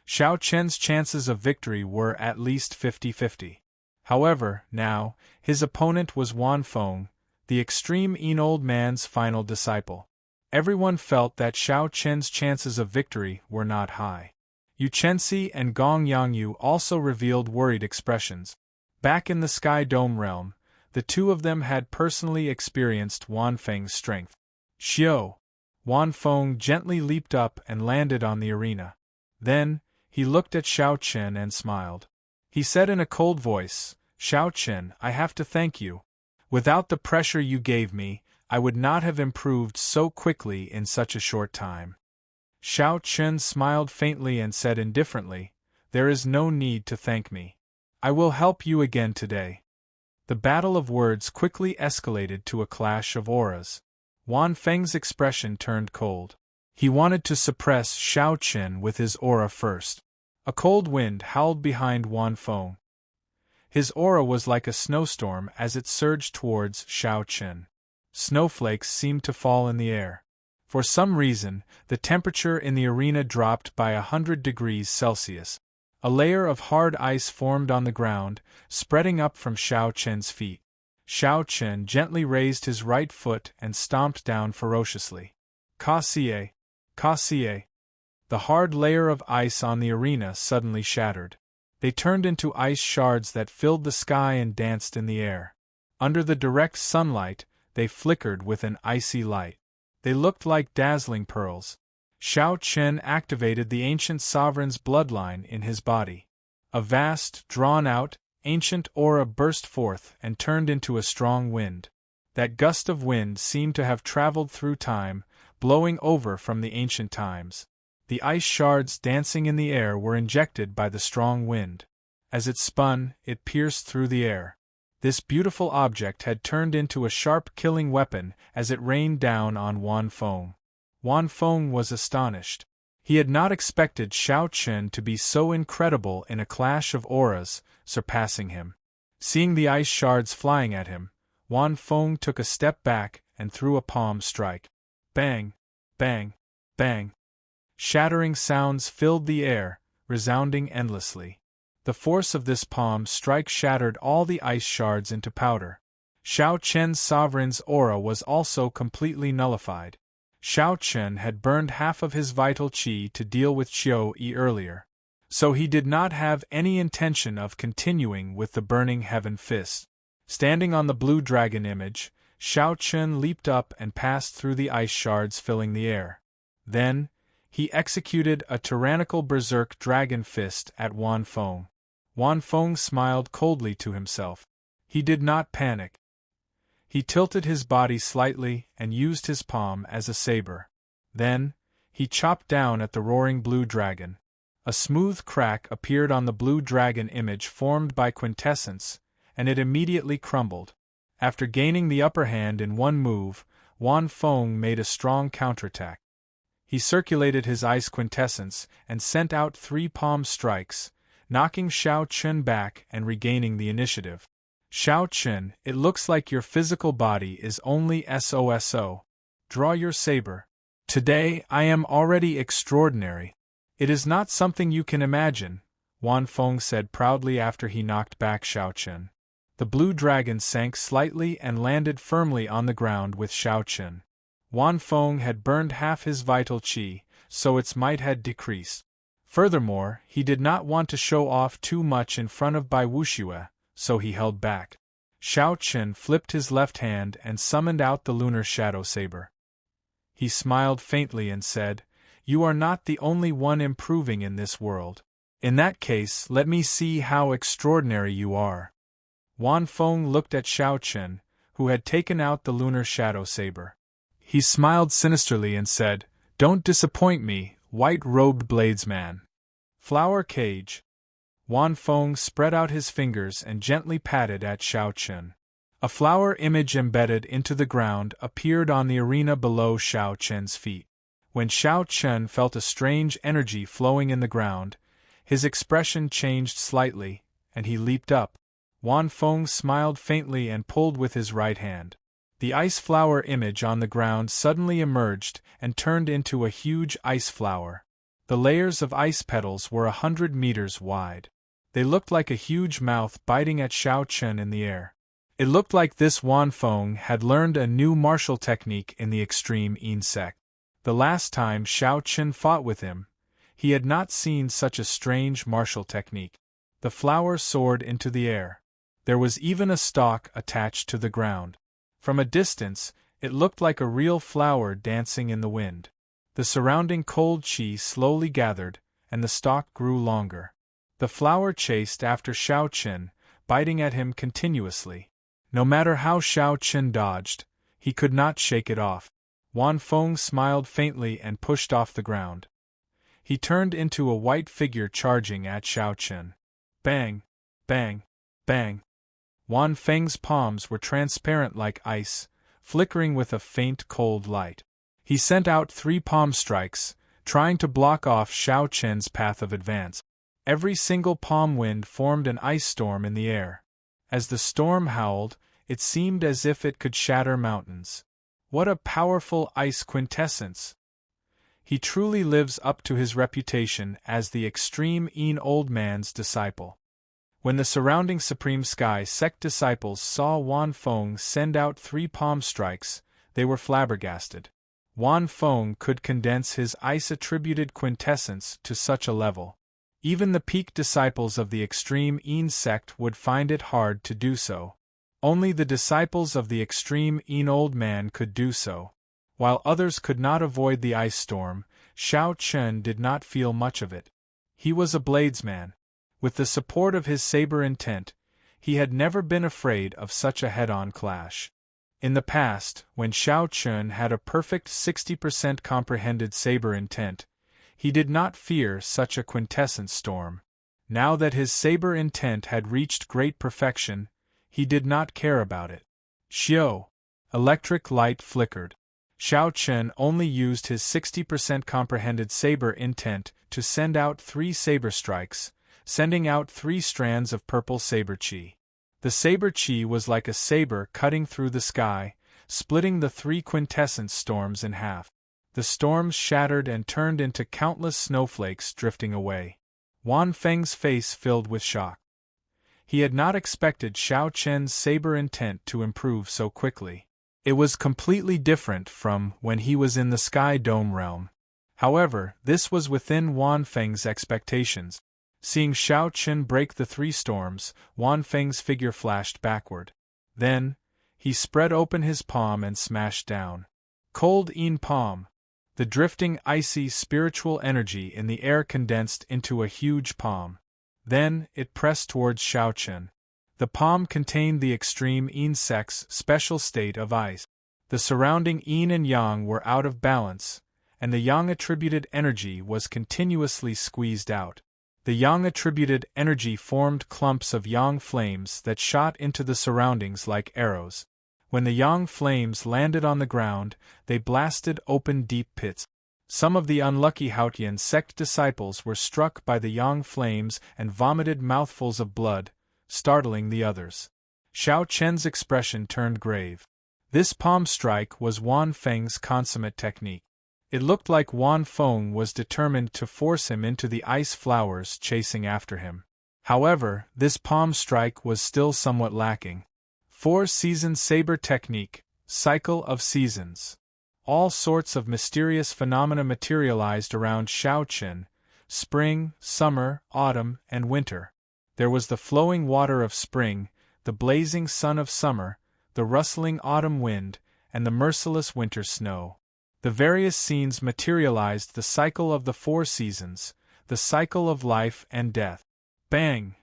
Xiao Chen's chances of victory were at least 50-50. However, now, his opponent was Wan Feng, the extreme Een old man's final disciple. Everyone felt that Xiao Chen's chances of victory were not high. Yu Chenxi and Gong Yangyu also revealed worried expressions. Back in the Sky Dome realm, the 2 of them had personally experienced Wan Feng's strength. Xiao! Wan Feng gently leaped up and landed on the arena. Then, he looked at Xiao Chen and smiled. He said in a cold voice, Xiao Chen, I have to thank you. Without the pressure you gave me, I would not have improved so quickly in such a short time. Xiao Chen smiled faintly and said indifferently, "There is no need to thank me. I will help you again today." The battle of words quickly escalated to a clash of auras. Wan Feng's expression turned cold. He wanted to suppress Xiao Chen with his aura first. A cold wind howled behind Wan Feng. His aura was like a snowstorm as it surged towards Xiao Chen. Snowflakes seemed to fall in the air. For some reason, the temperature in the arena dropped by 100 degrees Celsius. A layer of hard ice formed on the ground, spreading up from Xiao Chen's feet. Xiao Chen gently raised his right foot and stomped down ferociously. Ka-sie! Ka-sie! The hard layer of ice on the arena suddenly shattered. They turned into ice shards that filled the sky and danced in the air. Under the direct sunlight, they flickered with an icy light. They looked like dazzling pearls. Xiao Chen activated the ancient sovereign's bloodline in his body. A vast, drawn-out, ancient aura burst forth and turned into a strong wind. That gust of wind seemed to have traveled through time, blowing over from the ancient times. The ice shards dancing in the air were injected by the strong wind. As it spun, it pierced through the air. This beautiful object had turned into a sharp killing weapon as it rained down on Wan Feng. Wan Feng was astonished. He had not expected Xiao Chen to be so incredible in a clash of auras, surpassing him. Seeing the ice shards flying at him, Wan Feng took a step back and threw a palm strike. Bang! Bang! Bang! Shattering sounds filled the air, resounding endlessly. The force of this palm strike shattered all the ice shards into powder. Xiao Chen's sovereign's aura was also completely nullified. Xiao Chen had burned half of his vital qi to deal with Qiu Yi earlier, so he did not have any intention of continuing with the burning heaven fist. Standing on the blue dragon image, Xiao Chen leaped up and passed through the ice shards filling the air. Then, he executed a tyrannical berserk dragon fist at Wan Feng. Wan Feng smiled coldly to himself. He did not panic. He tilted his body slightly and used his palm as a saber. Then, he chopped down at the roaring blue dragon. A smooth crack appeared on the blue dragon image formed by quintessence, and it immediately crumbled. After gaining the upper hand in one move, Wan Feng made a strong counterattack. He circulated his ice quintessence and sent out 3 palm strikes, knocking Xiao Chen back and regaining the initiative. Xiao Chen, it looks like your physical body is only SOSO. Draw your saber. Today I am already extraordinary. It is not something you can imagine, Wan Feng said proudly after he knocked back Xiao Chen. The blue dragon sank slightly and landed firmly on the ground with Xiao Chen. Wan Feng had burned half his vital qi, so its might had decreased. Furthermore, he did not want to show off too much in front of Bai Wuxue, so he held back. Xiao Chen flipped his left hand and summoned out the lunar shadow saber. He smiled faintly and said, "You are not the only one improving in this world. In that case, let me see how extraordinary you are." Wan Feng looked at Xiao Chen, who had taken out the lunar shadow saber. He smiled sinisterly and said, "Don't disappoint me, white-robed bladesman." Flower cage. Wan Feng spread out his fingers and gently patted at Xiao Chen. A flower image embedded into the ground appeared on the arena below Xiao Chen's feet. When Xiao Chen felt a strange energy flowing in the ground, his expression changed slightly, and he leaped up. Wan Feng smiled faintly and pulled with his right hand. The ice flower image on the ground suddenly emerged and turned into a huge ice flower. The layers of ice petals were 100 meters wide. They looked like a huge mouth biting at Xiao Chen in the air. It looked like this Wan Feng had learned a new martial technique in the extreme Yin sect. The last time Xiao Chen fought with him, he had not seen such a strange martial technique. The flower soared into the air. There was even a stalk attached to the ground. From a distance, it looked like a real flower dancing in the wind. The surrounding cold qi slowly gathered, and the stalk grew longer. The flower chased after Xiao Chen, biting at him continuously. No matter how Xiao Chen dodged, He could not shake it off. Wan Feng smiled faintly and pushed off the ground. He turned into a white figure charging at Xiao Chen. Bang! Bang! Bang! Wan Feng's palms were transparent like ice, flickering with a faint cold light. He sent out 3 palm strikes, trying to block off Xiao Chen's path of advance. Every single palm wind formed an ice storm in the air. As the storm howled, it seemed as if it could shatter mountains. What a powerful ice quintessence! He truly lives up to his reputation as the extreme old man's disciple. When the surrounding Supreme Sky sect disciples saw Wan Feng send out 3 palm strikes, they were flabbergasted. Wan Feng could condense his ice-attributed quintessence to such a level. Even the peak disciples of the extreme sect would find it hard to do so. Only the disciples of the extreme old man could do so. While others could not avoid the ice storm, Xiao Chen did not feel much of it. He was a bladesman. With the support of his saber intent, he had never been afraid of such a head-on clash. In the past, when Xiao Chen had a perfect 60% comprehended saber intent, he did not fear such a quintessence storm. Now that his saber intent had reached great perfection, he did not care about it. Xiao! Electric light flickered. Xiao Chen only used his 60% comprehended saber intent to send out 3 saber strikes, sending out 3 strands of purple saber chi. The saber chi was like a saber cutting through the sky, splitting the 3 quintessence storms in half. The storms shattered and turned into countless snowflakes drifting away. Wan Feng's face filled with shock. He had not expected Xiao Chen's saber intent to improve so quickly. It was completely different from when he was in the Sky Dome realm. However, this was within Wan Feng's expectations. Seeing Xiao Chen break the 3 storms, Wan Feng's figure flashed backward. Then, he spread open his palm and smashed down. Cold palm. The drifting icy spiritual energy in the air condensed into a huge palm. Then, it pressed towards Xiao Chen. The palm contained the extreme sect's special state of ice. The surrounding yin and yang were out of balance, and the yang-attributed energy was continuously squeezed out. The yang-attributed energy formed clumps of yang flames that shot into the surroundings like arrows. When the yang flames landed on the ground, they blasted open deep pits. Some of the unlucky Haotian sect disciples were struck by the yang flames and vomited mouthfuls of blood, startling the others. Xiao Chen's expression turned grave. This palm strike was Wan Feng's consummate technique. It looked like Wan Feng was determined to force him into the ice flowers chasing after him. However, this palm strike was still somewhat lacking. 4-season saber technique, cycle of seasons. All sorts of mysterious phenomena materialized around Xiao Chen: spring, summer, autumn, and winter. There was the flowing water of spring, the blazing sun of summer, the rustling autumn wind, and the merciless winter snow. The various scenes materialized the cycle of the 4 seasons, the cycle of life and death. Bang!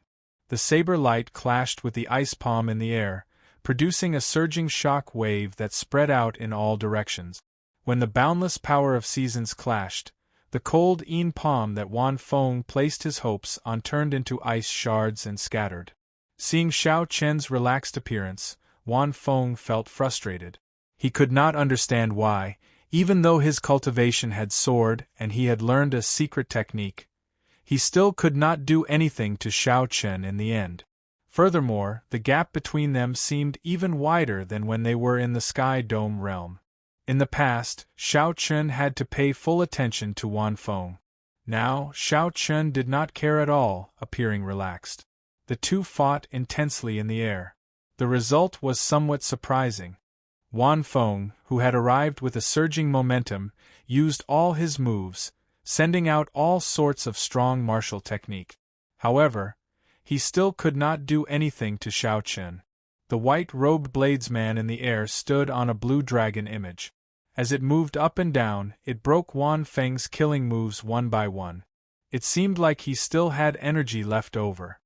The saber light clashed with the ice palm in the air, producing a surging shock wave that spread out in all directions. When the boundless power of seasons clashed, the cold palm that Wan Feng placed his hopes on turned into ice shards and scattered. Seeing Xiao Chen's relaxed appearance, Wan Feng felt frustrated. He could not understand why, even though his cultivation had soared and he had learned a secret technique, he still could not do anything to Xiao Chen in the end. Furthermore, the gap between them seemed even wider than when they were in the Sky Dome realm. In the past, Xiao Chen had to pay full attention to Wan Feng. Now, Xiao Chen did not care at all, appearing relaxed. The two fought intensely in the air. The result was somewhat surprising. Wan Feng, who had arrived with a surging momentum, used all his moves, sending out all sorts of strong martial technique. However, he still could not do anything to Xiao Chen. The white-robed bladesman in the air stood on a blue dragon image. As it moved up and down, it broke Wan Feng's killing moves one by one. It seemed like he still had energy left over.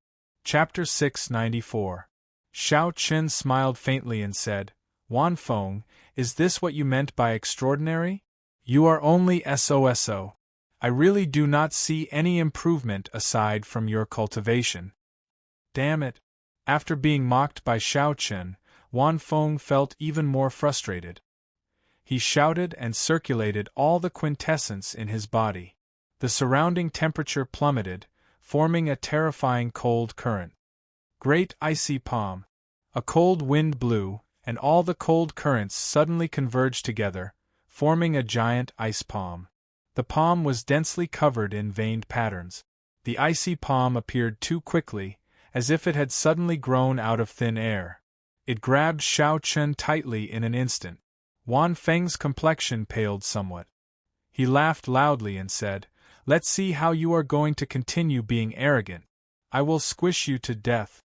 Chapter 694. Xiao Chen smiled faintly and said, Wan Feng, is this what you meant by extraordinary? You are only SOSO. I really do not see any improvement aside from your cultivation. Damn it. After being mocked by Xiao Chen, Wan Feng felt even more frustrated. He shouted and circulated all the quintessence in his body. The surrounding temperature plummeted, forming a terrifying cold current. Great icy palm. A cold wind blew, and all the cold currents suddenly converged together, forming a giant ice palm. The palm was densely covered in veined patterns. The icy palm appeared too quickly, as if it had suddenly grown out of thin air. It grabbed Xiao Chen tightly in an instant. Wan Feng's complexion paled somewhat. He laughed loudly and said, "Let's see how you are going to continue being arrogant. I will squish you to death."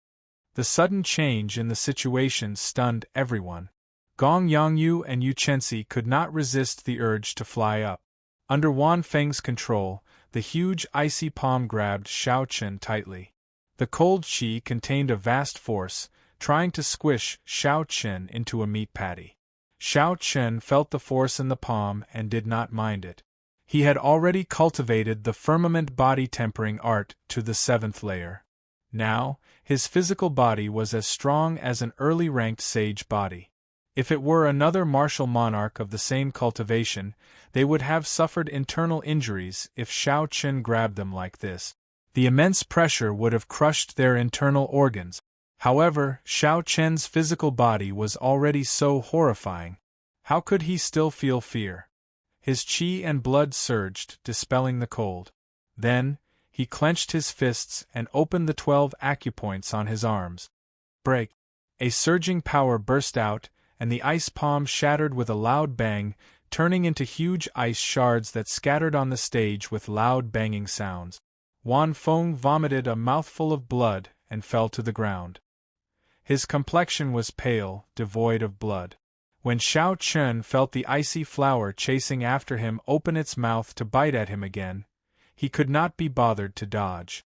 The sudden change in the situation stunned everyone. Gong Yongyu and Yu Chenxi could not resist the urge to fly up. Under Wan Feng's control, the huge icy palm grabbed Xiao Chen tightly. The cold qi contained a vast force, trying to squish Xiao Chen into a meat patty. Xiao Chen felt the force in the palm and did not mind it. He had already cultivated the firmament body tempering art to the 7th layer. Now, his physical body was as strong as an early ranked sage body. If it were another martial monarch of the same cultivation, they would have suffered internal injuries if Xiao Chen grabbed them like this. The immense pressure would have crushed their internal organs. However, Xiao Chen's physical body was already so horrifying. How could he still feel fear? His qi and blood surged, dispelling the cold. Then, he clenched his fists and opened the 12 acupoints on his arms. Break! A surging power burst out, and the ice palm shattered with a loud bang, turning into huge ice shards that scattered on the stage with loud banging sounds. Wan Feng vomited a mouthful of blood and fell to the ground. His complexion was pale, devoid of blood. When Xiao Chen felt the icy flower chasing after him open its mouth to bite at him again, he could not be bothered to dodge.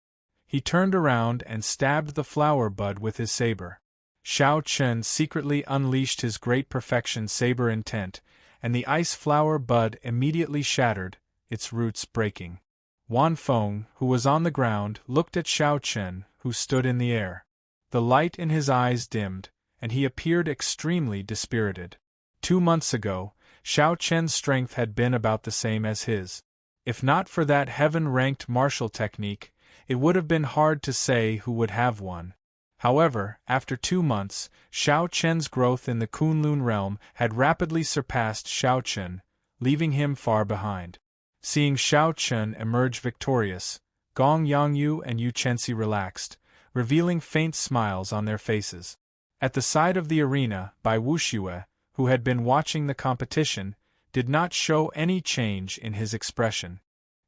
He turned around and stabbed the flower bud with his saber. Xiao Chen secretly unleashed his great perfection saber intent, and the ice flower bud immediately shattered, its roots breaking. Wan Feng, who was on the ground, looked at Xiao Chen, who stood in the air. The light in his eyes dimmed, and he appeared extremely dispirited. 2 months ago, Xiao Chen's strength had been about the same as his. If not for that heaven-ranked martial technique, it would have been hard to say who would have won. However, after 2 months, Xiao Chen's growth in the Kunlun realm had rapidly surpassed Xiao Chen, leaving him far behind. Seeing Xiao Chen emerge victorious, Gong Yongyu and Yu Chenxi relaxed, revealing faint smiles on their faces. At the side of the arena, Bai Wuxue, who had been watching the competition, did not show any change in his expression.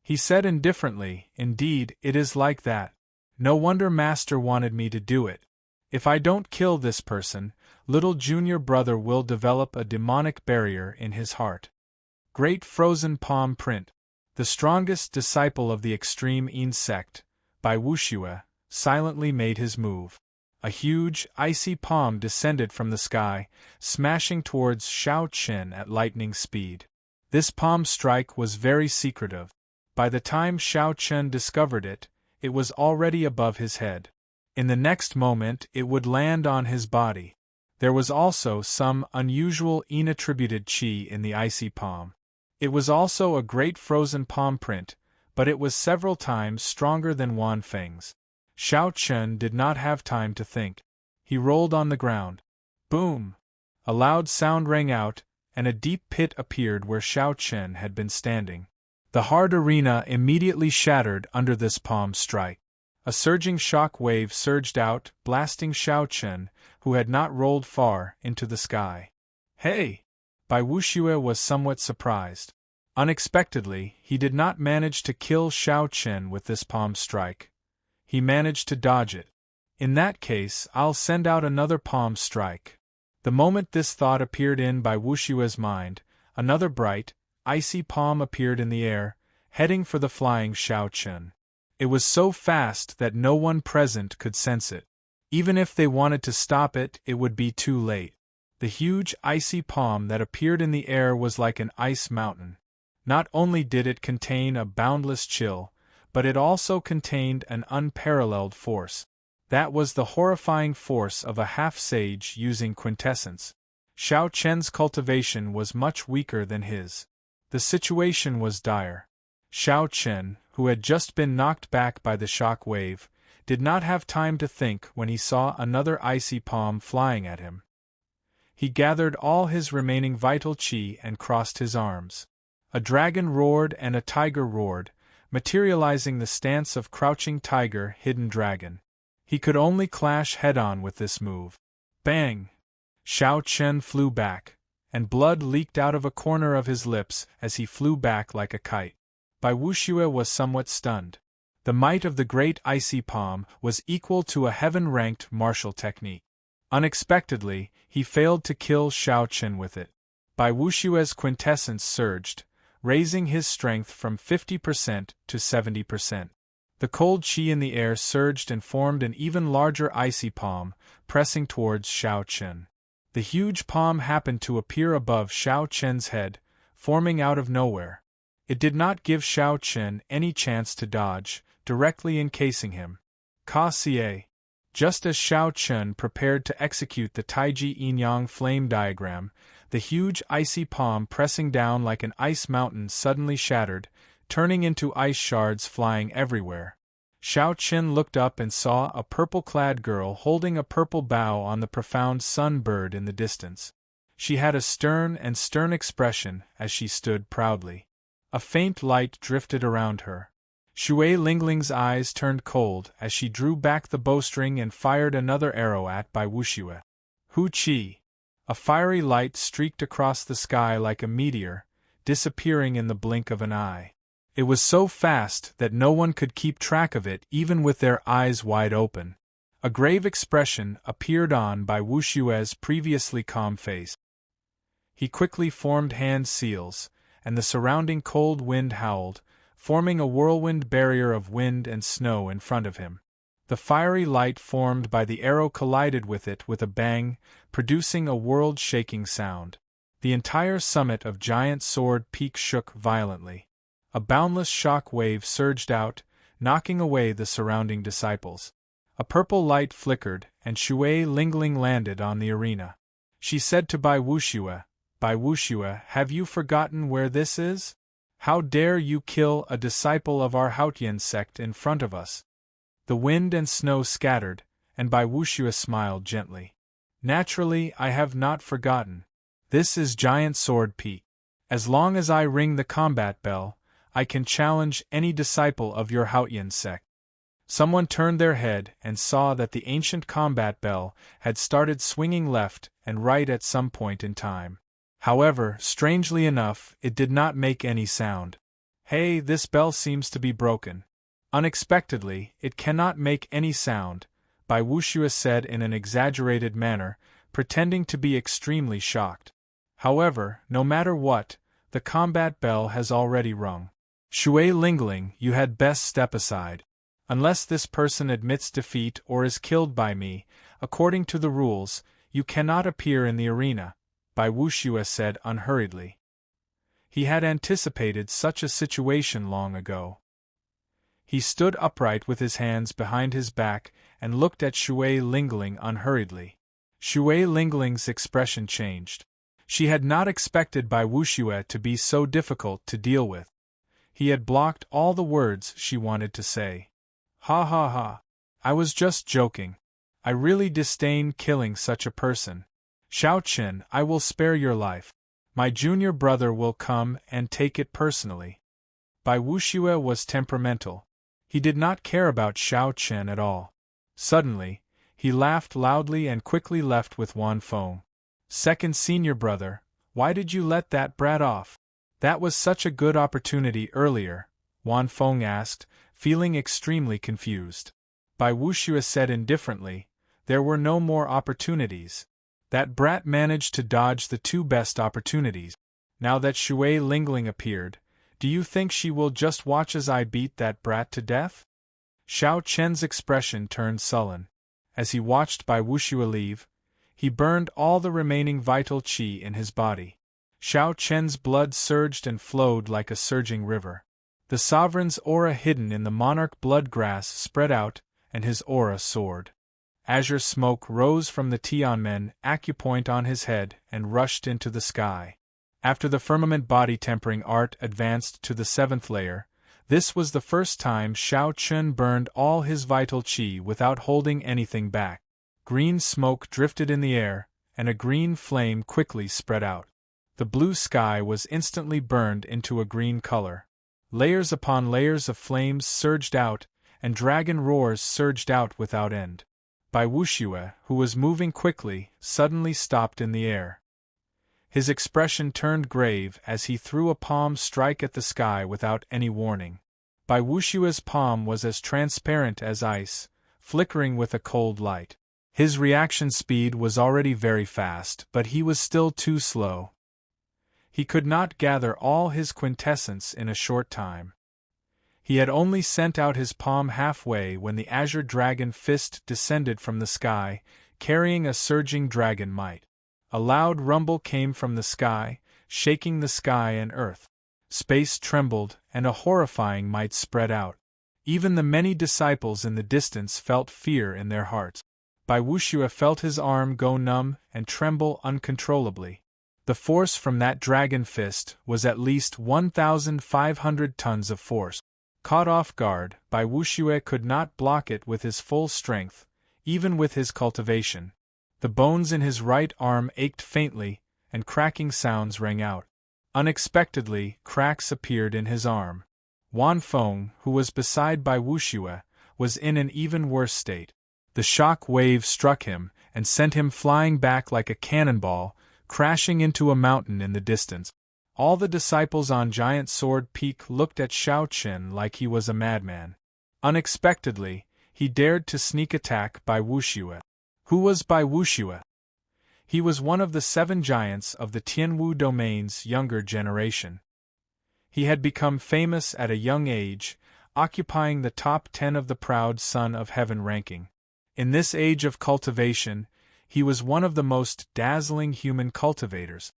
He said indifferently, "Indeed, it is like that. No wonder Master wanted me to do it. If I don't kill this person, little junior brother will develop a demonic barrier in his heart." Great frozen palm print. The strongest disciple of the extreme Yin sect, Bai Wuxue, silently made his move. A huge, icy palm descended from the sky, smashing towards Xiao Chen at lightning speed. This palm strike was very secretive. By the time Xiao Chen discovered it, it was already above his head. In the next moment it would land on his body. There was also some unusual Yin-attributed qi in the icy palm. It was also a great frozen palm print, but it was several times stronger than Wan Feng's. Xiao Chen did not have time to think. He rolled on the ground. Boom! A loud sound rang out, and a deep pit appeared where Xiao Chen had been standing. The hard arena immediately shattered under this palm strike. A surging shock wave surged out, blasting Xiao Chen, who had not rolled far, into the sky. Hey! Bai Wuxue was somewhat surprised. Unexpectedly, he did not manage to kill Xiao Chen with this palm strike. He managed to dodge it. In that case, I'll send out another palm strike. The moment this thought appeared in Bai Wuxue's mind, another bright, icy palm appeared in the air, heading for the flying Xiao Chen. It was so fast that no one present could sense it. Even if they wanted to stop it, it would be too late. The huge icy palm that appeared in the air was like an ice mountain. Not only did it contain a boundless chill, but it also contained an unparalleled force. That was the horrifying force of a half-sage using quintessence. Xiao Chen's cultivation was much weaker than his. The situation was dire. Xiao Chen, who had just been knocked back by the shock wave, did not have time to think when he saw another icy palm flying at him. He gathered all his remaining vital qi and crossed his arms. A dragon roared and a tiger roared, materializing the stance of crouching tiger, hidden dragon. He could only clash head-on with this move. Bang! Xiao Chen flew back, and blood leaked out of a corner of his lips as he flew back like a kite. Bai Wuxue was somewhat stunned. The might of the great icy palm was equal to a heaven-ranked martial technique. Unexpectedly, he failed to kill Xiao Chen with it. Bai Wuxue's quintessence surged, raising his strength from 50% to 70%. The cold qi in the air surged and formed an even larger icy palm, pressing towards Xiao Chen. The huge palm happened to appear above Xiao Chen's head, forming out of nowhere. It did not give Xiao Chen any chance to dodge, directly encasing him. Ka Xie. Just as Xiao Chen prepared to execute the Taiji Yin-Yang flame diagram, the huge icy palm pressing down like an ice mountain suddenly shattered, turning into ice shards flying everywhere. Xiao Chen looked up and saw a purple-clad girl holding a purple bough on the profound sun bird in the distance. She had a stern expression as she stood proudly. A faint light drifted around her. Shui Lingling's eyes turned cold as she drew back the bowstring and fired another arrow at Bai Wuxue. Hu Qi! A fiery light streaked across the sky like a meteor, disappearing in the blink of an eye. It was so fast that no one could keep track of it even with their eyes wide open. A grave expression appeared on Bai Wuxue's previously calm face. He quickly formed hand seals, and the surrounding cold wind howled, forming a whirlwind barrier of wind and snow in front of him. The fiery light formed by the arrow collided with it with a bang, producing a world-shaking sound. The entire summit of Giant Sword Peak shook violently. A boundless shock wave surged out, knocking away the surrounding disciples. A purple light flickered, and Shui Lingling landed on the arena. She said to Bai Wuxue, "Bai Wuxue, have you forgotten where this is? How dare you kill a disciple of our Haotian sect in front of us?" The wind and snow scattered, and Bai Wuxue smiled gently. "Naturally, I have not forgotten. This is Giant Sword Peak. As long as I ring the combat bell, I can challenge any disciple of your Haotian sect." Someone turned their head and saw that the ancient combat bell had started swinging left and right at some point in time. However, strangely enough, it did not make any sound. "Hey, this bell seems to be broken." "Unexpectedly, it cannot make any sound," Bai Wuxue said in an exaggerated manner, pretending to be extremely shocked. "However, no matter what, the combat bell has already rung. Shui Lingling, you had best step aside. Unless this person admits defeat or is killed by me, according to the rules, you cannot appear in the arena," Bai Wuxue said unhurriedly. He had anticipated such a situation long ago. He stood upright with his hands behind his back and looked at Shui Lingling unhurriedly. Shui Lingling's expression changed. She had not expected Bai Wuxue to be so difficult to deal with. He had blocked all the words she wanted to say. "Ha ha ha. I was just joking. I really disdain killing such a person. Xiao Chen, I will spare your life. My junior brother will come and take it personally." Bai Wuxue was temperamental. He did not care about Xiao Chen at all. Suddenly, he laughed loudly and quickly left with Wan Feng. "Second senior brother, why did you let that brat off? That was such a good opportunity earlier," Wan Feng asked, feeling extremely confused. Bai Wuxue said indifferently, "There were no more opportunities. That brat managed to dodge the two best opportunities. Now that Shui Lingling appeared, do you think she will just watch as I beat that brat to death?" Xiao Chen's expression turned sullen. As he watched Bai Wuxue leave, he burned all the remaining vital qi in his body. Xiao Chen's blood surged and flowed like a surging river. The sovereign's aura hidden in the monarch blood grass spread out, and his aura soared. Azure smoke rose from the Tianmen acupoint on his head and rushed into the sky. After the firmament body tempering art advanced to the 7th layer, this was the first time Xiao Chun burned all his vital qi without holding anything back. Green smoke drifted in the air, and a green flame quickly spread out. The blue sky was instantly burned into a green color. Layers upon layers of flames surged out, and dragon roars surged out without end. Bai Wuxue, who was moving quickly, suddenly stopped in the air. His expression turned grave as he threw a palm strike at the sky without any warning. Bai Wuxue's palm was as transparent as ice, flickering with a cold light. His reaction speed was already very fast, but he was still too slow. He could not gather all his quintessence in a short time. He had only sent out his palm halfway when the azure dragon fist descended from the sky, carrying a surging dragon might. A loud rumble came from the sky, shaking the sky and earth. Space trembled, and a horrifying might spread out. Even the many disciples in the distance felt fear in their hearts. Bai Wuxue felt his arm go numb and tremble uncontrollably. The force from that dragon fist was at least 1,500 tons of force. Caught off guard, Bai Wuxue could not block it with his full strength, even with his cultivation. The bones in his right arm ached faintly, and cracking sounds rang out. Unexpectedly, cracks appeared in his arm. Wan Feng, who was beside Bai Wuxue, was in an even worse state. The shock wave struck him, and sent him flying back like a cannonball, crashing into a mountain in the distance. All the disciples on Giant Sword Peak looked at Xiao Qin like he was a madman. Unexpectedly, he dared to sneak attack Bai Wuxue. Who was Bai Wuxue? He was one of the 7 giants of the Tianwu domain's younger generation. He had become famous at a young age, occupying the top 10 of the proud Son of Heaven ranking. In this age of cultivation, he was one of the most dazzling human cultivators.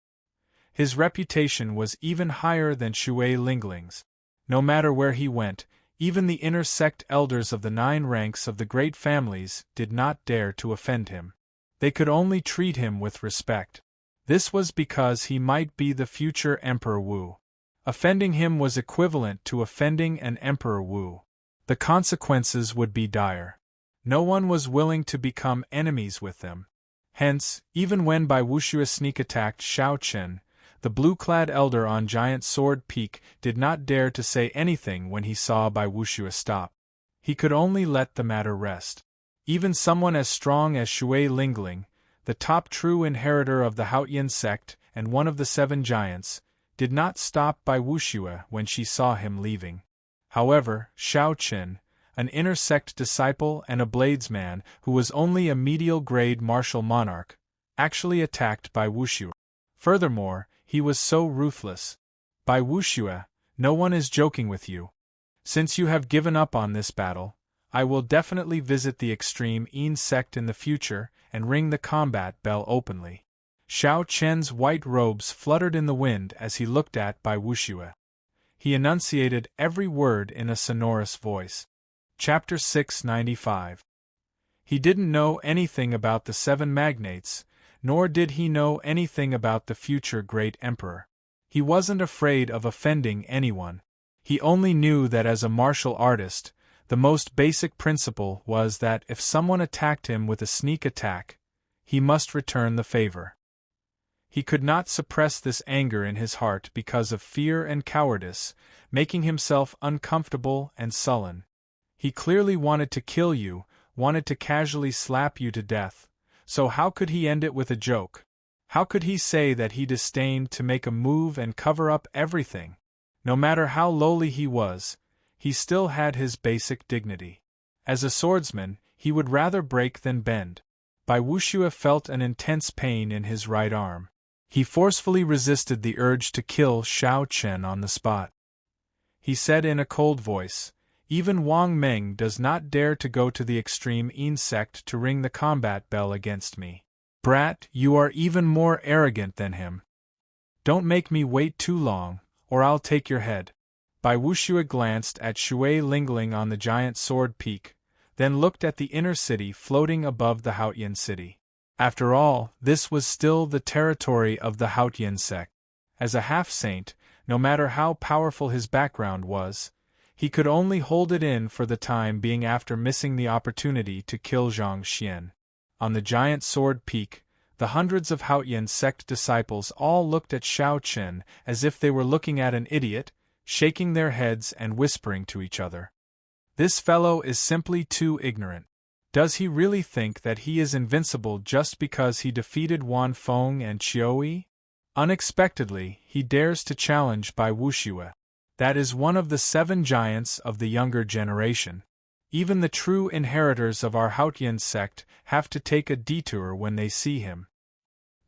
His reputation was even higher than Shui Lingling's. No matter where he went, even the inner sect elders of the 9 ranks of the great families did not dare to offend him. They could only treat him with respect. This was because he might be the future Emperor Wu. Offending him was equivalent to offending an Emperor Wu. The consequences would be dire. No one was willing to become enemies with them. Hence, even when Bai Wuxue sneak attacked Xiao Qin, the blue-clad elder on Giant Sword Peak did not dare to say anything when he saw Bai Wuxue stop. He could only let the matter rest. Even someone as strong as Shui Lingling, the top true inheritor of the Haotian sect and one of the 7 giants, did not stop Bai Wuxue when she saw him leaving. However, Xiao Qin, an inner sect disciple and a bladesman who was only a medial-grade martial monarch, actually attacked Bai Wuxue. Furthermore, he was so ruthless. Bai Wuxue, no one is joking with you. Since you have given up on this battle, I will definitely visit the extreme Yin sect in the future and ring the combat bell openly. Xiao Chen's white robes fluttered in the wind as he looked at Bai Wuxue. He enunciated every word in a sonorous voice. Chapter 695. He didn't know anything about the 7 magnates, nor did he know anything about the future great emperor. He wasn't afraid of offending anyone. He only knew that as a martial artist, the most basic principle was that if someone attacked him with a sneak attack, he must return the favor. He could not suppress this anger in his heart because of fear and cowardice, making himself uncomfortable and sullen. He clearly wanted to kill you, wanted to casually slap you to death, so how could he end it with a joke? How could he say that he disdained to make a move and cover up everything? No matter how lowly he was, he still had his basic dignity. As a swordsman, he would rather break than bend. Bai Wuxue felt an intense pain in his right arm. He forcefully resisted the urge to kill Xiao Chen on the spot. He said in a cold voice, "Even Wang Meng does not dare to go to the extreme Yin sect to ring the combat bell against me. Brat, you are even more arrogant than him. Don't make me wait too long, or I'll take your head. Bai Wuxue glanced at Shui Lingling on the giant sword peak, then looked at the inner city floating above the Haotian city. After all, this was still the territory of the Haotian sect. As a half-saint, no matter how powerful his background was, he could only hold it in for the time being after missing the opportunity to kill Zhang Xian. On the giant sword peak, the hundreds of Haotian sect disciples all looked at Xiao Chen as if they were looking at an idiot, shaking their heads and whispering to each other. This fellow is simply too ignorant. Does he really think that he is invincible just because he defeated Wan Feng and Qiuyi? Unexpectedly, he dares to challenge Bai Wuxue. That is one of the 7 giants of the younger generation. Even the true inheritors of our Haotian sect have to take a detour when they see him.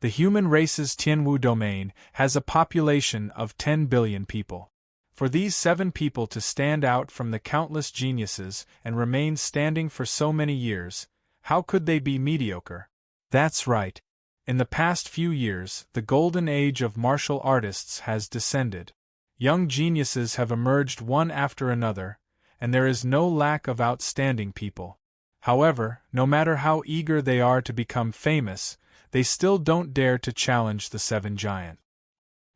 The human race's Tianwu domain has a population of 10 billion people. For these 7 people to stand out from the countless geniuses and remain standing for so many years, how could they be mediocre? That's right. In the past few years, the golden age of martial artists has descended. Young geniuses have emerged one after another, and there is no lack of outstanding people. However, no matter how eager they are to become famous, they still don't dare to challenge the 7 giants.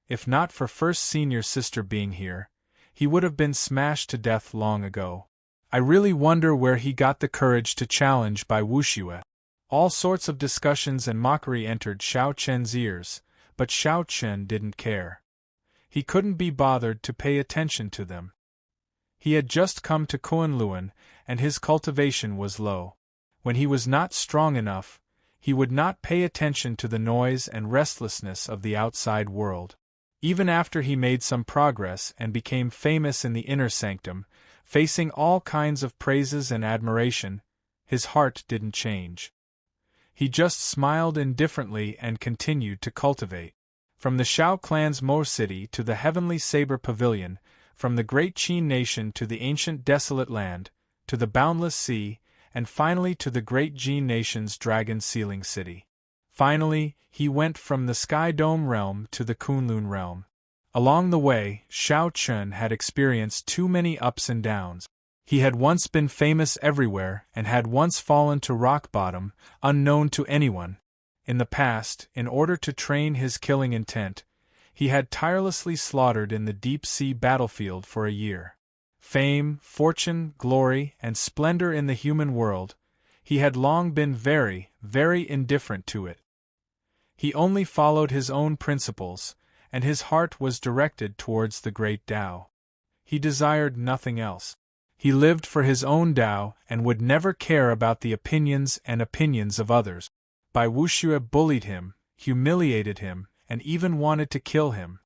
If not for First Senior Sister being here, he would have been smashed to death long ago. I really wonder where he got the courage to challenge Bai Wuxue. All sorts of discussions and mockery entered Xiao Chen's ears, but Xiao Chen didn't care. He couldn't be bothered to pay attention to them. He had just come to Kunlun, and his cultivation was low. When he was not strong enough, he would not pay attention to the noise and restlessness of the outside world. Even after he made some progress and became famous in the inner sanctum, facing all kinds of praises and admiration, his heart didn't change. He just smiled indifferently and continued to cultivate. From the Shao clan's Mo City to the Heavenly Saber Pavilion, from the great Qin nation to the ancient desolate land, to the boundless sea, and finally to the great Jin nation's dragon sealing city. Finally, he went from the Sky Dome realm to the Kunlun realm. Along the way, Xiao Chen had experienced too many ups and downs. He had once been famous everywhere and had once fallen to rock bottom, unknown to anyone. In the past, in order to train his killing intent, he had tirelessly slaughtered in the deep-sea battlefield for a year. Fame, fortune, glory, and splendor in the human world, he had long been very, very indifferent to it. He only followed his own principles, and his heart was directed towards the great Tao. He desired nothing else. He lived for his own Tao and would never care about the opinions of others. Bai Wuxue bullied him, humiliated him, and even wanted to kill him.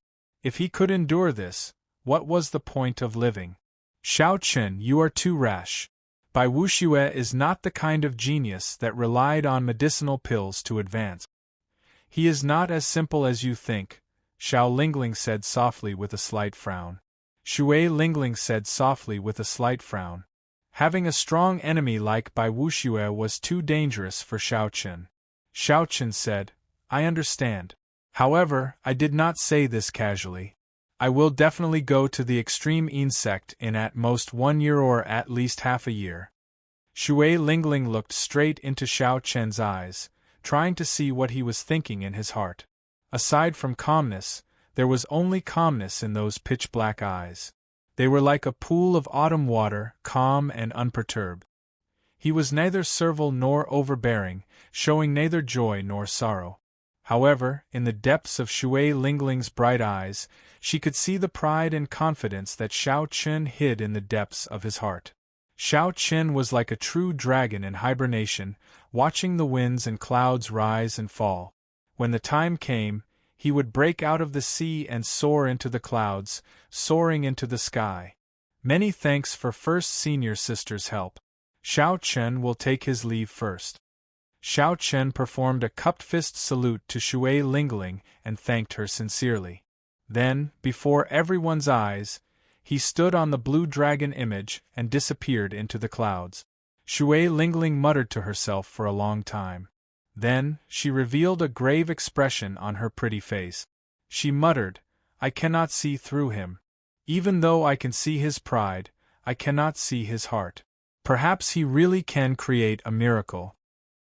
If he could endure this, what was the point of living? Xiao Chen, you are too rash. Bai Wuxue is not the kind of genius that relied on medicinal pills to advance. He is not as simple as you think, Xiao Lingling said softly with a slight frown. Shui Lingling said softly with a slight frown. Having a strong enemy like Bai Wuxue was too dangerous for Xiao Chen. Xiao Chen said, I understand. However, I did not say this casually. I will definitely go to the extreme insect in at most 1 year or at least half a year. Shui Lingling looked straight into Xiao Chen's eyes, trying to see what he was thinking in his heart. Aside from calmness, there was only calmness in those pitch-black eyes. They were like a pool of autumn water, calm and unperturbed. He was neither servile nor overbearing, showing neither joy nor sorrow. However, in the depths of Shui Lingling's bright eyes, she could see the pride and confidence that Xiao Chen hid in the depths of his heart. Xiao Chen was like a true dragon in hibernation, watching the winds and clouds rise and fall. When the time came, he would break out of the sea and soar into the clouds, soaring into the sky. Many thanks for First Senior Sister's help. Xiao Chen will take his leave first. Xiao Chen performed a cupped fist salute to Shui Lingling and thanked her sincerely. Then, before everyone's eyes, he stood on the blue dragon image and disappeared into the clouds. Shui Lingling muttered to herself for a long time. Then, she revealed a grave expression on her pretty face. She muttered, "I cannot see through him. Even though I can see his pride, I cannot see his heart. Perhaps he really can create a miracle."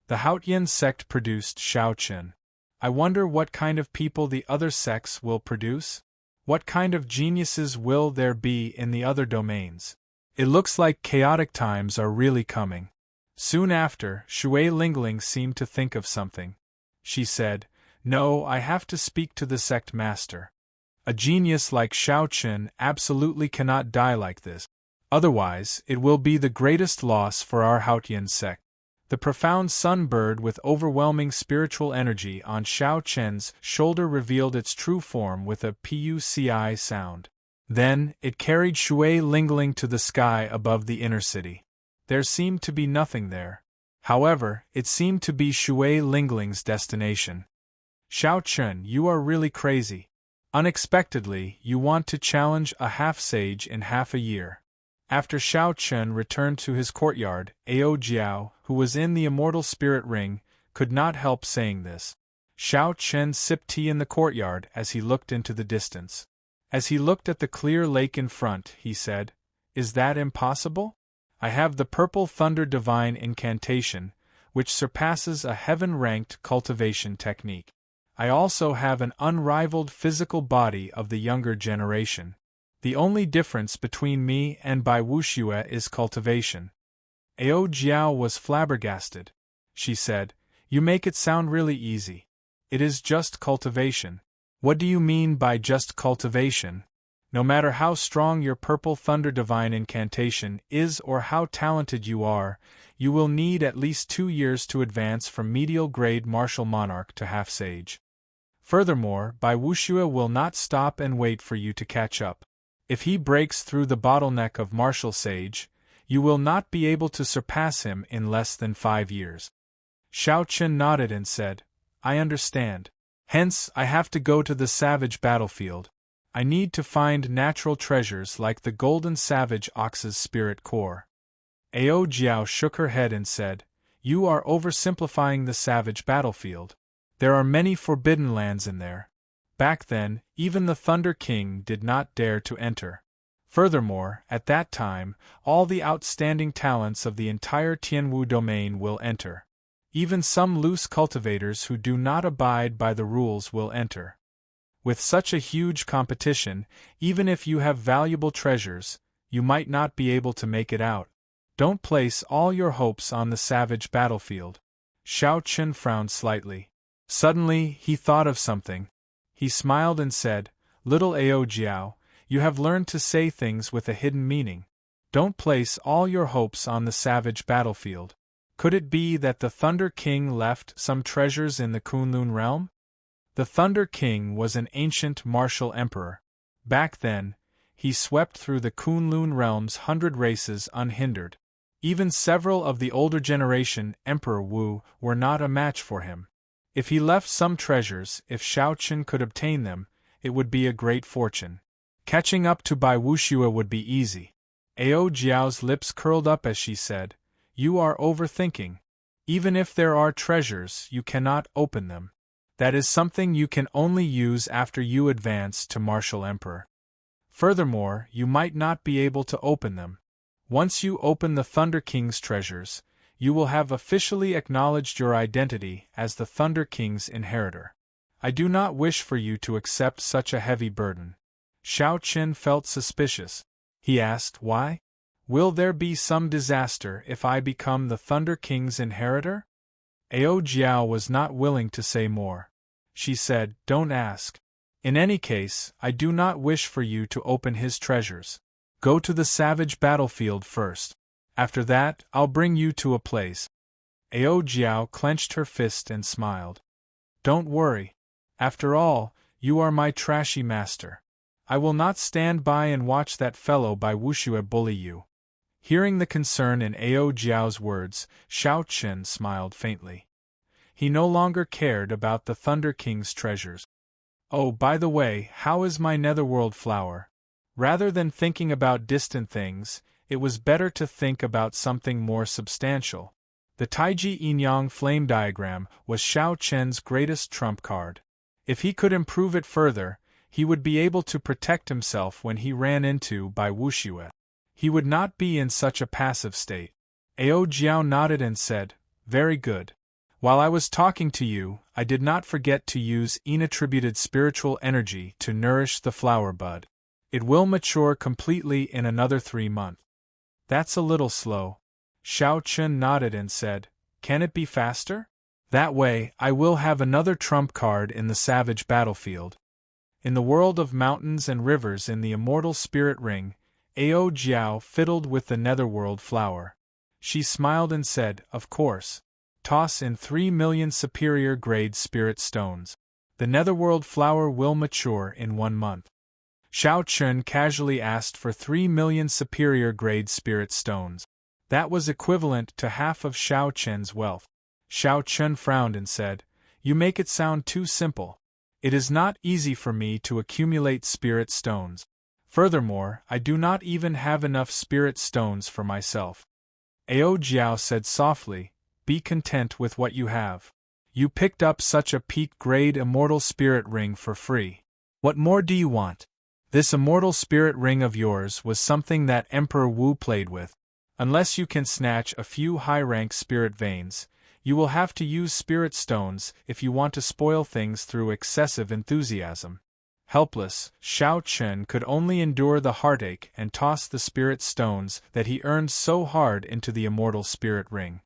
The Haotian sect produced Shaoqun. I wonder what kind of people the other sects will produce? What kind of geniuses will there be in the other domains? It looks like chaotic times are really coming. Soon after, Shui Lingling seemed to think of something. She said, "No, I have to speak to the sect master. A genius like Shaoqun absolutely cannot die like this. Otherwise, it will be the greatest loss for our Haotian sect." The profound sunbird with overwhelming spiritual energy on Shaoqun's shoulder revealed its true form with a puci sound. Then, it carried Shui Lingling to the sky above the inner city. There seemed to be nothing there. However, it seemed to be Shui Lingling's destination. "Shaoqun, you are really crazy. Unexpectedly, you want to challenge a half-sage in half a year." After Shaoqun returned to his courtyard, Ao Jiao, who was in the immortal spirit ring, could not help saying this. Shaoqun sipped tea in the courtyard as he looked into the distance. As he looked at the clear lake in front, he said, "Is that impossible? I have the purple thunder divine incantation, which surpasses a heaven-ranked cultivation technique. I also have an unrivaled physical body of the younger generation. The only difference between me and Bai Wuxue is cultivation." Ao Jiao was flabbergasted. She said, "You make it sound really easy. It is just cultivation." "What do you mean by just cultivation? No matter how strong your purple thunder divine incantation is or how talented you are, you will need at least 2 years to advance from medial grade martial monarch to half-sage. Furthermore, Bai Wuxue will not stop and wait for you to catch up. If he breaks through the bottleneck of martial sage, you will not be able to surpass him in less than 5 years." Shaoqun nodded and said, "I understand. Hence, I have to go to the savage battlefield. I need to find natural treasures like the golden savage ox's spirit core." Ao Jiao shook her head and said, "You are oversimplifying the savage battlefield. There are many forbidden lands in there. Back then, even the Thunder King did not dare to enter. Furthermore, at that time, all the outstanding talents of the entire Tianwu domain will enter. Even some loose cultivators who do not abide by the rules will enter. With such a huge competition, even if you have valuable treasures, you might not be able to make it out. Don't place all your hopes on the savage battlefield." Shaoqun frowned slightly. Suddenly, he thought of something. He smiled and said, "Little Ao Jiao, you have learned to say things with a hidden meaning. Don't place all your hopes on the savage battlefield. Could it be that the Thunder King left some treasures in the Kunlun realm?" The Thunder King was an ancient martial emperor. Back then, he swept through the Kunlun realm's 100 races unhindered. Even several of the older generation Emperor Wu were not a match for him. If he left some treasures, if Shaoqun could obtain them, it would be a great fortune. Catching up to Bai Wuxue would be easy. Ao Jiao's lips curled up as she said, "You are overthinking. Even if there are treasures, you cannot open them. That is something you can only use after you advance to Martial Emperor. Furthermore, you might not be able to open them. Once you open the Thunder King's treasures, you will have officially acknowledged your identity as the Thunder King's inheritor. I do not wish for you to accept such a heavy burden." Shaoqun felt suspicious. He asked, "Why? Will there be some disaster if I become the Thunder King's inheritor?" Ao Jiao was not willing to say more. She said, "Don't ask. In any case, I do not wish for you to open his treasures. Go to the savage battlefield first. After that, I'll bring you to a place." Ao Jiao clenched her fist and smiled. "Don't worry. After all, you are my trashy master. I will not stand by and watch that fellow Bai Wuxue bully you." Hearing the concern in Ao Jiao's words, Shaoqun smiled faintly. He no longer cared about the Thunder King's treasures. "Oh, by the way, how is my netherworld flower?" Rather than thinking about distant things, it was better to think about something more substantial. The Taiji Yin-Yang flame diagram was Xiao Chen's greatest trump card. If he could improve it further, he would be able to protect himself when he ran into Bai Wuxue. He would not be in such a passive state. Ao Jiao nodded and said, "Very good. While I was talking to you, I did not forget to use yin-attributed spiritual energy to nourish the flower bud. It will mature completely in another 3 months. That's a little slow." Xiao Chen nodded and said, "Can it be faster? That way, I will have another trump card in the savage battlefield." In the world of mountains and rivers in the immortal spirit ring, Ao Jiao fiddled with the netherworld flower. She smiled and said, "Of course. Toss in 3 million superior grade spirit stones. The netherworld flower will mature in 1 month." Xiao Chen casually asked for 3 million superior grade spirit stones. That was equivalent to half of Xiao Chen's wealth. Xiao Chen frowned and said, "You make it sound too simple. It is not easy for me to accumulate spirit stones. Furthermore, I do not even have enough spirit stones for myself." Ao Jiao said softly, "Be content with what you have. You picked up such a peak-grade immortal spirit ring for free. What more do you want? This immortal spirit ring of yours was something that Emperor Wu played with. Unless you can snatch a few high-rank spirit veins, you will have to use spirit stones if you want to spoil things through excessive enthusiasm." Helpless, Xiao Chen could only endure the heartache and toss the spirit stones that he earned so hard into the immortal spirit ring.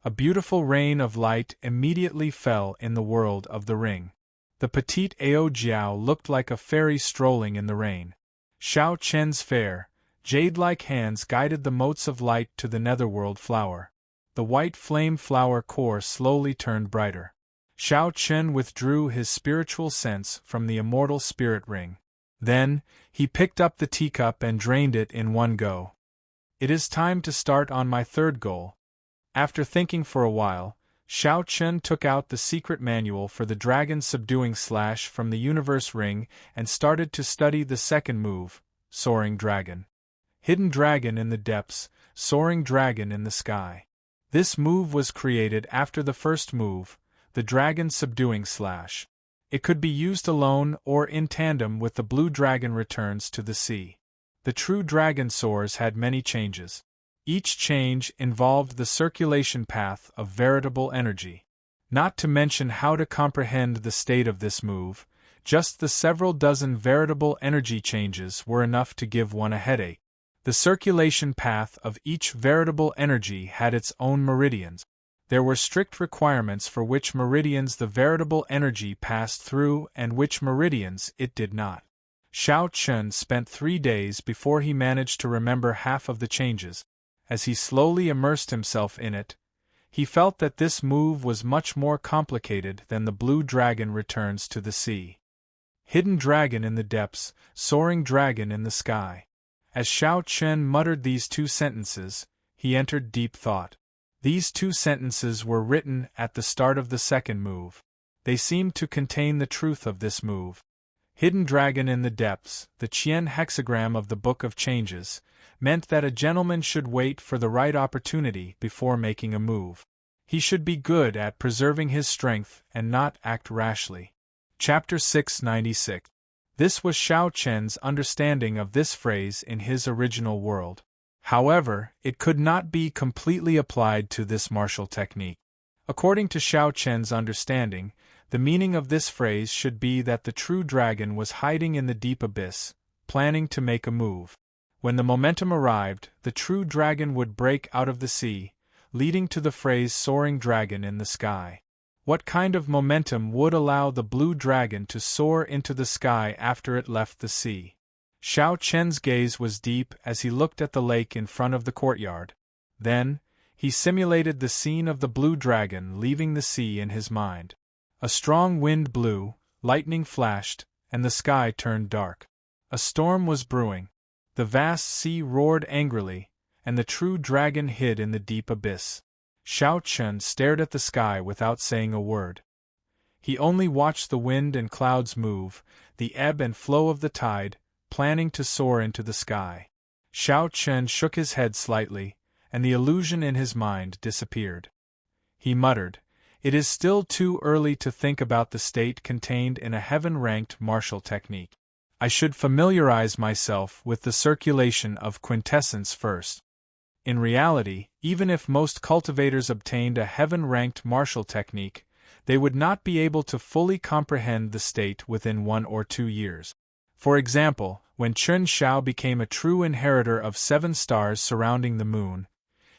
A beautiful rain of light immediately fell in the world of the ring. The petite Ao Jiao looked like a fairy strolling in the rain. Xiao Chen's fair, jade-like hands guided the motes of light to the netherworld flower. The white flame flower core slowly turned brighter. Xiao Chen withdrew his spiritual sense from the immortal spirit ring. Then, he picked up the teacup and drained it in one go. "It is time to start on my 3rd goal." After thinking for a while, Xiao Chen took out the secret manual for the dragon subduing slash from the universe ring and started to study the 2nd move, Soaring Dragon. Hidden dragon in the depths, soaring dragon in the sky. This move was created after the 1st move, the dragon subduing slash. It could be used alone or in tandem with the blue dragon returns to the sea. The true dragon soars had many changes. Each change involved the circulation path of veritable energy. Not to mention how to comprehend the state of this move, just the several dozen veritable energy changes were enough to give one a headache. The circulation path of each veritable energy had its own meridians. There were strict requirements for which meridians the veritable energy passed through and which meridians it did not. Xiao Chen spent 3 days before he managed to remember half of the changes. As he slowly immersed himself in it, he felt that this move was much more complicated than the blue dragon returns to the sea. Hidden dragon in the depths, soaring dragon in the sky. As Xiao Chen muttered these 2 sentences, he entered deep thought. These 2 sentences were written at the start of the 2nd move. They seemed to contain the truth of this move. Hidden dragon in the depths, the Qian hexagram of the Book of Changes, meant that a gentleman should wait for the right opportunity before making a move. He should be good at preserving his strength and not act rashly. Chapter 696. This was Xiao Chen's understanding of this phrase in his original world. However, it could not be completely applied to this martial technique. According to Xiao Chen's understanding, the meaning of this phrase should be that the true dragon was hiding in the deep abyss, planning to make a move. When the momentum arrived, the true dragon would break out of the sea, leading to the phrase soaring dragon in the sky. What kind of momentum would allow the blue dragon to soar into the sky after it left the sea? Xiao Chen's gaze was deep as he looked at the lake in front of the courtyard. Then, he simulated the scene of the blue dragon leaving the sea in his mind. A strong wind blew, lightning flashed, and the sky turned dark. A storm was brewing. The vast sea roared angrily, and the true dragon hid in the deep abyss. Xiao Chen stared at the sky without saying a word. He only watched the wind and clouds move, the ebb and flow of the tide, planning to soar into the sky. Xiao Chen shook his head slightly, and the illusion in his mind disappeared. he muttered. It is still too early to think about the state contained in a heaven-ranked martial technique. I should familiarize myself with the circulation of quintessence first. In reality, even if most cultivators obtained a heaven-ranked martial technique, they would not be able to fully comprehend the state within 1 or 2 years. For example, when Chen Xiao became a true inheritor of 7 stars surrounding the moon,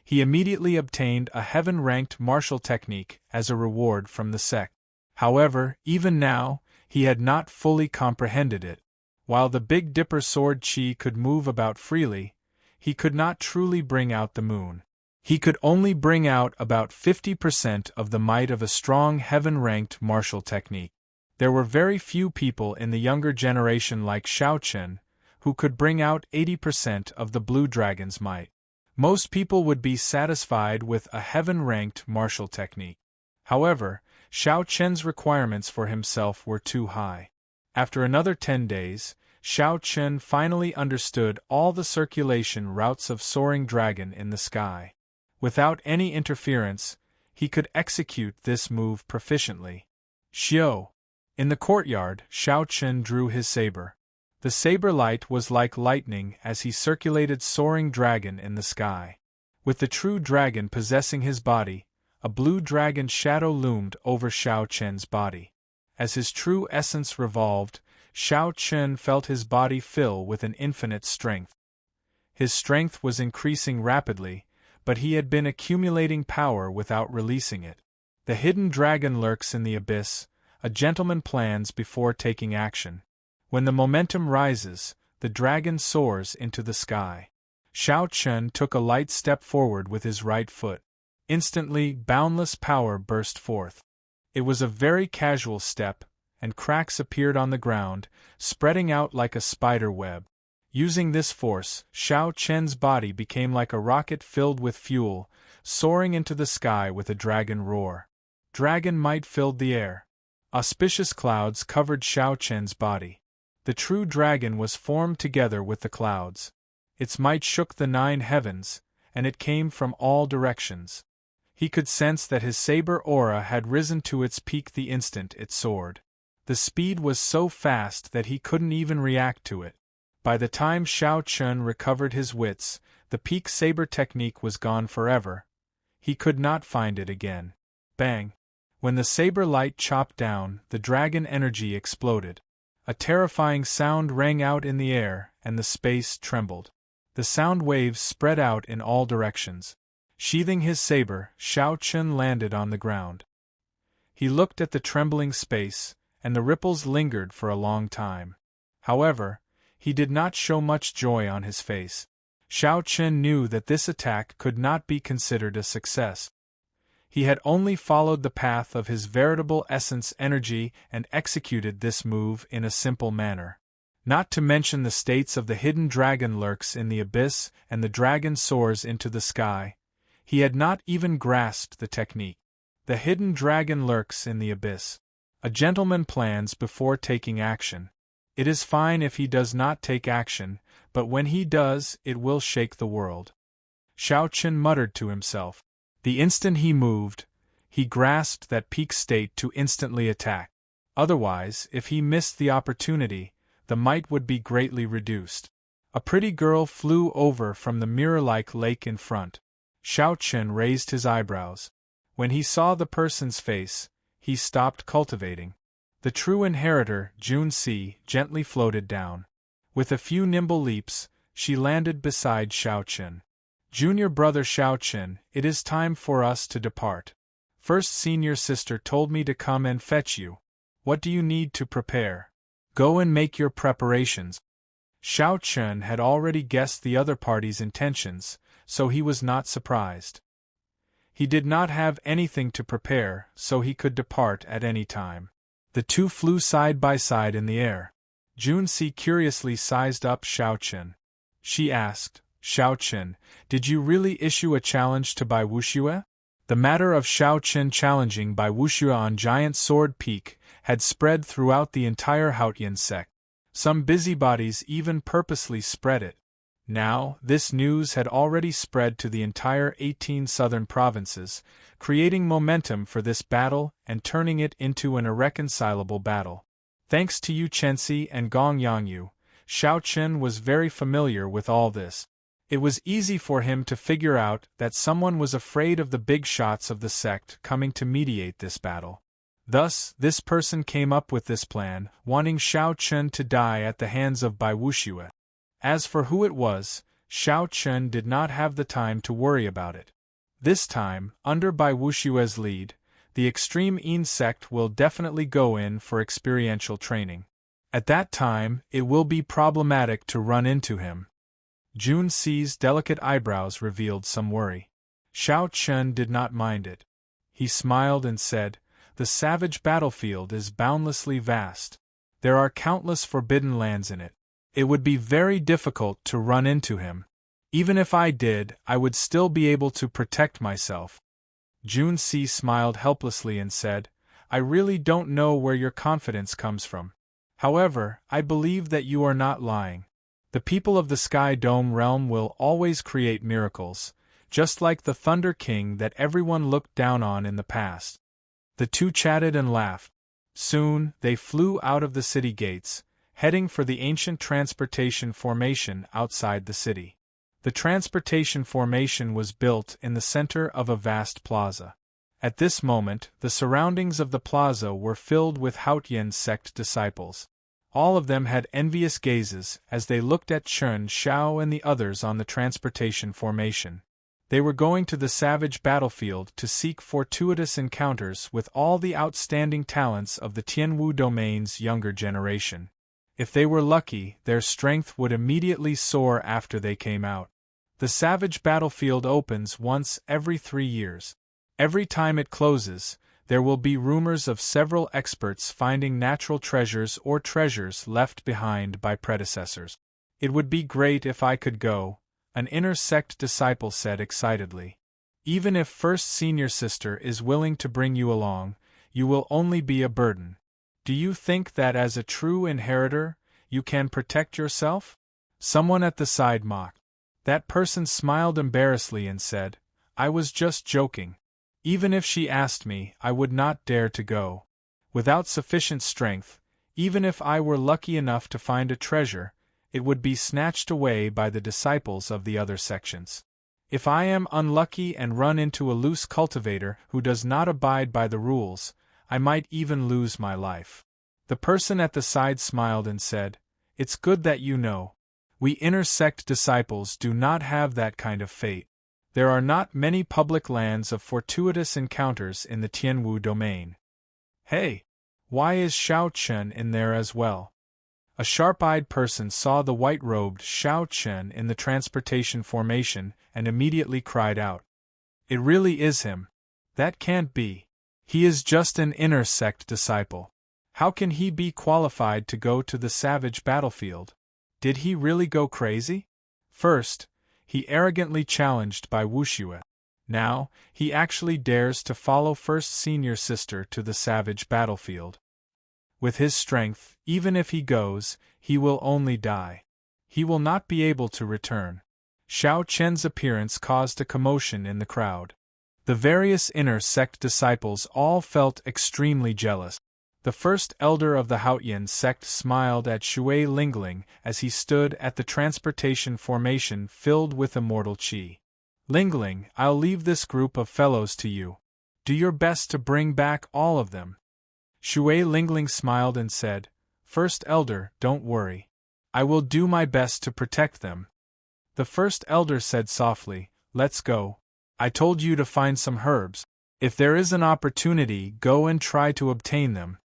he immediately obtained a heaven-ranked martial technique as a reward from the sect. However, even now, he had not fully comprehended it. While the Big Dipper sword Qi could move about freely, he could not truly bring out the moon. He could only bring out about 50% of the might of a strong heaven-ranked martial technique. There were very few people in the younger generation like Xiao Chen who could bring out 80% of the Blue Dragon's might. Most people would be satisfied with a heaven-ranked martial technique. However, Xiao Chen's requirements for himself were too high. After another 10 days, Xiao Chen finally understood all the circulation routes of Soaring Dragon in the sky. Without any interference, he could execute this move proficiently. Xiao. In the courtyard, Xiao Chen drew his saber. The saber light was like lightning as he circulated Soaring Dragon in the sky. With the true dragon possessing his body, a blue dragon shadow loomed over Xiao Chen's body. As his true essence revolved, Xiao Chen felt his body fill with an infinite strength. His strength was increasing rapidly, but he had been accumulating power without releasing it. The hidden dragon lurks in the abyss, a gentleman plans before taking action. When the momentum rises, the dragon soars into the sky. Xiao Chen took a light step forward with his right foot. Instantly, boundless power burst forth. It was a very casual step, and cracks appeared on the ground, spreading out like a spider web. Using this force, Xiao Chen's body became like a rocket filled with fuel, soaring into the sky with a dragon roar. Dragon might filled the air. Auspicious clouds covered Xiao Chen's body. The true dragon was formed together with the clouds. Its might shook the 9 heavens, and it came from all directions. He could sense that his saber aura had risen to its peak the instant it soared. The speed was so fast that he couldn't even react to it. By the time Xiao Chen recovered his wits, the peak saber technique was gone forever. He could not find it again. Bang! When the saber light chopped down, the dragon energy exploded. A terrifying sound rang out in the air, and the space trembled. The sound waves spread out in all directions. Sheathing his saber, Xiao Chen landed on the ground. He looked at the trembling space, and the ripples lingered for a long time. However, he did not show much joy on his face. Xiao Chen knew that this attack could not be considered a success. He had only followed the path of his veritable essence energy and executed this move in a simple manner. Not to mention the states of the hidden dragon lurks in the abyss and the dragon soars into the sky. He had not even grasped the technique. The hidden dragon lurks in the abyss. A gentleman plans before taking action. It is fine if he does not take action, but when he does, it will shake the world. Xiao Chen muttered to himself. The instant he moved, he grasped that peak state to instantly attack. Otherwise, if he missed the opportunity, the might would be greatly reduced. A pretty girl flew over from the mirror-like lake in front. Xiao Chen raised his eyebrows. When he saw the person's face, he stopped cultivating. The true inheritor, Junci, gently floated down. With a few nimble leaps, she landed beside Xiao Chen. Junior brother Xiao Chen, it is time for us to depart. First senior sister told me to come and fetch you. What do you need to prepare? Go and make your preparations. Xiao Chen had already guessed the other party's intentions, so he was not surprised. He did not have anything to prepare, so he could depart at any time. The two flew side by side in the air. Junci curiously sized up Xiao Chen. She asked, Xiao Chen, did you really issue a challenge to Bai Wuxue? The matter of Xiao Chen challenging Bai Wuxue on Giant Sword Peak had spread throughout the entire Haotian sect. Some busybodies even purposely spread it. Now, this news had already spread to the entire 18 southern provinces, creating momentum for this battle and turning it into an irreconcilable battle. Thanks to Yu Chenxi and Gong Yangyu, Xiao Chen was very familiar with all this. It was easy for him to figure out that someone was afraid of the big shots of the sect coming to mediate this battle. Thus, this person came up with this plan, wanting Xiao Chen to die at the hands of Bai Wuxue. As for who it was, Xiao Chen did not have the time to worry about it. This time, under Bai Wuxue's lead, the extreme Yin sect will definitely go in for experiential training. At that time, it will be problematic to run into him. Jun Ci's delicate eyebrows revealed some worry. Xiao Chen did not mind it. He smiled and said, "The savage battlefield is boundlessly vast. There are countless forbidden lands in it. It would be very difficult to run into him. Even if I did, I would still be able to protect myself." Jun Ci smiled helplessly and said, "I really don't know where your confidence comes from. However, I believe that you are not lying. The people of the Sky Dome realm will always create miracles, just like the Thunder King that everyone looked down on in the past." The two chatted and laughed. Soon, they flew out of the city gates, heading for the ancient transportation formation outside the city. The transportation formation was built in the center of a vast plaza. At this moment, the surroundings of the plaza were filled with Haotian sect disciples. All of them had envious gazes as they looked at Chen Xiao and the others on the transportation formation. They were going to the savage battlefield to seek fortuitous encounters with all the outstanding talents of the Tianwu domain's younger generation. If they were lucky, their strength would immediately soar after they came out. The savage battlefield opens once every 3 years. Every time it closes, there will be rumors of several experts finding natural treasures or treasures left behind by predecessors. "It would be great if I could go," an inner sect disciple said excitedly. "Even if First Senior Sister is willing to bring you along, you will only be a burden. Do you think that as a true inheritor, you can protect yourself?" Someone at the side mocked. That person smiled embarrassedly and said, "I was just joking. Even if she asked me, I would not dare to go. Without sufficient strength, even if I were lucky enough to find a treasure, it would be snatched away by the disciples of the other sections. If I am unlucky and run into a loose cultivator who does not abide by the rules, I might even lose my life." The person at the side smiled and said, "It's good that you know. We inner sect disciples do not have that kind of fate. There are not many public lands of fortuitous encounters in the Tianwu domain." "Hey! Why is Xiao Chen in there as well?" A sharp-eyed person saw the white-robed Xiao Chen in the transportation formation and immediately cried out, "It really is him. That can't be. He is just an inner sect disciple. How can he be qualified to go to the savage battlefield? Did he really go crazy? First, he arrogantly challenged Bai Wuxue. Now, he actually dares to follow First Senior Sister to the savage battlefield. With his strength, even if he goes, he will only die. He will not be able to return." Xiao Chen's appearance caused a commotion in the crowd. The various inner sect disciples all felt extremely jealous. The first elder of the Haotian sect smiled at Shui Lingling as he stood at the transportation formation filled with immortal qi. "Lingling, I'll leave this group of fellows to you. Do your best to bring back all of them." Shui Lingling smiled and said, "First elder, don't worry. I will do my best to protect them." The first elder said softly, "Let's go. I told you to find some herbs. If there is an opportunity, go and try to obtain them."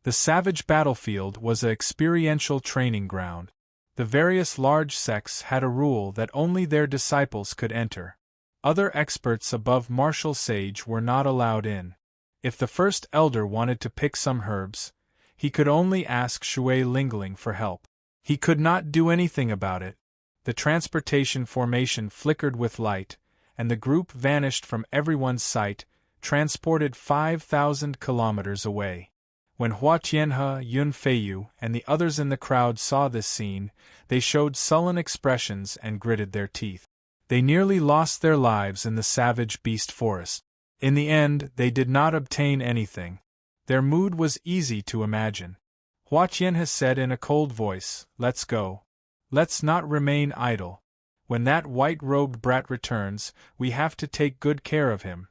The savage battlefield was an experiential training ground. The various large sects had a rule that only their disciples could enter. Other experts above martial sage were not allowed in. If the first elder wanted to pick some herbs, he could only ask Shui Lingling for help. He could not do anything about it. The transportation formation flickered with light, and the group vanished from everyone's sight, transported 5,000 kilometers away. When Hua Tianhe, Yun Feiyu, and the others in the crowd saw this scene, they showed sullen expressions and gritted their teeth. They nearly lost their lives in the savage beast forest. In the end, they did not obtain anything. Their mood was easy to imagine. Hua Tianhe said in a cold voice, "Let's go. Let's not remain idle. When that white-robed brat returns, we have to take good care of him."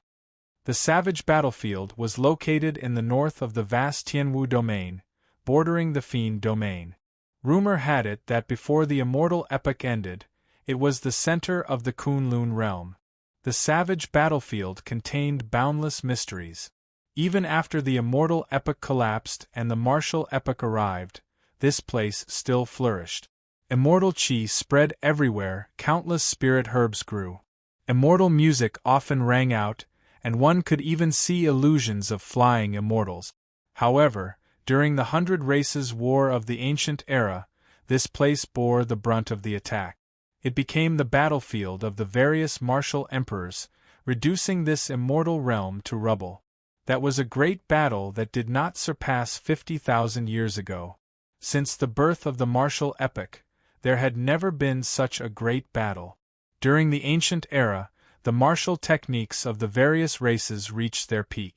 The savage battlefield was located in the north of the vast Tianwu domain, bordering the Fiend domain. Rumor had it that before the Immortal epoch ended, it was the center of the Kunlun realm. The savage battlefield contained boundless mysteries. Even after the Immortal epoch collapsed and the martial epoch arrived, this place still flourished. Immortal chi spread everywhere, countless spirit herbs grew. Immortal music often rang out, and one could even see illusions of flying immortals. However, during the 100 Races War of the Ancient Era, this place bore the brunt of the attack. It became the battlefield of the various martial emperors, reducing this immortal realm to rubble. That was a great battle that did not surpass 50,000 years ago. Since the birth of the martial epoch, there had never been such a great battle. During the Ancient Era, the martial techniques of the various races reached their peak.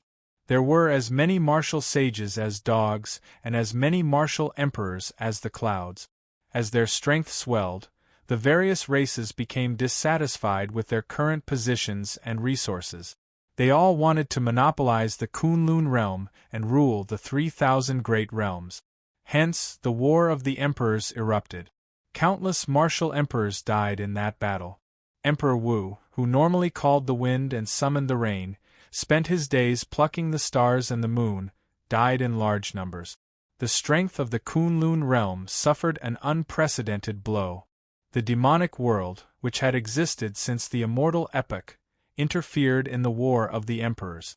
There were as many martial sages as dogs, and as many martial emperors as the clouds. As their strength swelled, the various races became dissatisfied with their current positions and resources. They all wanted to monopolize the Kunlun realm and rule the 3,000 great realms. Hence, the War of the Emperors erupted. Countless martial emperors died in that battle. Emperor Wu, who normally called the wind and summoned the rain, spent his days plucking the stars and the moon, died in large numbers. The strength of the Kunlun realm suffered an unprecedented blow. The demonic world, which had existed since the Immortal epoch, interfered in the War of the Emperors.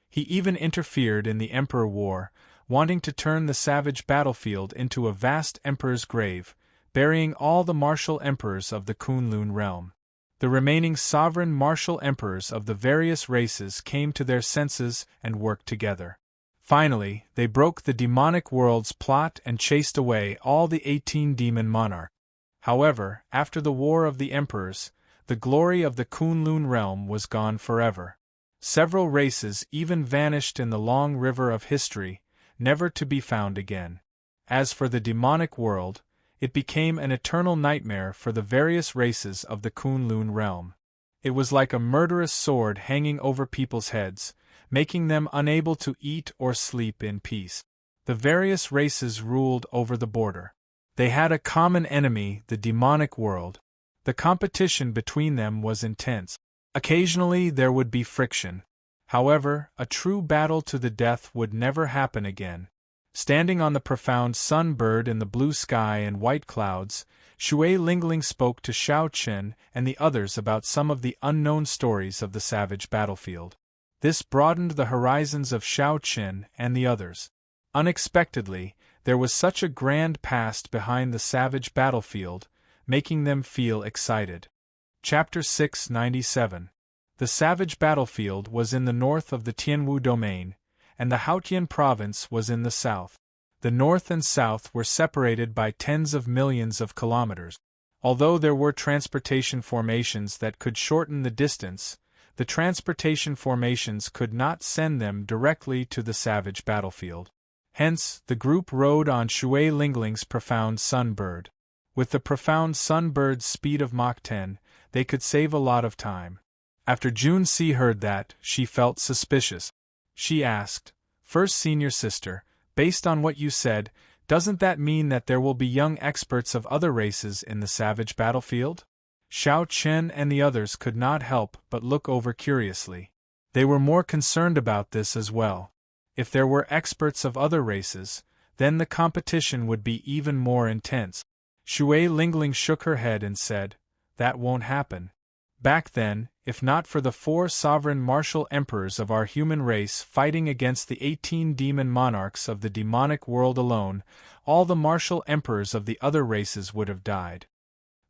He even interfered in the Emperor War, wanting to turn the savage battlefield into a vast emperor's grave, burying all the martial emperors of the Kunlun realm. The remaining sovereign martial emperors of the various races came to their senses and worked together. Finally, they broke the demonic world's plot and chased away all the 18 demon monarchs. However, after the War of the Emperors, the glory of the Kunlun realm was gone forever. Several races even vanished in the long river of history, never to be found again. As for the demonic world, it became an eternal nightmare for the various races of the Kunlun realm. It was like a murderous sword hanging over people's heads, making them unable to eat or sleep in peace. The various races ruled over the border. They had a common enemy, the demonic world. The competition between them was intense. Occasionally there would be friction. However, a true battle to the death would never happen again. Standing on the profound sun-bird in the blue sky and white clouds, Shui Lingling spoke to Shao Chen and the others about some of the unknown stories of the savage battlefield. This broadened the horizons of Shao Chen and the others. Unexpectedly, there was such a grand past behind the savage battlefield, making them feel excited. Chapter 697. The savage battlefield was in the north of the Tianwu domain, and the Haotian province was in the south. The north and south were separated by tens of millions of kilometers. Although there were transportation formations that could shorten the distance, the transportation formations could not send them directly to the savage battlefield. Hence, the group rode on Shui Lingling's profound sunbird. With the profound sunbird's speed of Mach 10, they could save a lot of time. After Jun Si heard that, she felt suspicious. She asked, "First senior sister, based on what you said, doesn't that mean that there will be young experts of other races in the savage battlefield?" Shao Chen and the others could not help but look over curiously. They were more concerned about this as well. If there were experts of other races, then the competition would be even more intense. Shui Lingling shook her head and said, "That won't happen. Back then, if not for the 4 sovereign martial emperors of our human race fighting against the 18 demon monarchs of the demonic world alone, all the martial emperors of the other races would have died.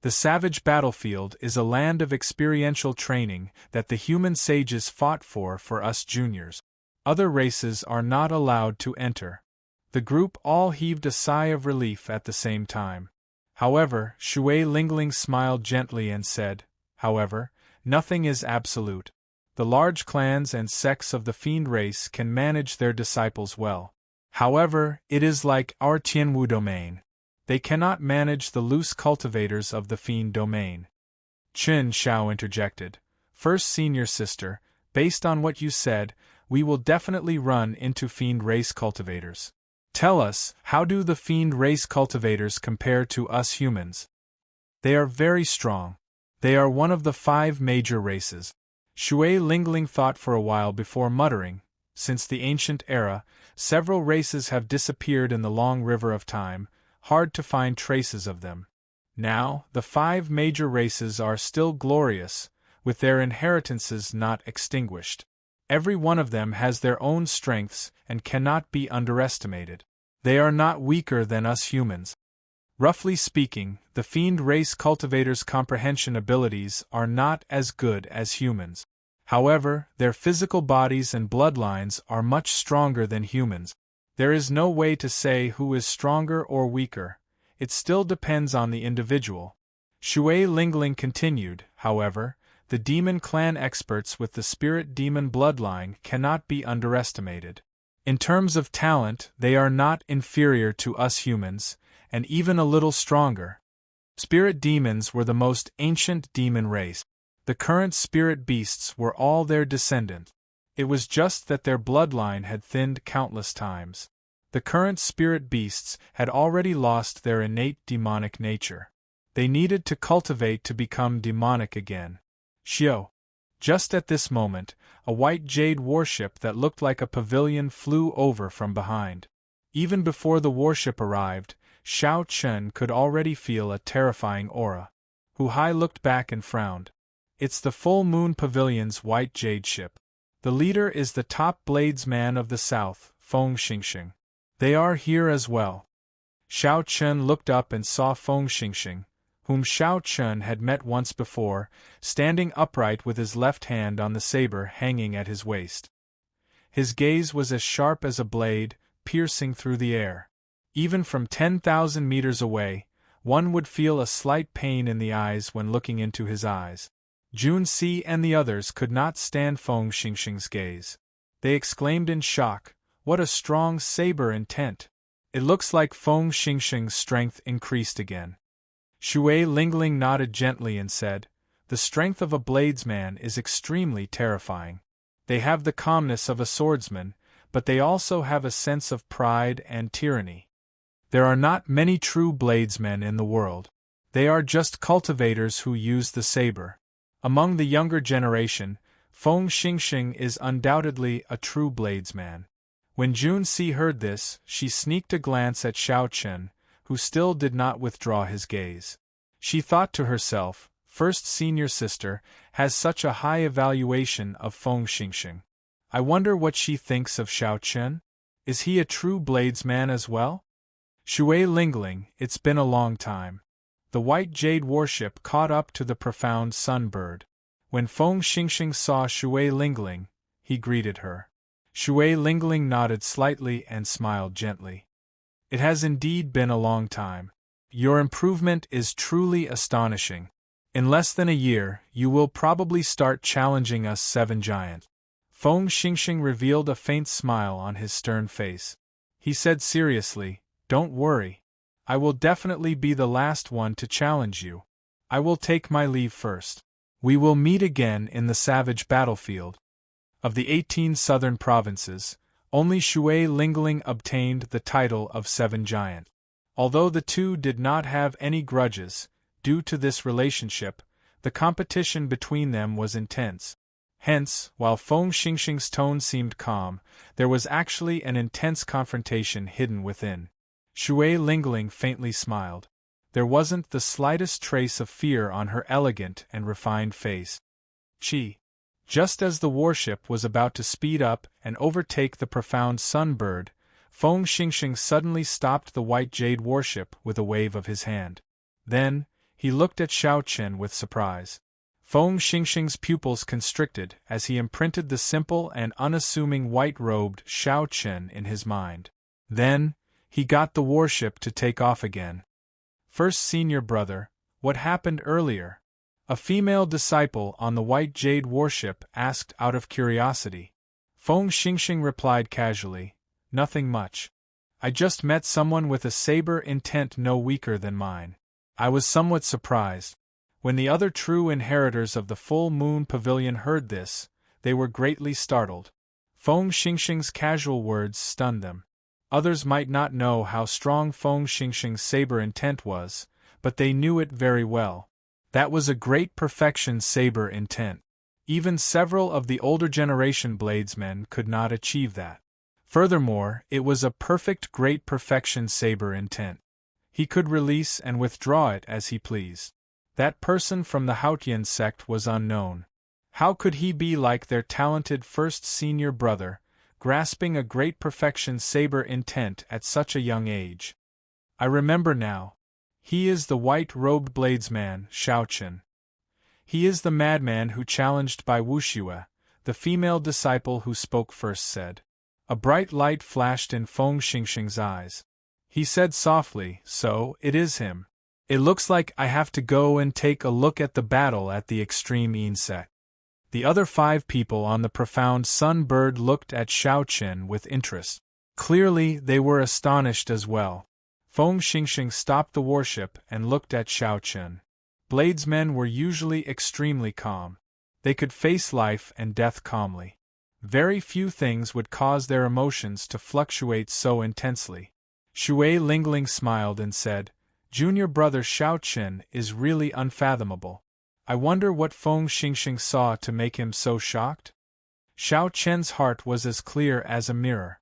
The savage battlefield is a land of experiential training that the human sages fought for us juniors. Other races are not allowed to enter. The group all heaved a sigh of relief at the same time. However, Shui Lingling smiled gently and said, however, nothing is absolute. The large clans and sects of the fiend race can manage their disciples well. However, it is like our Tianwu domain. They cannot manage the loose cultivators of the fiend domain. Qin Shao interjected. First senior sister, based on what you said, we will definitely run into fiend race cultivators. Tell us, how do the fiend race cultivators compare to us humans? They are very strong. They are one of the 5 major races. Shui Lingling thought for a while before muttering, since the ancient era, several races have disappeared in the long river of time, hard to find traces of them. Now, the 5 major races are still glorious, with their inheritances not extinguished. Every one of them has their own strengths and cannot be underestimated. They are not weaker than us humans. Roughly speaking, the fiend race cultivators' comprehension abilities are not as good as humans. However, their physical bodies and bloodlines are much stronger than humans. There is no way to say who is stronger or weaker. It still depends on the individual. Shui Lingling continued, however, the demon clan experts with the spirit demon bloodline cannot be underestimated. In terms of talent, they are not inferior to us humans, and even a little stronger. Spirit demons were the most ancient demon race. The current spirit beasts were all their descendants. It was just that their bloodline had thinned countless times. The current spirit beasts had already lost their innate demonic nature. They needed to cultivate to become demonic again. Xiao. Just at this moment, a white jade warship that looked like a pavilion flew over from behind. Even before the warship arrived, Xiao Chen could already feel a terrifying aura. Hu Hai looked back and frowned. It's the full moon pavilion's white jade ship. The leader is the top bladesman of the south, Feng Xingxing. They are here as well. Xiao Chen looked up and saw Feng Xingxing, whom Xiao Chen had met once before, standing upright with his left hand on the saber hanging at his waist. His gaze was as sharp as a blade, piercing through the air. Even from 10,000 meters away, one would feel a slight pain in the eyes when looking into his eyes. Junci and the others could not stand Feng Xingxing's gaze. They exclaimed in shock, "What a strong saber intent! It looks like Feng Xingxing's strength increased again." Shui Lingling nodded gently and said, "The strength of a bladesman is extremely terrifying. They have the calmness of a swordsman, but they also have a sense of pride and tyranny. There are not many true bladesmen in the world. They are just cultivators who use the saber. Among the younger generation, Feng Xingxing is undoubtedly a true bladesman." When Junci heard this, she sneaked a glance at Xiao Chen, who still did not withdraw his gaze. She thought to herself, first senior sister has such a high evaluation of Feng Xingxing. I wonder what she thinks of Xiao Chen? Is he a true bladesman as well? Shui Lingling, it's been a long time. The white jade warship caught up to the profound sunbird. When Feng Xingxing saw Shui Lingling, he greeted her. Shui Lingling nodded slightly and smiled gently. It has indeed been a long time. Your improvement is truly astonishing. In less than a year, you will probably start challenging us 7 giants. Feng Xingxing revealed a faint smile on his stern face. He said seriously, "Don't worry. I will definitely be the last one to challenge you. I will take my leave first. We will meet again in the savage battlefield." Of the 18 southern provinces, only Shui Lingling obtained the title of 7 giant. Although the two did not have any grudges, due to this relationship, the competition between them was intense. Hence, while Feng Xingxing's tone seemed calm, there was actually an intense confrontation hidden within. Shui Lingling faintly smiled. There wasn't the slightest trace of fear on her elegant and refined face. Chi. Just as the warship was about to speed up and overtake the profound sunbird, Feng Xingxing suddenly stopped the white jade warship with a wave of his hand. Then, he looked at Xiao Chen with surprise. Feng Xingxing's pupils constricted as he imprinted the simple and unassuming white-robed Xiao Chen in his mind. Then, he got the warship to take off again. First senior brother, what happened earlier? A female disciple on the white jade warship asked out of curiosity. Feng Xingxing replied casually, nothing much. I just met someone with a saber intent no weaker than mine. I was somewhat surprised. When the other true inheritors of the full moon pavilion heard this, they were greatly startled. Feng Xingxing's casual words stunned them. Others might not know how strong Feng Xingxing's saber intent was, but they knew it very well. That was a great perfection saber intent. Even several of the older generation bladesmen could not achieve that. Furthermore, it was a perfect great perfection saber intent. He could release and withdraw it as he pleased. That person from the Haotian sect was unknown. How could he be like their talented first senior brother, grasping a great perfection saber intent at such a young age? I remember now. He is the white-robed bladesman, Xiao Chen. He is the madman who challenged Bai Wuxue, the female disciple who spoke first said. A bright light flashed in Feng Xingxing's eyes. He said softly, so, it is him. It looks like I have to go and take a look at the battle at the extreme insect. The other 5 people on the profound sun-bird looked at Xiao Chen with interest. Clearly they were astonished as well. Feng Xingxing stopped the warship and looked at Xiao Chen. Bladesmen were usually extremely calm. They could face life and death calmly. Very few things would cause their emotions to fluctuate so intensely. Shui Lingling smiled and said, Junior brother Xiao Chen is really unfathomable. I wonder what Feng Xingxing saw to make him so shocked? Xiao Chen's heart was as clear as a mirror.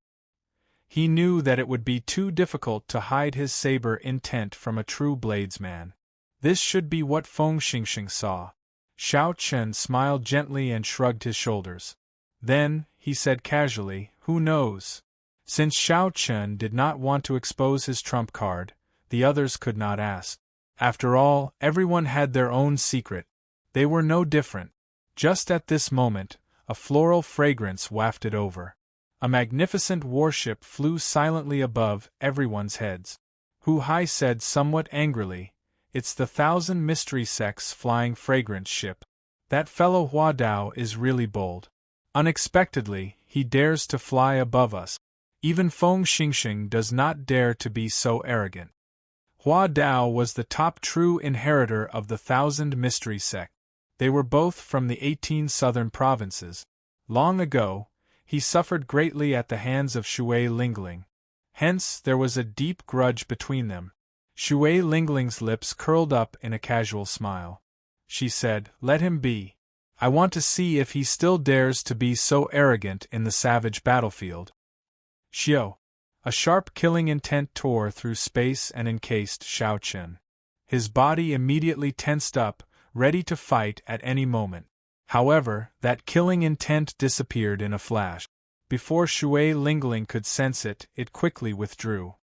He knew that it would be too difficult to hide his saber intent from a true bladesman. This should be what Feng Xingxing saw. Xiao Chen smiled gently and shrugged his shoulders. Then, he said casually, who knows? Since Xiao Chen did not want to expose his trump card, the others could not ask. After all, everyone had their own secret. They were no different. Just at this moment, a floral fragrance wafted over. A magnificent warship flew silently above everyone's heads. Hu Hai said somewhat angrily, it's the 1,000 Mystery Sects flying fragrance ship. That fellow Hua Dao is really bold. Unexpectedly, he dares to fly above us. Even Feng Xingxing does not dare to be so arrogant. Hua Dao was the top true inheritor of the 1,000 Mystery Sect. They were both from the 18 southern provinces. Long ago, he suffered greatly at the hands of Shui Lingling. Hence, there was a deep grudge between them. Shui Lingling's lips curled up in a casual smile. She said, let him be. I want to see if he still dares to be so arrogant in the savage battlefield. Xiao. A sharp killing intent tore through space and encased Xiao Chen. His body immediately tensed up, ready to fight at any moment. However, that killing intent disappeared in a flash. Before Shui Lingling could sense it, it quickly withdrew.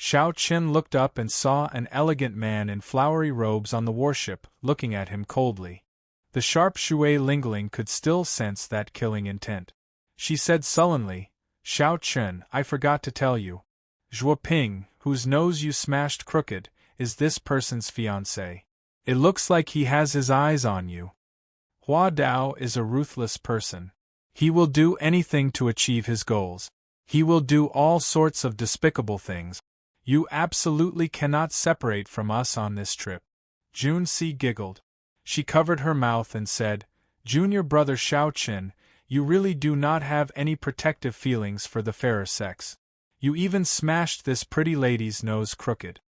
Xiao Chen looked up and saw an elegant man in flowery robes on the warship, looking at him coldly. The sharp Shui Lingling could still sense that killing intent. She said sullenly, Xiao Chen, I forgot to tell you. Zhuo Ping, whose nose you smashed crooked, is this person's fiancé. It looks like he has his eyes on you. Hua Dao is a ruthless person. He will do anything to achieve his goals. He will do all sorts of despicable things. You absolutely cannot separate from us on this trip. Jun Si giggled. She covered her mouth and said, Junior brother Xiao Chen, you really do not have any protective feelings for the fairer sex. You even smashed this pretty lady's nose crooked.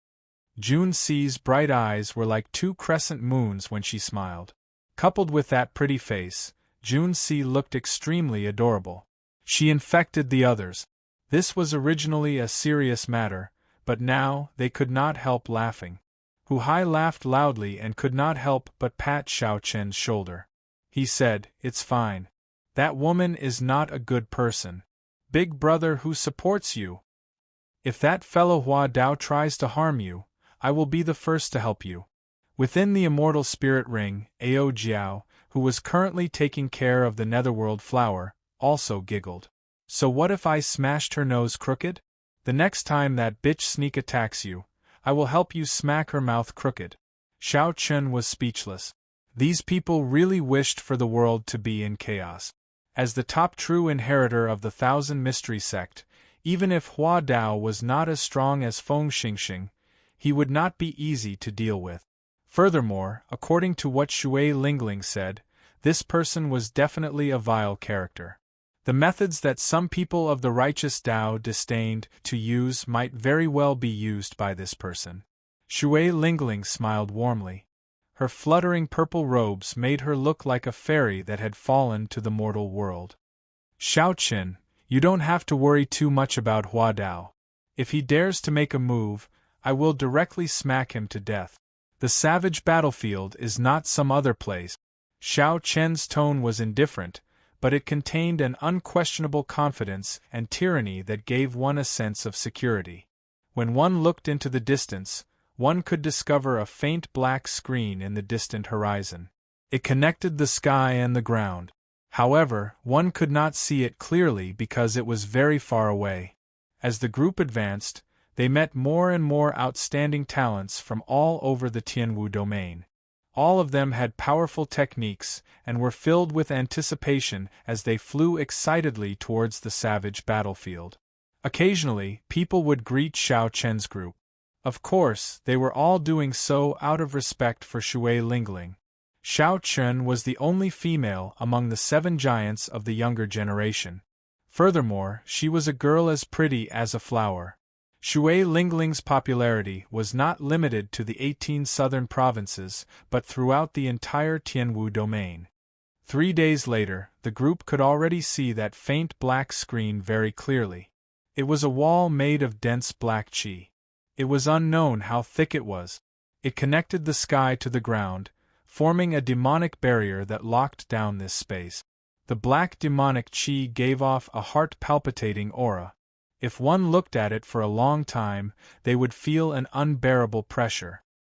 Jun Si's bright eyes were like 2 crescent moons when she smiled. Coupled with that pretty face, Jun Si looked extremely adorable. She infected the others. This was originally a serious matter, but now they could not help laughing. Hu Hai laughed loudly and could not help but pat Xiao Chen's shoulder. He said, It's fine. That woman is not a good person. Big brother who supports you. If that fellow Hua Dao tries to harm you, I will be the first to help you. Within the immortal spirit ring, Ao Jiao, who was currently taking care of the netherworld flower, also giggled. So what if I smashed her nose crooked? The next time that bitch sneak attacks you, I will help you smack her mouth crooked. Xiao Chun was speechless. These people really wished for the world to be in chaos. As the top true inheritor of the Thousand Mystery Sect, even if Hua Dao was not as strong as Feng Xingxing, he would not be easy to deal with. Furthermore, according to what Shui Lingling said, this person was definitely a vile character. The methods that some people of the righteous Dao disdained to use might very well be used by this person. Shui Lingling smiled warmly. Her fluttering purple robes made her look like a fairy that had fallen to the mortal world. Xiao Qin, you don't have to worry too much about Hua Dao. If he dares to make a move, I will directly smack him to death. The savage battlefield is not some other place. Xiao Chen's tone was indifferent, but it contained an unquestionable confidence and tyranny that gave one a sense of security. When one looked into the distance, one could discover a faint black screen in the distant horizon. It connected the sky and the ground. However, one could not see it clearly because it was very far away. As the group advanced, they met more and more outstanding talents from all over the Tianwu domain. All of them had powerful techniques and were filled with anticipation as they flew excitedly towards the savage battlefield. Occasionally, people would greet Xiao Chen's group. Of course, they were all doing so out of respect for Shui Lingling. Xiao Chen was the only female among the 7 giants of the younger generation. Furthermore, she was a girl as pretty as a flower. Shui Lingling's popularity was not limited to the 18 southern provinces, but throughout the entire Tianwu domain. 3 days later, the group could already see that faint black screen very clearly. It was a wall made of dense black qi. It was unknown how thick it was. It connected the sky to the ground, forming a demonic barrier that locked down this space. The black demonic qi gave off a heart-palpitating aura. If one looked at it for a long time, they would feel an unbearable pressure.